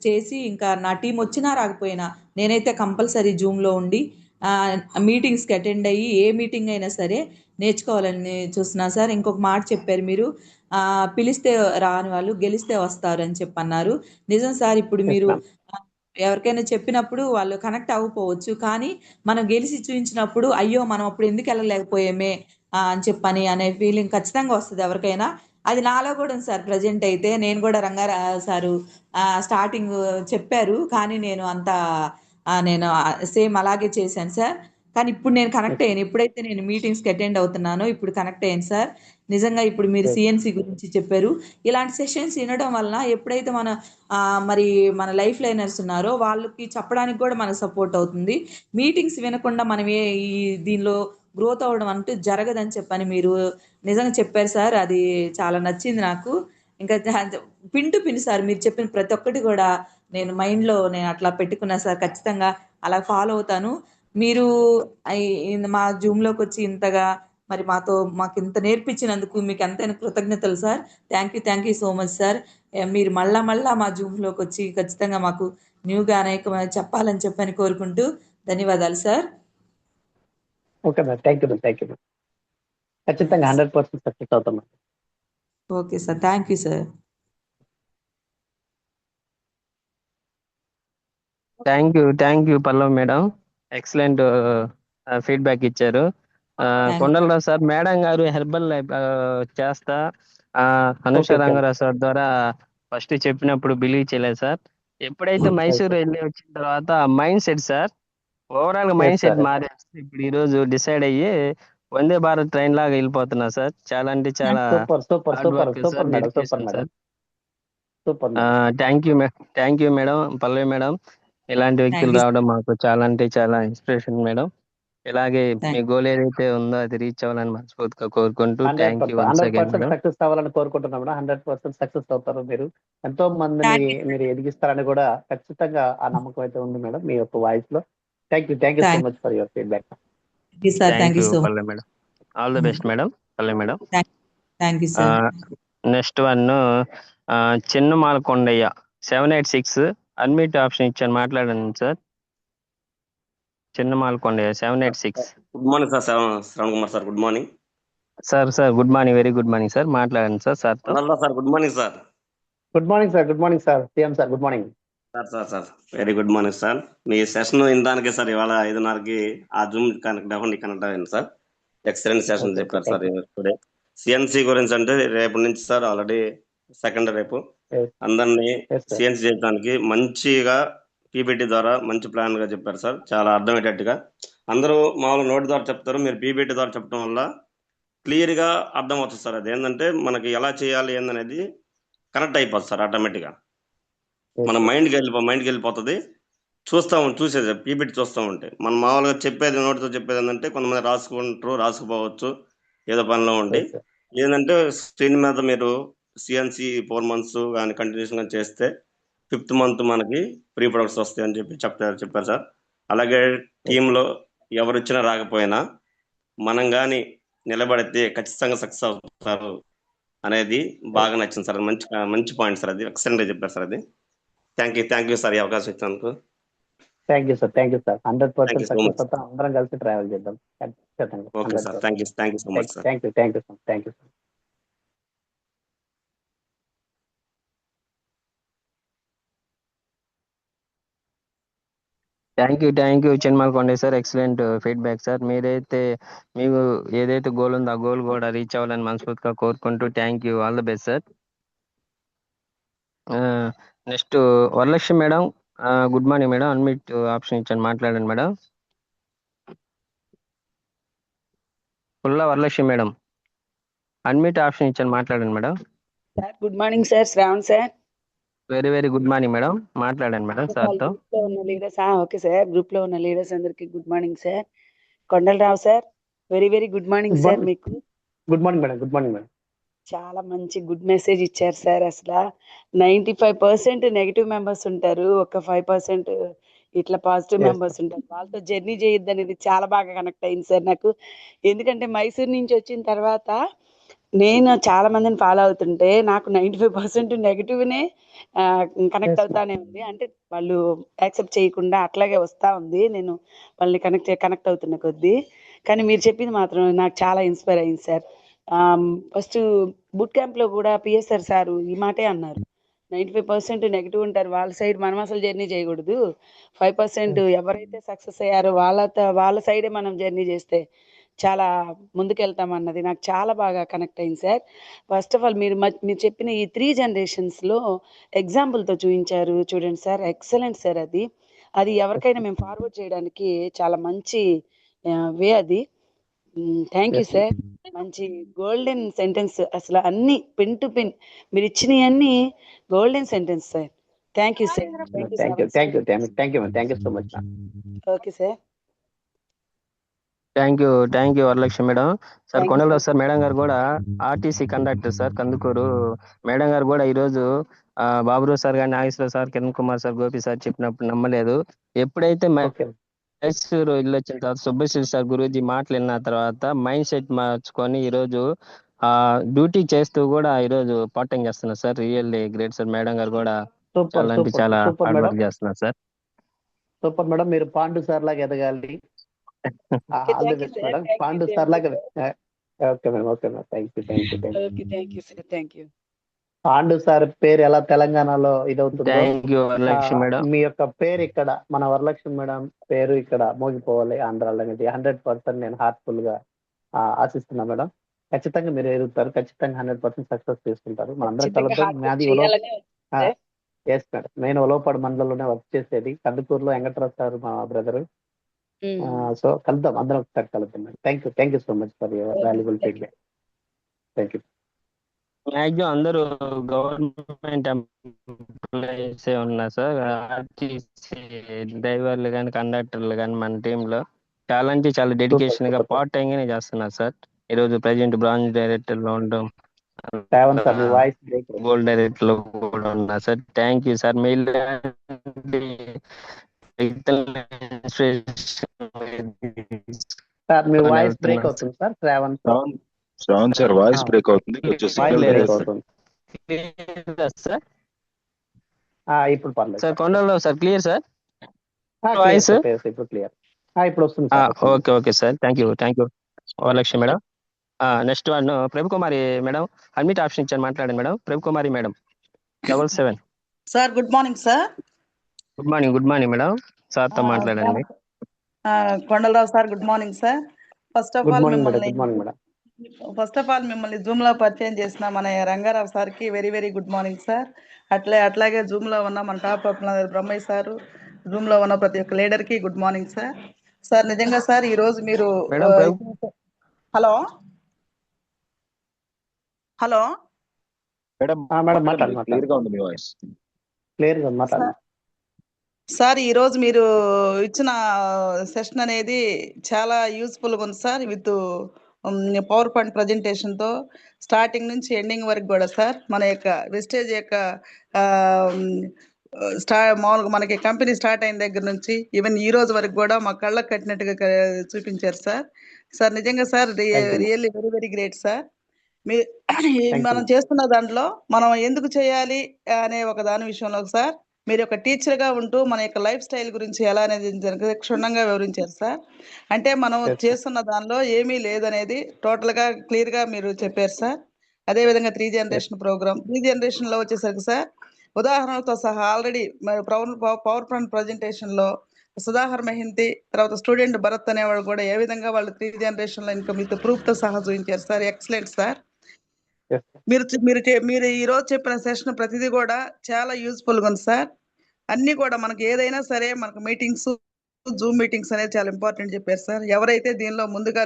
చేసి ఇంకా నా టీం వచ్చినా రాకపోయినా నేనైతే కంపల్సరీ జూమ్లో ఉండి మీటింగ్స్కి అటెండ్ అయ్యి ఏ మీటింగ్ అయినా సరే నేర్చుకోవాలని చూస్తున్నాను సార్. ఇంకొక మాట చెప్పారు మీరు, పిలిస్తే రాని వాళ్ళు గెలిస్తే వస్తారు అని చెప్పి అన్నారు. నిజం సార్. ఇప్పుడు మీరు ఎవరికైనా చెప్పినప్పుడు వాళ్ళు కనెక్ట్ అవ్వకపోవచ్చు, కానీ మనం గెలిచి చూపించినప్పుడు అయ్యో మనం అప్పుడు ఎందుకు వెళ్ళలేకపోయామే అని చెప్పని అనే ఫీలింగ్ ఖచ్చితంగా వస్తుంది ఎవరికైనా. అది నాలో కూడా ఉంది సార్. ప్రజెంట్ అయితే నేను కూడా రంగారా సారు స్టార్టింగ్ చెప్పారు, కానీ నేను అంత నేను సేమ్ అలాగే చేశాను సార్. కానీ ఇప్పుడు నేను కనెక్ట్ అయ్యాను. ఎప్పుడైతే నేను మీటింగ్స్కి అటెండ్ అవుతున్నానో ఇప్పుడు కనెక్ట్ అయ్యాను సార్. నిజంగా ఇప్పుడు మీరు సిఎన్సి గురించి చెప్పారు. ఇలాంటి సెషన్స్ వినడం వలన ఎప్పుడైతే మరి మన లైఫ్ లైనర్స్ ఉన్నారో వాళ్ళకి చెప్పడానికి కూడా మనకు సపోర్ట్ అవుతుంది. మీటింగ్స్ వినకుండా మనం ఈ దీనిలో గ్రోత్ అవ్వడం అంటూ జరగదని చెప్పని మీరు నిజంగా చెప్పారు సార్. అది చాలా నచ్చింది నాకు. ఇంకా పిన్ టు పిన్ సార్ మీరు చెప్పిన ప్రతి ఒక్కటి కూడా నేను మైండ్లో నేను అట్లా పెట్టుకున్నా సార్. ఖచ్చితంగా అలా ఫాలో అవుతాను. మీరు మా జూమ్లోకి వచ్చి ఇంతగా మరి మాకు ఇంత నేర్పించినందుకు మీకు ఎంతైనా కృతజ్ఞతలు sir. Thank you so much sir. మీరు మళ్ళా మా జూమ్లోకి వచ్చి ఖచ్చితంగా మాకు న్యూగా అనేకమైన చెప్పాలని చెప్పని కోరుకుంటూ ధన్యవాదాలు sir. Okay madam, thank you. ఖచ్చితంగా 100% సక్సెస్ అవుతాం. Okay sir, thank you sir. Thank you Pallavi madam. Excellent feedback ఇచ్చారు. కొండలరావు సార్, మేడం గారు హెర్బల్ లైఫ్ చేస్తా అనుష రంగారావు సార్ ద్వారా ఫస్ట్ చెప్పినప్పుడు బిలీవ్ చేయలేదు సార్. ఎప్పుడైతే మైసూర్ వెళ్ళి వచ్చిన తర్వాత మైండ్ సెట్ సార్, ఓవరాల్ గా మైండ్ సెట్ మారేసి ఇప్పుడు ఈ రోజు డిసైడ్ అయ్యి వందే భారత్ ట్రైన్ లాగా వెళ్ళిపోతున్నా సార్. చాలా అంటే చాలా hard work sir, dedication sir. Thank you madam, Pallavi madam. ఇలాంటి వ్యక్తులు రావడం మాకు చాలా అంటే చాలా ఇన్స్పిరేషన్ మేడం. ఇలాగే మీ గోల్ ఏదైతే ఉందో అది రీచ్ అవ్వాలని మనస్ఫూర్తిగా కోరుకుంటూ thank you once again madam. Success అవ్వాలని కోరుకుంటున్నాం మేడం. 100% సక్సెస్ అవుతారు మీరు. ఎంతో మందిని మీరు ఎదిగిస్తారని కూడా ఖచ్చితంగా ఆ నమ్మకం అయితే ఉంది మేడం మీ యొక్క వాయిస్ లో. Thank you so much for your feedback. Thank you Pallavi madam. All the best madam, Pallavi madam. Next one Chinnamala Kondaiah 786 unmute option ఇచ్చాను, మాట్లాడండి sir. Chinnamala Kondaiah 786. Good morning sir, Shravan Kumar sir. Good morning sir. Good morning, very good morning sir. మాట్లాడండి sir. Sir good morning sir. Good morning sir. CM sir good morning sir. Very good morning sir. మీ session ఇందాకే sir ఇవాళ 5:30కి ఆ Zoom connect అయ్యింది sir. Excellent session చెప్పారు sir today. CNC గురించి అంటే రేపు నుంచి సార్ ఆల్రెడీ సెకండ్ రేపు అందరినీ సిఎన్సి చేయడానికి మంచిగా పీపీటీ ద్వారా మంచి ప్లాన్ గా చెప్పారు సార్. చాలా అర్థమయ్యేటట్టుగా. అందరూ మామూలు నోటి ద్వారా చెప్తారు, మీరు పీపీటీ ద్వారా చెప్పడం వల్ల క్లియర్ గా అర్థం అవుతుంది సార్. అది ఏంటంటే మనకి ఎలా చేయాలి ఏందనేది కనెక్ట్ అయిపోతుంది సార్ ఆటోమేటిక్ గా. మన మైండ్కి వెళ్ళిపోతుంది. చూసేది పీపీటీ చూస్తూ ఉంటే. మనం మామూలుగా చెప్పేది నోటితో చెప్పేది ఏంటంటే కొంతమంది రాసుకుపోవచ్చు ఏదో పనిలో ఉండి. ఏంటంటే స్క్రీన్ మీద మీరు సిఎన్సి 4 months కానీ కంటిన్యూషన్ గా చేస్తే 5th month మనకి ప్రీ ప్రొడక్ట్స్ వస్తాయి అని చెప్పారు సార్. అలాగే టీంలో ఎవరు వచ్చినా రాకపోయినా మనం కానీ నిలబడితే ఖచ్చితంగా సక్సెస్ అవుతారు అనేది బాగా నచ్చింది సార్. మంచి పాయింట్ సార్. అది ఎక్సలెంట్ గా చెప్పారు సార్. అది థ్యాంక్ యూ సార్ ఈ అవకాశం ఇచ్చినందుకు. Thank you sir, thank you sir. Thank 100% you so success much. అవుతాం, అందరం కలిసి ట్రావెల్ చేద్దాం. ఖచ్చితంగా okay sir, 100%. Thank you so much sir. Thank you, thank you sir, thank you sir. Thank you Chinmal sir, excellent feedback sir. మీకు ఏదైతే goal ఉందో ఆ goal కూడా రీచ్ అవ్వాలని మనస్ఫూర్తిగా కోరుకుంటూ thank you, all the best sir. Next Varalakshmi madam, good morning madam. అన్మిట్ option ఇచ్చాను, మాట్లాడండి మేడం. పుల్లా వరలక్ష్మి మేడం, అన్మిట్ ఆప్షన్ ఇచ్చాను, మాట్లాడండి madam. Sir good morning sir, Shravan sir. Very very good morning madam, మాట్లాడండి మేడం సార్తో. గ్రూప్ లో ఉన్న లీడర్స్ ఓకే సార్, గ్రూప్ లో ఉన్న లీడర్స్ అందరికి good morning sir. Kondalarao sir, very very good morning sir. మీకు good morning madam, good morning madam. చాలా మంచి గుడ్ మెసేజ్ ఇచ్చారు సార్. అసలు 95% నెగిటివ్ మెంబర్స్ ఉంటారు, ఒక 5% ఇట్లా పాజిటివ్ Yes. మెంబర్స్ ఉంటారు. వాళ్ళతో జర్నీ చేయొద్దు అనేది చాలా బాగా కనెక్ట్ అయింది సార్ నాకు. ఎందుకంటే మైసూర్ నుంచి వచ్చిన తర్వాత నేను చాలా మందిని ఫాలో అవుతుంటే నాకు 95% నెగిటివ్నే కనెక్ట్ Yes, అవుతానే ఉంది. అంటే వాళ్ళు యాక్సెప్ట్ చేయకుండా అట్లాగే వస్తా ఉంది, నేను వాళ్ళని కనెక్ట్ అవుతున్న కొద్దీ. కానీ మీరు చెప్పింది మాత్రం నాకు చాలా ఇన్స్పైర్ అయింది సార్. ఫస్ట్ బూట్ క్యాంప్ లో కూడా పిఎస్ఆర్ సారు ఈ మాటే అన్నారు, 95% నెగిటివ్ ఉంటారు, వాళ్ళ సైడ్ మనం అసలు జర్నీ చేయకూడదు, 5% ఎవరైతే సక్సెస్ అయ్యారో వాళ్ళ సైడే మనం జర్నీ చేస్తే చాలా ముందుకెళ్తాం అన్నది నాకు చాలా బాగా కనెక్ట్ అయింది సార్. ఫస్ట్ ఆఫ్ ఆల్ మీరు చెప్పిన ఈ 3 generations లో ఎగ్జాంపుల్తో చూపించారు చూడండి సార్, ఎక్సలెంట్ సార్. అది ఎవరికైనా మేము ఫార్వర్డ్ చేయడానికి చాలా మంచి వే అది. Thank you Yes, sir. మంచి గోల్డెన్ సెంటెన్స్, అసలు అన్ని పిన్ టు పిన్ మీరు ఇచ్చినవి అన్ని golden sentence sir. Thank you sir. Thank you, thank you, thank you so much ma'am. Okay sir. Thank you Varalakshmi madam. Sir Thank you, Kondalarao sir. Sir, madam గారు కూడా RTC conductor sir, Kandukuru. Madam గారు కూడా ఈరోజు Baburao sir గారు, Nageswararao sir, Kiran Kumar sir, Gopi sir చెప్పినప్పుడు నమ్మలేదు. ఎప్పుడైతే okay, Mysuru ఇల్లు వచ్చిన తర్వాత సుబ్బశ్రీ సార్ గురూజీ మాటలు విన్న తర్వాత మైండ్ సెట్ మార్చుకొని ఈరోజు డ్యూటీ చేస్తూ కూడా ఈరోజు పార్టింగ్ చేస్తున్నారు sir. Really great sir. Madam గారు కూడా సూపర్ చాలా అంటే సూపర్ చాలా సూపర్ హార్డ్ మేడం, వర్క్ చేస్తున్నారు సార్. Super madam. మీరు పాండు సార్ లాగా ఎదగాలి. All the Thank you, best sir. Madam. Thank you, Pandu thank sir you, లాగా. sir. Okay madam, okay madam. Thank you, thank you, thank you. Okay, thank you, sir. Thank you. Pandu sir పేరు ఎలా తెలంగాణలో ఇదవుతుందో thank you Varalakshmi madam. మీ యొక్క పేరు ఇక్కడ, మన Varalakshmi madam పేరు ఇక్కడ మోగిపోవాలి ఆంధ్రాలో అనేది 100% నేను హార్ట్ఫుల్ గా ఆశిస్తున్నా మేడం. ఖచ్చితంగా మీరు ఎదుగుతారు, ఖచ్చితంగా 100% సక్సెస్ తీసుకుంటారు. మనందరం ఖచ్చితంగా కలుద్దాం. hard work మాది చేయాలనే ఉంది, sir. ఎస్ మేడం, నేను ఒలవపాడు మండలంలోనే వర్క్ చేసేది, కందుకూరులో వెంకటరావు సార్ మా బ్రదర్. సో కలుద్దాం, అందరం ఒకసారి కలుద్దాం madam. Thank you so much for your valuable feedback. Thank you. Maximum అందరూ గవర్నమెంట్ ఎంప్లాయీస్ ఉన్నారు సార్. ఆర్టీసీ డ్రైవర్లు కానీ, కండక్టర్లు కానీ మన టీంలో చాలా అంటే చాలా డెడికేషన్ గా పార్ట్ టైం గానే చేస్తున్నారు సార్. ఈ రోజు ప్రెసిడెంట్ బ్రాంచ్ డైరెక్టర్ లో ఉండడం, శ్రావణ్ సార్ మీ వాయిస్ బ్రేక్. గోల్డ్ డైరెక్టర్ లో కూడా ఉన్నారు సార్. Thank you sir. మీ సార్ మీ వాయిస్ బ్రేక్ అవుతుంది sir. Shravan sir voice break అవుతుంది, కొంచెం సిగ్నల్ బ్రేక్ లేదు. అవుతుంది సార్. ఇప్పుడు పర్లేదు sir Kondalarao sir, clear sir sir. Voice? ఇప్పుడు క్లియర్, ఇప్పుడు వస్తుంది sir. Okay sir. Thank you Varalakshmi madam. Next one Prabhukumari madam, admit option ఇచ్చాను, మాట్లాడండి madam. Prabhukumari madam 77. Sir good morning sir. Good morning madam. సార్తో మాట్లాడండి. Kondalarao sir good morning sir. First of all మిమ్మల్ని Zoom లో పరిచయం చేసిన మన రంగారావు సార్ కి very very good morning sir. అట్లాగే జూమ్ లో ఉన్న మన టాప్ బ్రహ్మయ్య సార్, జూమ్ లో ఉన్న ప్రతి ఒక్క లీడర్ కి గుడ్ మార్నింగ్ సార్. సార్ నిజంగా సార్ ఈ రోజు మీరు హలో సార్, ఈ రోజు మీరు ఇచ్చిన సెషన్ అనేది చాలా యూస్ఫుల్ గా ఉంది sir. With power point presentation తో స్టార్టింగ్ నుంచి ఎండింగ్ వరకు కూడా సార్, మన యొక్క వెస్టేజ్ యొక్క మామూలుగా మనకి కంపెనీ స్టార్ట్ అయిన దగ్గర నుంచి ఈవెన్ ఈ రోజు వరకు కూడా మా కళ్ళకు కట్టినట్టుగా చూపించారు సార్. నిజంగా sir really very very great sir. మనం చేస్తున్న దాంట్లో మనం ఎందుకు చేయాలి అనే ఒక దాని విషయంలో సార్ మీరు ఒక టీచర్గా ఉంటూ మన యొక్క లైఫ్ స్టైల్ గురించి ఎలా అనేది క్షుణ్ణంగా వివరించారు సార్. అంటే మనం Yes, sir. చేస్తున్న దానిలో ఏమీ లేదనేది టోటల్గా క్లియర్గా మీరు చెప్పారు సార్. అదేవిధంగా 3 జనరేషన్ ప్రోగ్రామ్ 3 జనరేషన్లో వచ్చేసరికి సార్ ఉదాహరణలతో సహా ఆల్రెడీ పవర్ పాయింట్ ప్రజెంటేషన్లో సుధాకర్ మెహింతి తర్వాత స్టూడెంట్ భరత్ అనేవాళ్ళు కూడా ఏ విధంగా వాళ్ళు 3 జనరేషన్లో ఇన్కమ్ విత్ ప్రూఫ్తో సహా చూపించారు sir. Excellent sir. Yes, sir. మీరు ఈ రోజు చెప్పిన సెషన్ ప్రతిదీ కూడా చాలా యూస్ఫుల్గా ఉంది సార్. అన్ని కూడా మనకి ఏదైనా సరే మనకు మీటింగ్స్ జూమ్ మీటింగ్స్ అనేది చాలా ఇంపార్టెంట్ చెప్పారు సార్. ఎవరైతే దీనిలో ముందుగా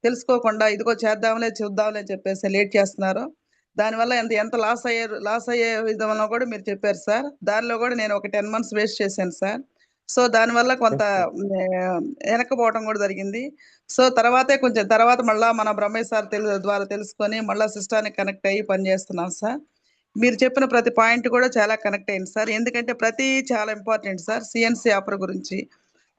తెలుసుకోకుండా ఇదిగో చేద్దాంలే చూద్దాంలే అని చెప్పేసి లేట్ చేస్తున్నారో దానివల్ల ఎంత లాస్ అయ్యే విధంలో కూడా మీరు చెప్పారు సార్. దానిలో కూడా నేను ఒక 10 months వేస్ట్ చేశాను సార్. సో దానివల్ల కొంత వెనకపోవడం కూడా జరిగింది. సో తర్వాత మళ్ళా మన బ్రహ్మయ్య సార్ ద్వారా తెలుసుకొని మళ్ళీ సిస్టానికి కనెక్ట్ అయ్యి పనిచేస్తున్నాం సార్. మీరు చెప్పిన ప్రతి పాయింట్ కూడా చాలా కనెక్ట్ అయింది సార్. ఎందుకంటే ప్రతి చాలా ఇంపార్టెంట్ సార్. సిఎన్సి ఆఫర్ గురించి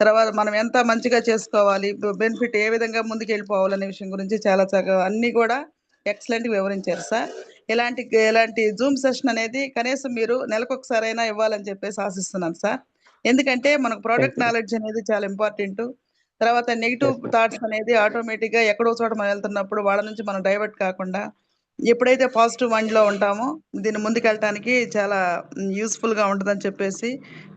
తర్వాత మనం ఎంత మంచిగా చేసుకోవాలి, బెనిఫిట్ ఏ విధంగా ముందుకు వెళ్ళిపోవాలనే విషయం గురించి చాలా చక్కగా అన్ని కూడా ఎక్సలెంట్గా వివరించారు సార్. ఇలాంటి జూమ్ సెషన్ అనేది కనీసం మీరు నెలకొకసారైనా ఇవ్వాలని చెప్పేసి ఆశిస్తున్నాను సార్. ఎందుకంటే మనకు ప్రోడక్ట్ నాలెడ్జ్ అనేది చాలా ఇంపార్టెంట్. తర్వాత నెగిటివ్ థాట్స్ అనేది ఆటోమేటిక్గా ఎక్కడో చోట మనం వెళ్తున్నప్పుడు వాళ్ళ నుంచి మనం డైవర్ట్ కాకుండా ఎప్పుడైతే పాజిటివ్ మైండ్లో ఉంటామో దీన్ని ముందుకెళ్ళటానికి చాలా యూస్ఫుల్గా ఉంటుందని చెప్పేసి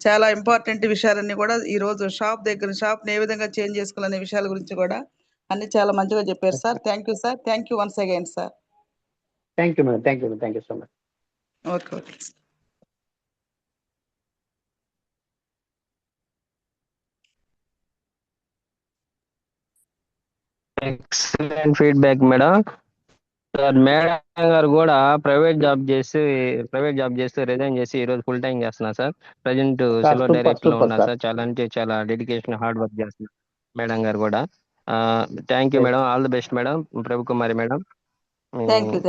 చాలా ఇంపార్టెంట్ విషయాలన్నీ కూడా ఈరోజు షాప్ని ఏ విధంగా చేంజ్ చేసుకోవాలనే విషయాల గురించి కూడా అన్ని చాలా మంచిగా చెప్పారు sir. Thank you sir. Thank you once again sir. Thank you madam. Thank you so much. Okay. Excellent feedback madam. Sir madam గారు కూడా ప్రైవేట్ జాబ్ చేస్తూ రిజైన్ చేసి ఈ రోజు ఫుల్ టైం చేస్తున్నారు సార్. ప్రజెంట్ సిల్వర్ డైరెక్టర్ లో ఉన్నారు sir. చాలా అంటే చాలా డెడికేషన్ హార్డ్ వర్క్ చేస్తున్నారు మేడం గారు కూడా. Thank you madam. All the best madam. Prabhukumari madam. Thank you.